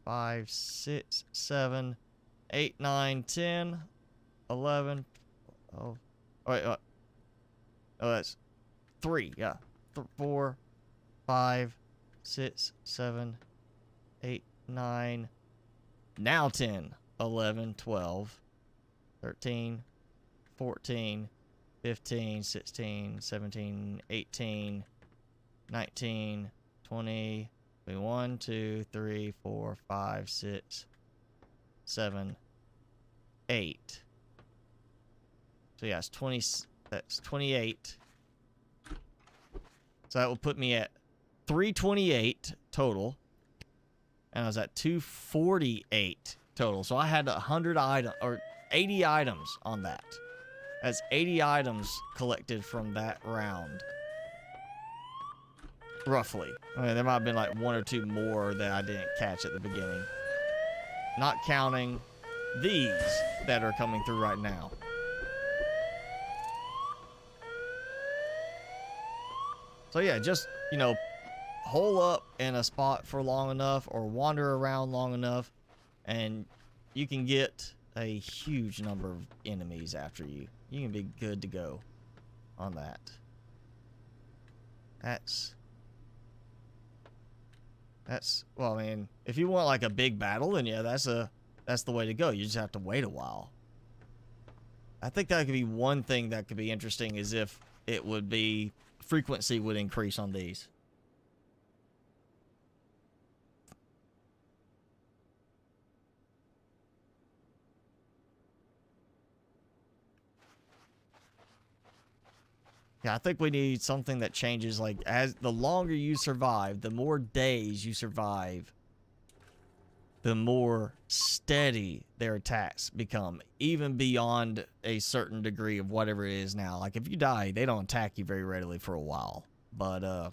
5, 6, 7, 8, 9, 10, 11. Oh, wait, oh, that's 3. Yeah, 4, 5, 6, 7, 8, 9. Now 10, 11, 12, 13, 14, 15, 16, 17, 18, 19, 20, 1, 2, 3, 4, 5, 6, 7, 8. So yeah, it's 20, that's 28. So that will put me at 328 total. And I was at 248 total. So I had 100 items, or 80 items on that. That's 80 items collected from that round. Roughly. I mean, there might have been like 1 or 2 more that I didn't catch at the beginning. Not counting these that are coming through right now. So yeah, just, you know, hole up in a spot for long enough or wander around long enough and you can get a huge number of enemies after you. You can be good to go on that. That's well, I mean, if you want like a big battle, then yeah, that's the way to go. You just have to wait a while. I think that could be one thing that could be interesting, is if it would be frequency would increase on these. Yeah, I think we need something that changes, like, as the longer you survive, the more days you survive, the more steady their attacks become, even beyond a certain degree of whatever it is now. Like, if you die, they don't attack you very readily for a while. But,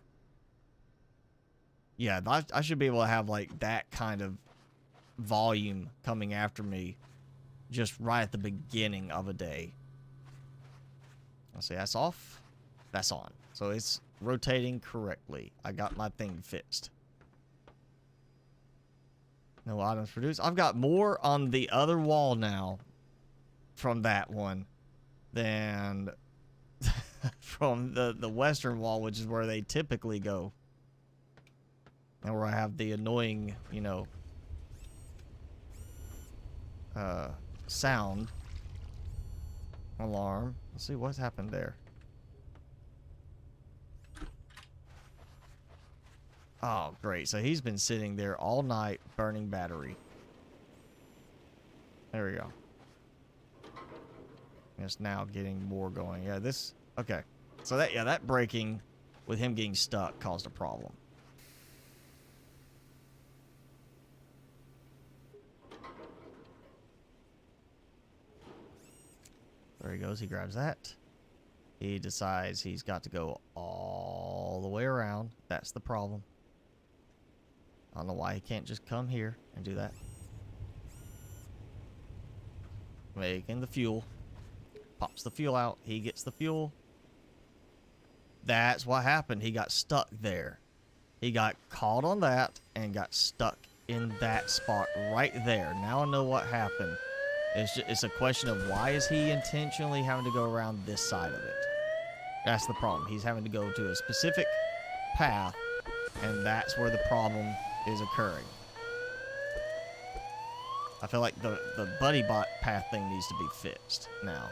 yeah, I should be able to have, like, that kind of volume coming after me just right at the beginning of a day. Let's see, that's off. That's on. So it's rotating correctly. I got my thing fixed. No items produced. I've got more on the other wall now from that one than from the western wall, which is where they typically go. And where I have the annoying, you know, sound alarm. Let's see what's happened there. Oh, great. So he's been sitting there all night burning battery. There we go. It's now getting more going. Yeah, this... Okay. So that, yeah, that breaking with him getting stuck caused a problem. There he goes. He grabs that. He decides he's got to go all the way around. That's the problem. I don't know why he can't just come here and do that. Making the fuel. Pops the fuel out. He gets the fuel. That's what happened. He got stuck there. He got caught on that and got stuck in that spot right there. Now I know what happened. It's a question of why is he intentionally having to go around this side of it. That's the problem. He's having to go to a specific path, and that's where the problem is occurring. I feel like the buddy bot path thing needs to be fixed now.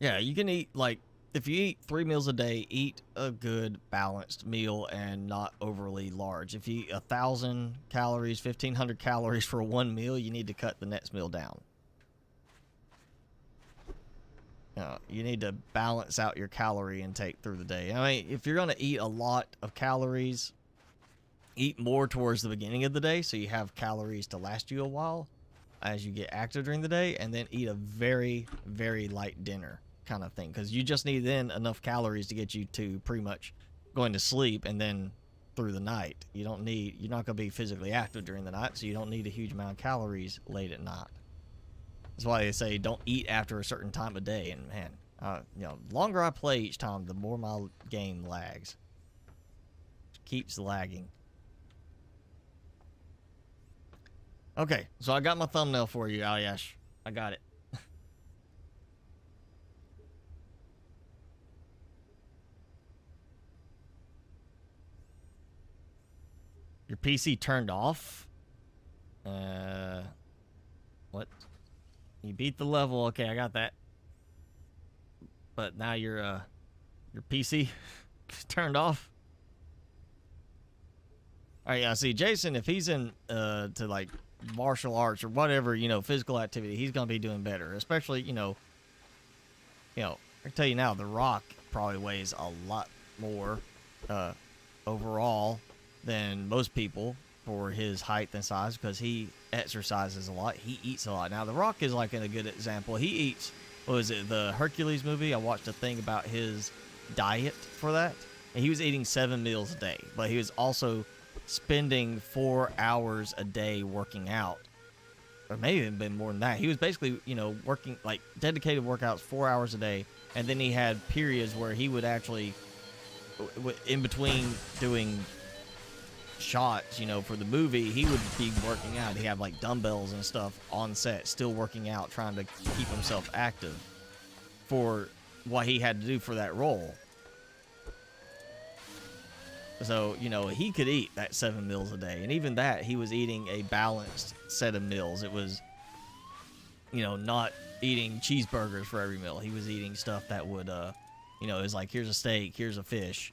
Yeah, you can eat, like, if you eat 3 meals a day, eat a good balanced meal and not overly large. If you eat 1,000 calories, 1,500 calories for one meal, you need to cut the next meal down. You need to balance out your calorie intake through the day. I mean, if you're going to eat a lot of calories, eat more towards the beginning of the day so you have calories to last you a while as you get active during the day, and then eat a very, very light dinner kind of thing, because you just need then enough calories to get you to pretty much going to sleep, and then through the night. You're not going to be physically active during the night, so you don't need a huge amount of calories late at night. That's why they say don't eat after a certain time of day. And man, you know, the longer I play each time, the more my game lags. It keeps lagging. Okay, so I got my thumbnail for you, Aliash. I got it. Your PC turned off? What? You beat the level. Okay, I got that. But now your PC turned off? Alright, yeah, see, Jason, if he's in, to, like, martial arts or whatever, you know, physical activity, he's gonna be doing better. Especially, you know, I can tell you now, The Rock probably weighs a lot more, overall than most people for his height and size, because he exercises a lot. He eats a lot. Now, The Rock is like a good example. He eats, what was it, the Hercules movie? I watched a thing about his diet for that, and he was eating 7 meals a day, but he was also spending 4 hours a day working out, or maybe even been more than that. He was basically, you know, working, like, dedicated workouts 4 hours a day, and then he had periods where he would actually, in between doing shots, you know, for the movie, he would be working out. He had like dumbbells and stuff on set, still working out, trying to keep himself active for what he had to do for that role. So, you know, he could eat that 7 meals a day, and even that, he was eating a balanced set of meals. It was, you know, not eating cheeseburgers for every meal. He was eating stuff that would, you know, it's like, here's a steak, here's a fish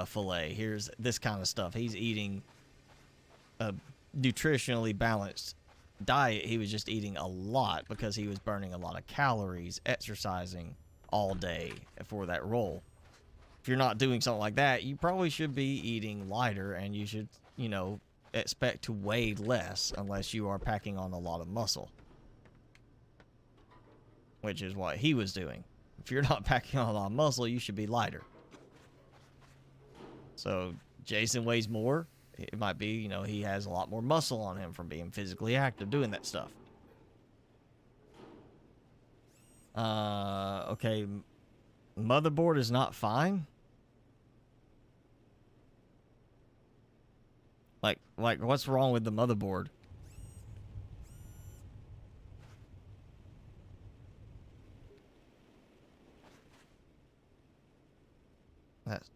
fillet, here's this kind of stuff. He's eating a nutritionally balanced diet. He was just eating a lot because he was burning a lot of calories, exercising all day for that role. If you're not doing something like that, you probably should be eating lighter, and you should, you know, expect to weigh less unless you are packing on a lot of muscle, which is what he was doing. If you're not packing on a lot of muscle, you should be lighter. So Jason weighs more. It might be, you know, he has a lot more muscle on him from being physically active, doing that stuff. Okay. Motherboard is not fine. Like what's wrong with the motherboard?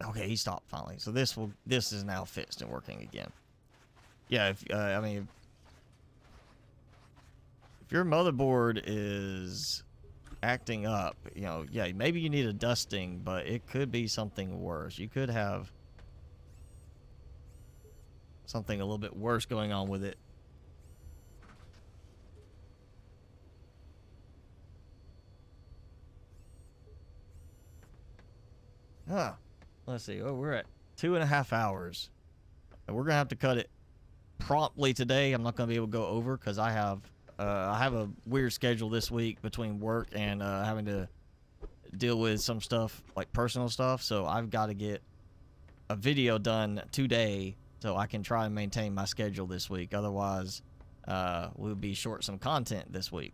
Okay, he stopped finally. So this is now fixed and working again. Yeah, I mean, if your motherboard is acting up, you know, yeah, maybe you need a dusting, but it could be something worse. You could have something a little bit worse going on with it. Let's see. Oh, we're at 2.5 hours. And we're going to have to cut it promptly today. I'm not going to be able to go over because I have a weird schedule this week between work and having to deal with some stuff, like personal stuff. So I've got to get a video done today so I can try and maintain my schedule this week. Otherwise, we'll be short some content this week.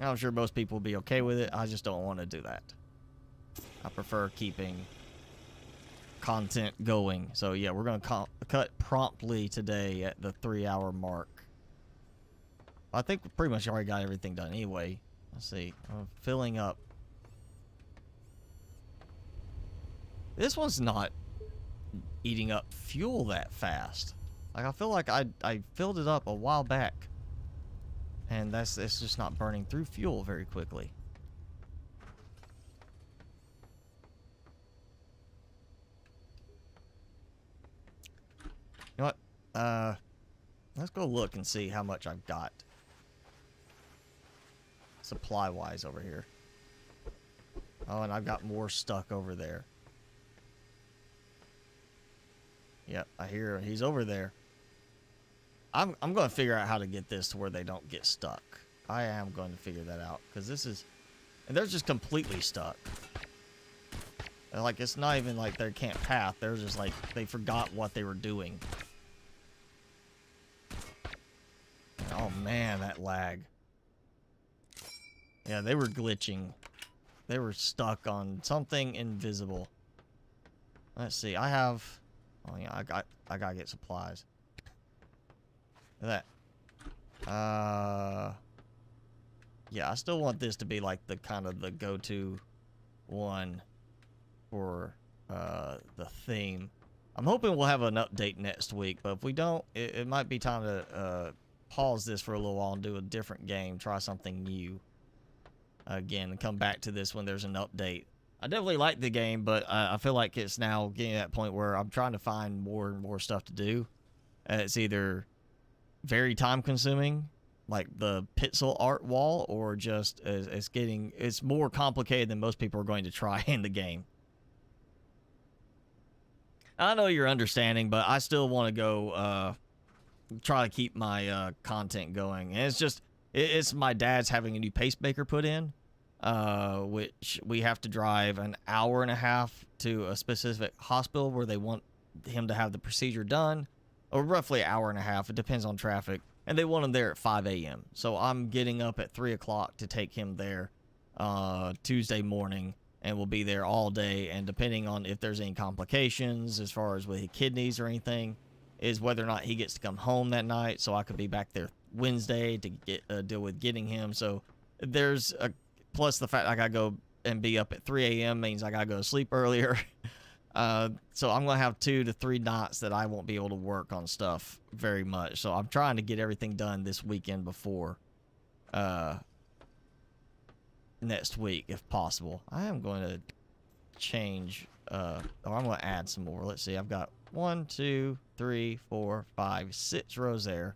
And I'm sure most people will be okay with it. I just don't want to do that. I prefer keeping content going. So yeah, we're going to cut promptly today at the 3-hour mark. I think we pretty much already got everything done anyway. Let's see. I'm filling up. This one's not eating up fuel that fast. Like, I feel like I filled it up a while back, and it's just not burning through fuel very quickly. You know what? Let's go look and see how much I've got supply-wise over here. Oh, and I've got more stuck over there. Yep, I hear he's over there. I'm going to figure out how to get this to where they don't get stuck. I am going to figure that out, because this is... And they're just completely stuck. Like, it's not even like they can't path. They're just like, they forgot what they were doing. Oh man, that lag. Yeah, they were glitching. They were stuck on something invisible. Let's see, I have... Oh yeah, I gotta get supplies. Look at that. Yeah, I still want this to be like the kind of the go-to one for the theme. I'm hoping we'll have an update next week, but if we don't, it might be time to pause this for a little while and do a different game, try something new again, and come back to this when there's an update. I definitely like the game, but I feel like it's now getting to that point where I'm trying to find more and more stuff to do. It's either very time consuming, like the pixel art wall, or just it's more complicated than most people are going to try in the game. I know you're understanding, but I still want to go try to keep my content going. And it's my dad's having a new pacemaker put in, which we have to drive an hour and a half to a specific hospital where they want him to have the procedure done, or roughly an hour and a half. It depends on traffic. And they want him there at 5 a.m. So I'm getting up at 3 o'clock to take him there Tuesday morning, and we'll be there all day. And depending on if there's any complications as far as with his kidneys or anything, is whether or not he gets to come home that night. So I could be back there Wednesday to get deal with getting him. So there's a plus the fact I gotta go and be up at 3 a.m. means I gotta go to sleep earlier. So I'm gonna have 2 to 3 nights that I won't be able to work on stuff very much. So I'm trying to get everything done this weekend before next week if possible. I am going to change or I'm going to add some more. Let's see, I've got 1, 2, 3, 4, 5, 6 rows there.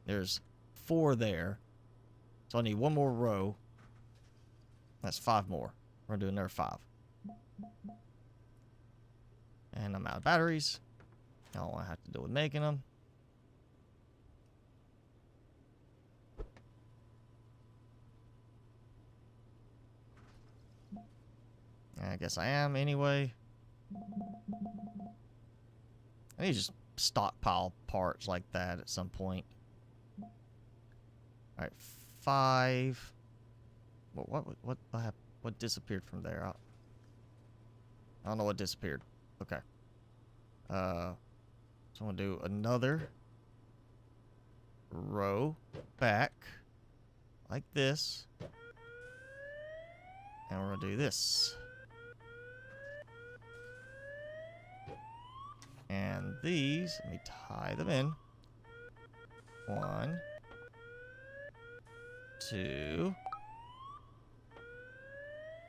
There's 4 there. So I need 1 more row. That's 5 more. We're going to do another 5. And I'm out of batteries. I don't want to have to deal with making them. I guess I am anyway. I need to just stockpile parts like that at some point. Alright, 5. What disappeared from there? I don't know what disappeared. Okay. So I'm gonna do another row back like this. And we're gonna do this. And these, let me tie them in. 1, 2,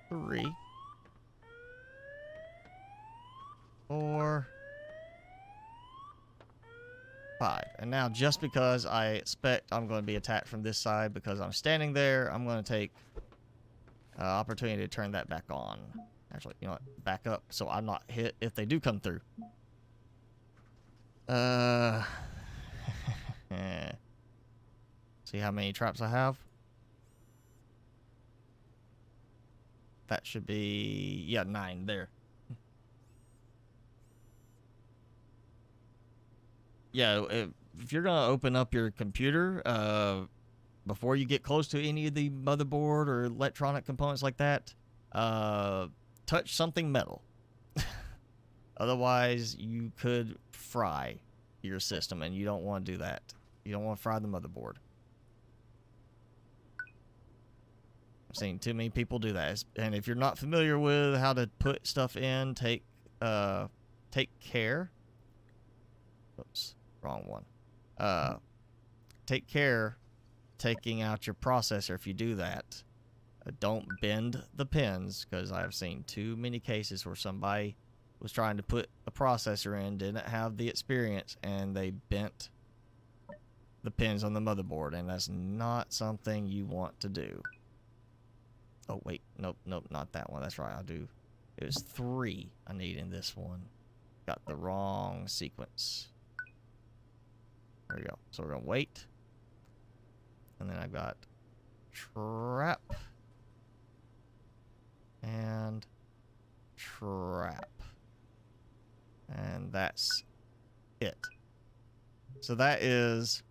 3, 4, 5. And now, just because I expect I'm going to be attacked from this side because I'm standing there, I'm going to take opportunity to turn that back on. Actually, you know what? Back up so I'm not hit if they do come through. See how many traps I have? That should be, yeah, 9 there. Yeah, if you're gonna open up your computer, before you get close to any of the motherboard or electronic components like that, touch something metal. Otherwise, you could fry your system, and you don't want to do that. You don't want to fry the motherboard. I've seen too many people do that. And if you're not familiar with how to put stuff in, take care. Oops, wrong one. Take care taking out your processor if you do that. Don't bend the pins, because I've seen too many cases where somebody was trying to put a processor in, didn't have the experience, and they bent the pins on the motherboard, and that's not something you want to do. Oh wait, nope, not that one. That's right, it was 3 I need in this one. Got the wrong sequence. There we go. So we're gonna wait, and then I've got trap and trap. And that's it. So that is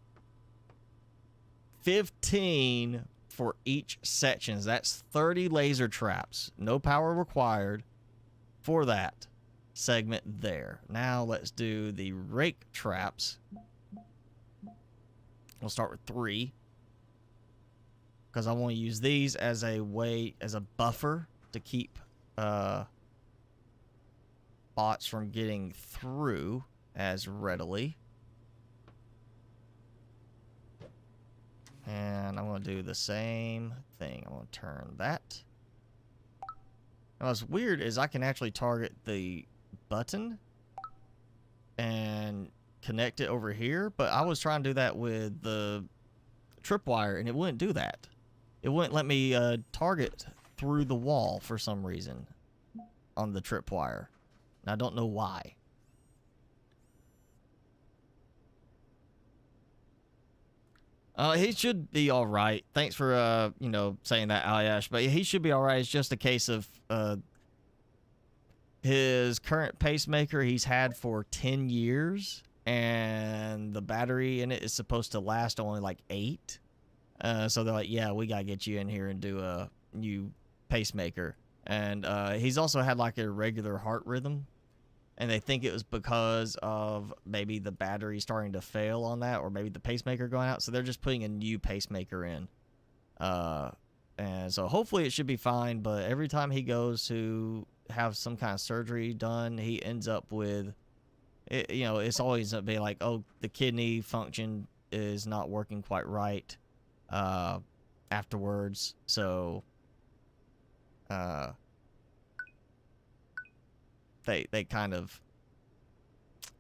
15 for each sections. That's 30 laser traps. No power required for that segment there. Now let's do the rake traps. We'll start with 3. Because I want to use these as a way, as a buffer to keep bots from getting through as readily. And I'm going to do the same thing. I'm going to turn that. Now, what's weird is I can actually target the button and connect it over here, but I was trying to do that with the tripwire, and it wouldn't do that. It wouldn't let me target through the wall for some reason on the tripwire. And I don't know why. He should be all right. Thanks for, you know, saying that, Aliash. But he should be all right. It's just a case of his current pacemaker he's had for 10 years. And the battery in it is supposed to last only like 8. So they're like, yeah, we got to get you in here and do a new pacemaker. And he's also had like a irregular heart rhythm. And they think it was because of maybe the battery starting to fail on that, or maybe the pacemaker going out. So they're just putting a new pacemaker in. And so hopefully it should be fine. But every time he goes to have some kind of surgery done, he ends up with, it, you know, it's always be like, oh, the kidney function is not working quite right afterwards. So they kind of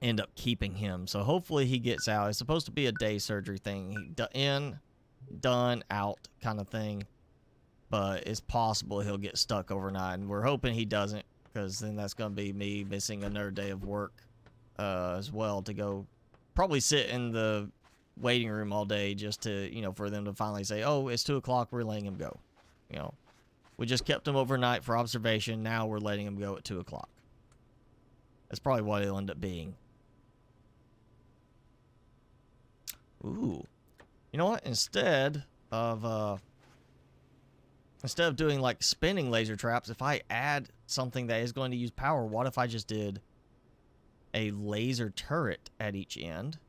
end up keeping him. So hopefully he gets out. It's supposed to be a day surgery thing. In, done, out kind of thing. But it's possible he'll get stuck overnight. And we're hoping he doesn't, because then that's going to be me missing another day of work as well, to go probably sit in the waiting room all day just to, you know, for them to finally say, oh, it's 2 o'clock, we're letting him go. You know, we just kept him overnight for observation. Now we're letting him go at 2 o'clock. That's probably what it'll end up being. Ooh. You know what? Instead of doing like spinning laser traps, if I add something that is going to use power, what if I just did a laser turret at each end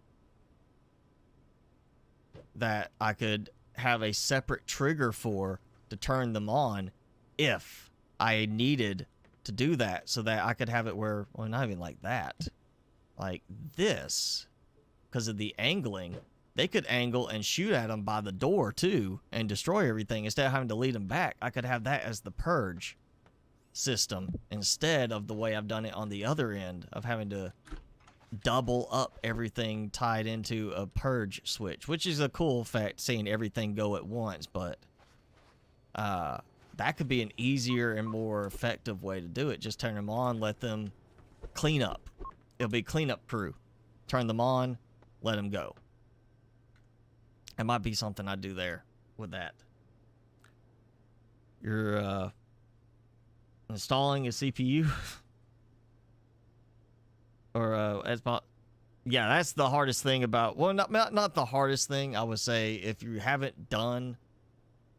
that I could have a separate trigger for to turn them on if I needed to do that, so that I could have it where, well, not even like that, like this, because of the angling, they could angle and shoot at them by the door too and destroy everything. Instead of having to lead them back, I could have that as the purge system instead of the way I've done it on the other end of having to double up everything tied into a purge switch, which is a cool effect, seeing everything go at once. But that could be an easier and more effective way to do it. Just turn them on, let them clean up. It'll be cleanup crew. Turn them on, let them go. It might be something I do there with that. You're installing a CPU or yeah, that's the hardest thing about, well, not the hardest thing. I would say if you haven't done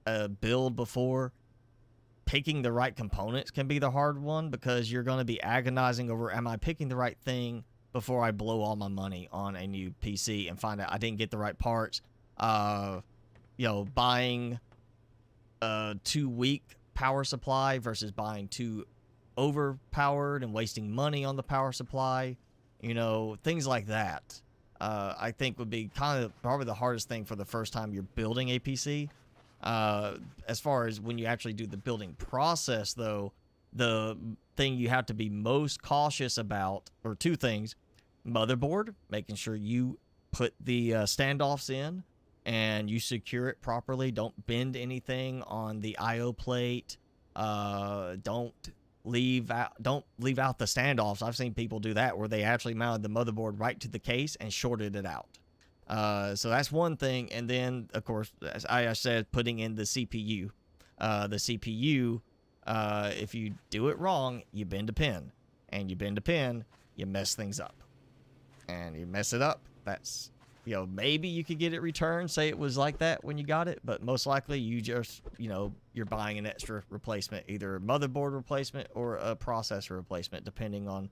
a build before, picking the right components can be the hard one, because you're going to be agonizing over, am I picking the right thing before I blow all my money on a new PC and find out I didn't get the right parts. You know, buying a 2-week power supply versus buying 2 overpowered and wasting money on the power supply, you know, things like that. I think would be kind of probably the hardest thing for the first time you're building a PC. As far as when you actually do the building process, though, the thing you have to be most cautious about, or 2 things: motherboard, making sure you put the standoffs in and you secure it properly. Don't bend anything on the IO plate. Don't leave out the standoffs. I've seen people do that, where they actually mounted the motherboard right to the case and shorted it out. So that's one thing. And then, of course, as I said, putting in the CPU. The CPU If you do it wrong, you bend a pin. And you bend a pin, you mess things up. And you mess it up, that's, you know, maybe you could get it returned, say it was like that when you got it, but most likely you just, you know, you're buying an extra replacement, either a motherboard replacement or a processor replacement, depending on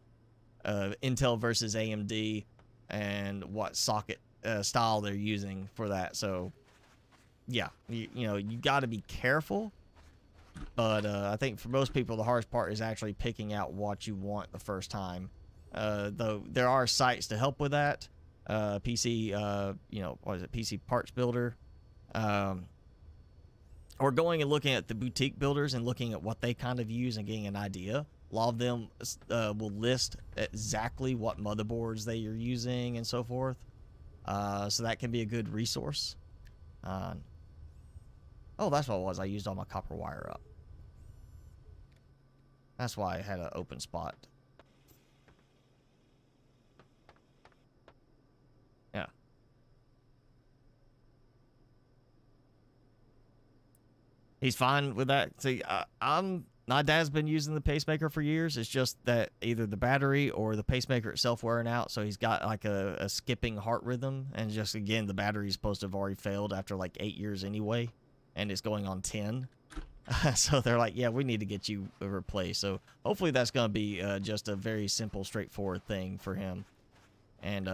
Intel versus AMD and what socket style they're using for that. So, yeah, you know, you got to be careful. But I think for most people, the hardest part is actually picking out what you want the first time. Though there are sites to help with that. PC, you know, what is it? PC Parts Builder. Or going and looking at the boutique builders and looking at what they kind of use and getting an idea. A lot of them will list exactly what motherboards they are using and so forth. So that can be a good resource. Oh, that's what it was. I used all my copper wire up. That's why I had an open spot. Yeah. He's fine with that. See, my dad's been using the pacemaker for years. It's just that either the battery or the pacemaker itself wearing out. So he's got like a skipping heart rhythm. And just, again, the battery's supposed to have already failed after like 8 years anyway. And it's going on 10. So they're like, yeah, we need to get you replaced. So hopefully that's going to be just a very simple, straightforward thing for him. And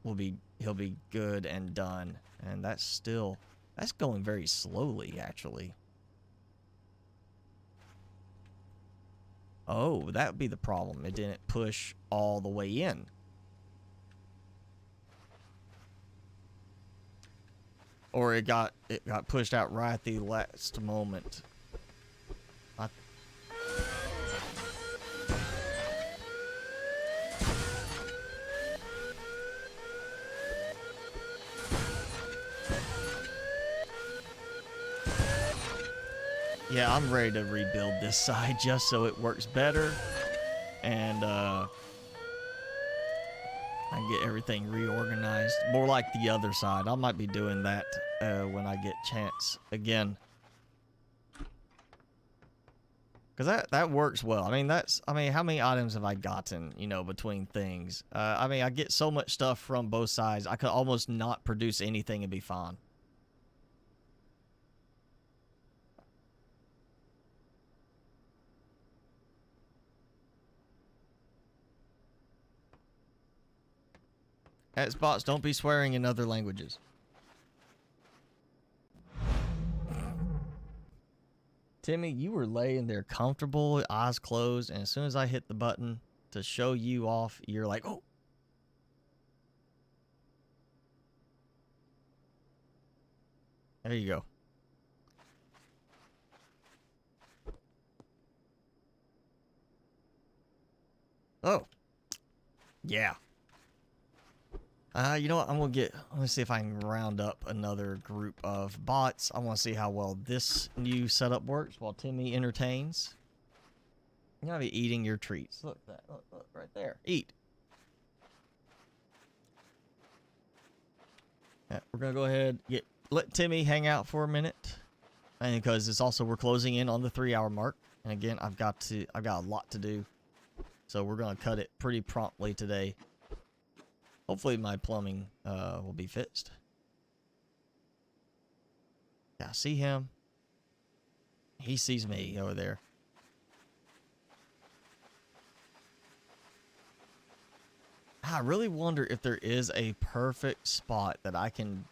he'll be good and done. And that's going very slowly, actually. Oh, that would be the problem. It didn't push all the way in. Or it got pushed out right at the last moment. Yeah, I'm ready to rebuild this side just so it works better. And I get everything reorganized. More like the other side. I might be doing that when I get chance again. Because that works well. I mean, how many items have I gotten, you know, between things? I mean, I get so much stuff from both sides. I could almost not produce anything and be fine. Xbox, don't be swearing in other languages. Timmy, you were laying there comfortable, eyes closed, and as soon as I hit the button to show you off, you're like, oh. There you go. Oh. Yeah. You know what? I'm gonna see if I can round up another group of bots. I want to see how well this new setup works while Timmy entertains. You're gonna be eating your treats. Look at that. Look right there. Eat. Yeah, we're gonna go ahead let Timmy hang out for a minute, and because it's also we're closing in on the 3-hour mark. And again, I've got a lot to do, so we're gonna cut it pretty promptly today. Hopefully my plumbing will be fixed. Yeah, I see him. He sees me over there. I really wonder if there is a perfect spot that I can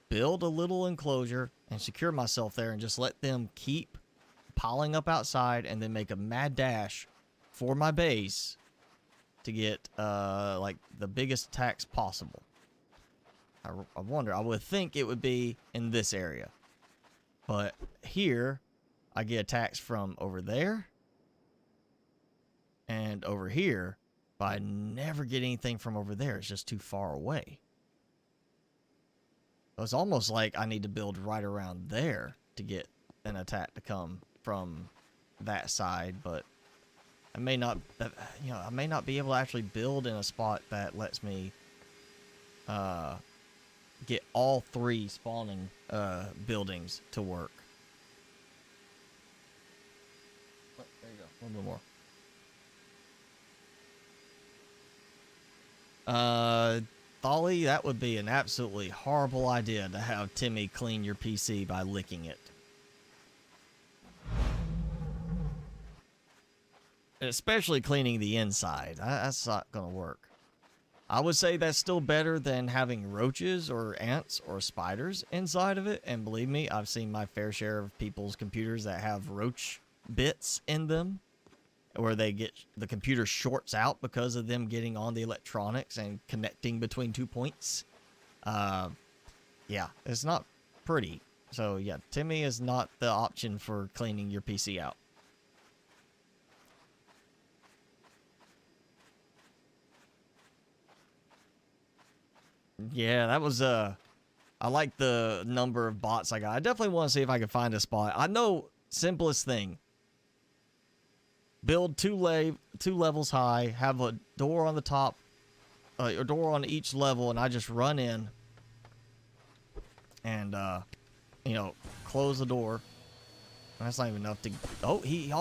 build a little enclosure and secure myself there and just let them keep piling up outside and then make a mad dash for my base to get like the biggest attacks possible. I wonder. I would think it would be in this area, but here I get attacks from over there and over here, but I never get anything from over there. It's just too far away. So it's almost like I need to build right around there to get an attack to come from that side, but I may not be able to actually build in a spot that lets me get all 3 spawning buildings to work. A little bit more. Tholly, that would be an absolutely horrible idea to have Timmy clean your PC by licking it. Especially cleaning the inside. That's not going to work. I would say that's still better than having roaches or ants or spiders inside of it. And believe me, I've seen my fair share of people's computers that have roach bits in them, where they get the computer shorts out because of them getting on the electronics and connecting between 2 points. Yeah, it's not pretty. So yeah, Timmy is not the option for cleaning your PC out. Yeah, that was I like the number of bots I got. I definitely want to see if I can find a spot. I know, simplest thing. Build two levels high, have a door on the top, a door on each level, and I just run in and you know, close the door. That's not even enough to. Oh, he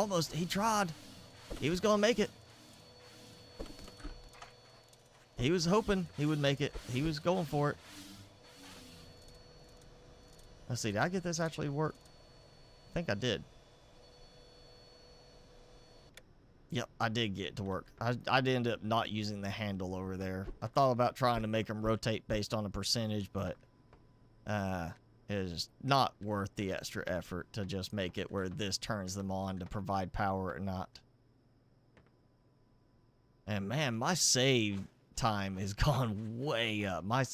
tried. He was gonna make it. He was hoping he would make it. He was going for it. Let's see, did I get this actually work? I think I did. Yep, I did get it to work. I did end up not using the handle over there. I thought about trying to make them rotate based on a percentage, but it is not worth the extra effort to just make it where this turns them on to provide power or not. And man, my save time has gone way up. My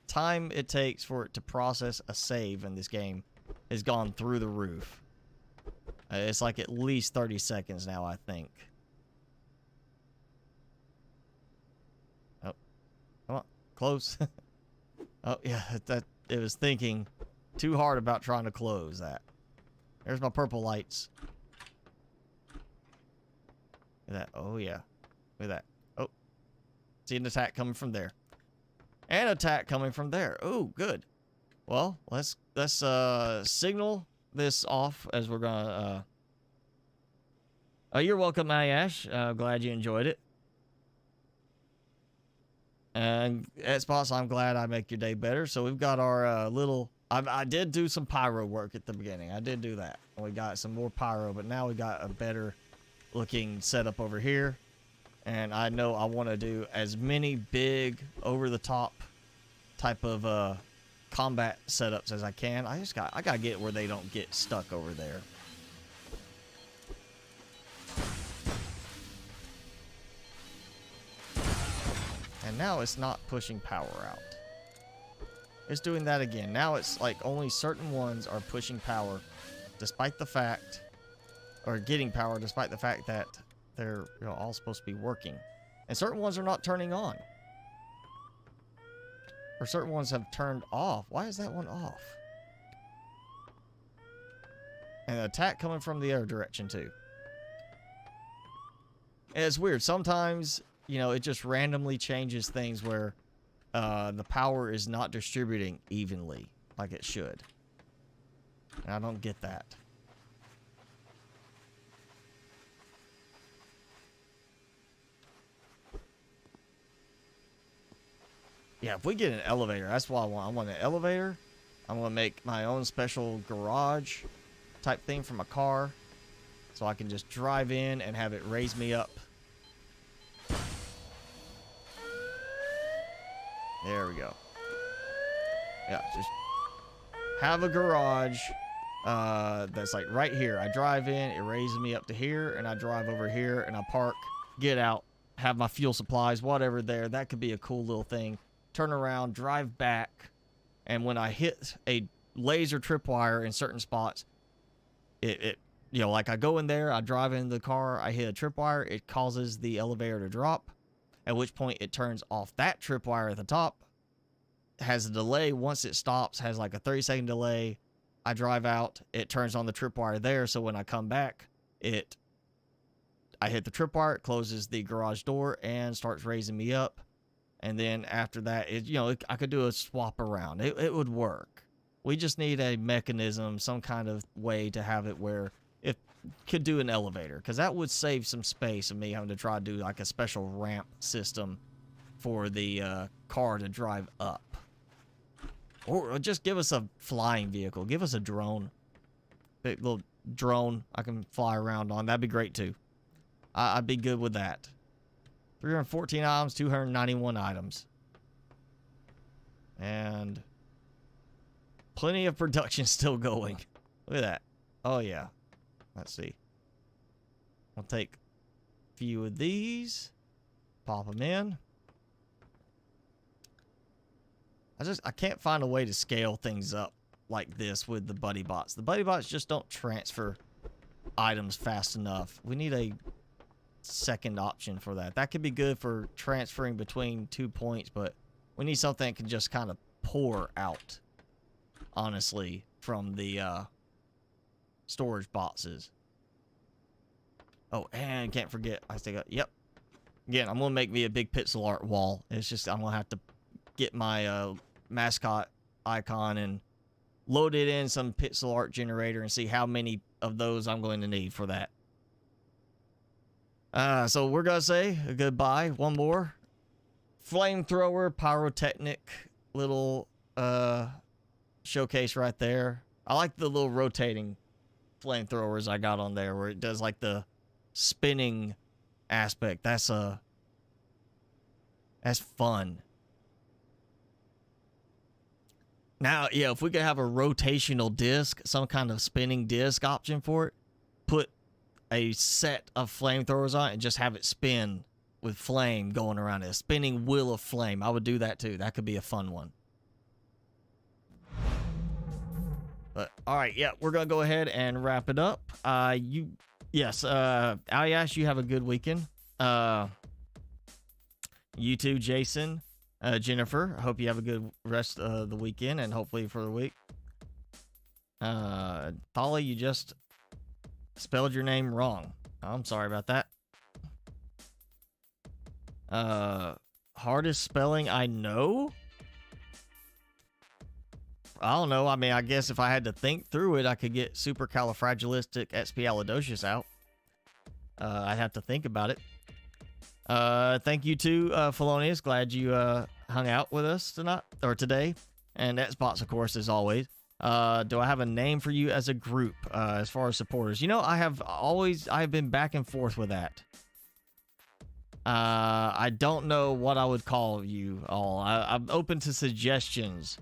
time it takes for it to process a save in this game has gone through the roof. It's like at least 30 seconds now, I think. Oh, come on, close. Oh yeah, it was thinking too hard about trying to close that. There's my purple lights. Look at that. Oh yeah, look at that. Oh, see an attack coming from there, and attack coming from there. Oh, good. Well, let's signal this off as we're gonna you're welcome, Ayash. Glad you enjoyed it. And at Spots, I'm glad I make your day better. So we've got our little I did do some pyro work at the beginning. I did do that. We got some more pyro, but now we got a better looking setup over here. And I know I want to do as many big over the top type of combat setups as I can. I gotta get where they don't get stuck over there. And now it's not pushing power out. It's doing that again. Now it's like only certain ones are pushing power, despite the fact, or getting power despite the fact that they're all supposed to be working. And certain ones are not turning on. Or certain ones have turned off. Why is that one off? And an attack coming from the other direction too. And it's weird. Sometimes, you know, it just randomly changes things where the power is not distributing evenly like it should. And I don't get that. Yeah, if we get an elevator, that's what I want. I want an elevator. I'm going to make my own special garage type thing for my car, so I can just drive in and have it raise me up. There we go. Yeah, just have a garage that's like right here. I drive in, it raises me up to here, and I drive over here, and I park, get out, have my fuel supplies, whatever there. That could be a cool little thing. Turn around, drive back, and when I hit a laser tripwire in certain spots, it you know, like I go in there, I drive into the car, I hit a tripwire, it causes the elevator to drop, at which point it turns off that tripwire at the top, has a delay. Once it stops, has like a 30-second delay. I drive out, it turns on the tripwire there, so when I come back, I hit the tripwire, it closes the garage door and starts raising me up. And then after that, I could do a swap around. It would work. We just need a mechanism, some kind of way to have it where if could do an elevator, because that would save some space of me having to try to do like a special ramp system for the car to drive up. Or just give us a flying vehicle. Give us a drone. Big little drone I can fly around on. That'd be great too. I'd be good with that. 314 items, 291 items. And plenty of production still going. Look at that. Oh, yeah. Let's see. I'll take a few of these. Pop them in. I can't find a way to scale things up like this with the buddy bots. The buddy bots just don't transfer items fast enough. We need a second option for that. That could be good for transferring between 2 points, but we need something that can just kind of pour out, honestly, from the storage boxes. Oh, and can't forget, I think, yep. Again, I'm going to make me a big pixel art wall. It's just, I'm going to have to get my mascot icon and load it in some pixel art generator and see how many of those I'm going to need for that. So we're going to say a goodbye. One more. Flamethrower, pyrotechnic, little showcase right there. I like the little rotating flamethrowers I got on there where it does like the spinning aspect. That's fun. Now, yeah, if we could have a rotational disc, some kind of spinning disc option for it, put a set of flamethrowers on it and just have it spin with flame going around it. A spinning wheel of flame. I would do that too. That could be a fun one. But, all right, yeah, we're going to go ahead and wrap it up. Yes, Aliash, you have a good weekend. You too, Jason. Jennifer, I hope you have a good rest of the weekend and hopefully for the week. Polly, you just spelled your name wrong. I'm sorry about that. Hardest spelling I know? I don't know. I mean, I guess if I had to think through it, I could get supercalifragilisticexpialidocious out. I'd have to think about it. Thank you to Felonious. Glad you hung out with us tonight or today. And Xbox, of course, as always. Do I have a name for you as a group as far as supporters? You know, I have been back and forth with that. I don't know what I would call you all. I'm open to suggestions.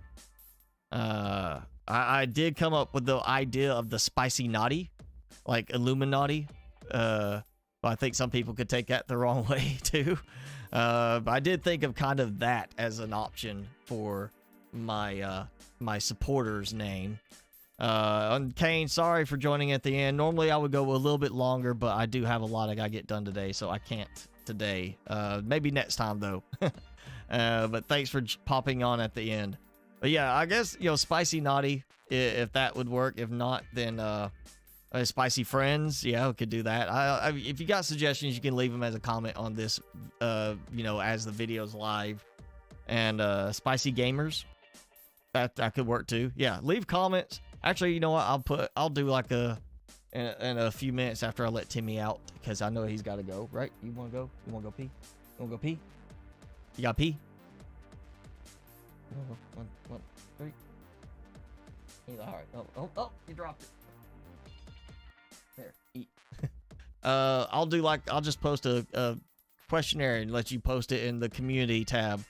I did come up with the idea of the spicy naughty, like Illuminati. But I think some people could take that the wrong way too. But I did think of kind of that as an option for my my supporter's name. And Kane, sorry for joining at the end. Normally I would go a little bit longer, but I do have a lot I gotta get done today, so I can't today. Maybe next time though. But thanks for popping on at the end. But yeah, I guess, you know, spicy naughty, if that would work. If not, then spicy friends, yeah, we could do that. If you got suggestions, you can leave them as a comment on this, you know, as the video's live. And spicy gamers, that could work too. Yeah, leave comments. Actually, you know what? I'll do like in a few minutes after I let Timmy out, because I know he's got to go. Right? You want to go? You want to go pee? You want to go pee? You got to pee? One, three. All right. Oh! You dropped it. There, eat. I'll just post a questionnaire and let you post it in the community tab.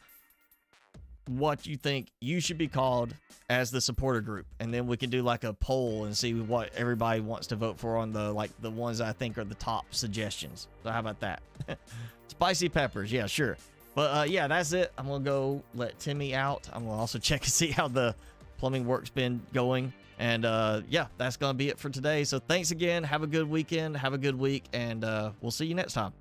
What you think you should be called as the supporter group, and then we can do like a poll and see what everybody wants to vote for on the ones I think are the top suggestions. So how about that? Spicy peppers, yeah, sure. But yeah, that's it. I'm gonna go let Timmy out. I'm gonna also check and see how the plumbing work's been going. And yeah, that's gonna be it for today. So thanks again. Have a good weekend. Have a good week, and we'll see you next time.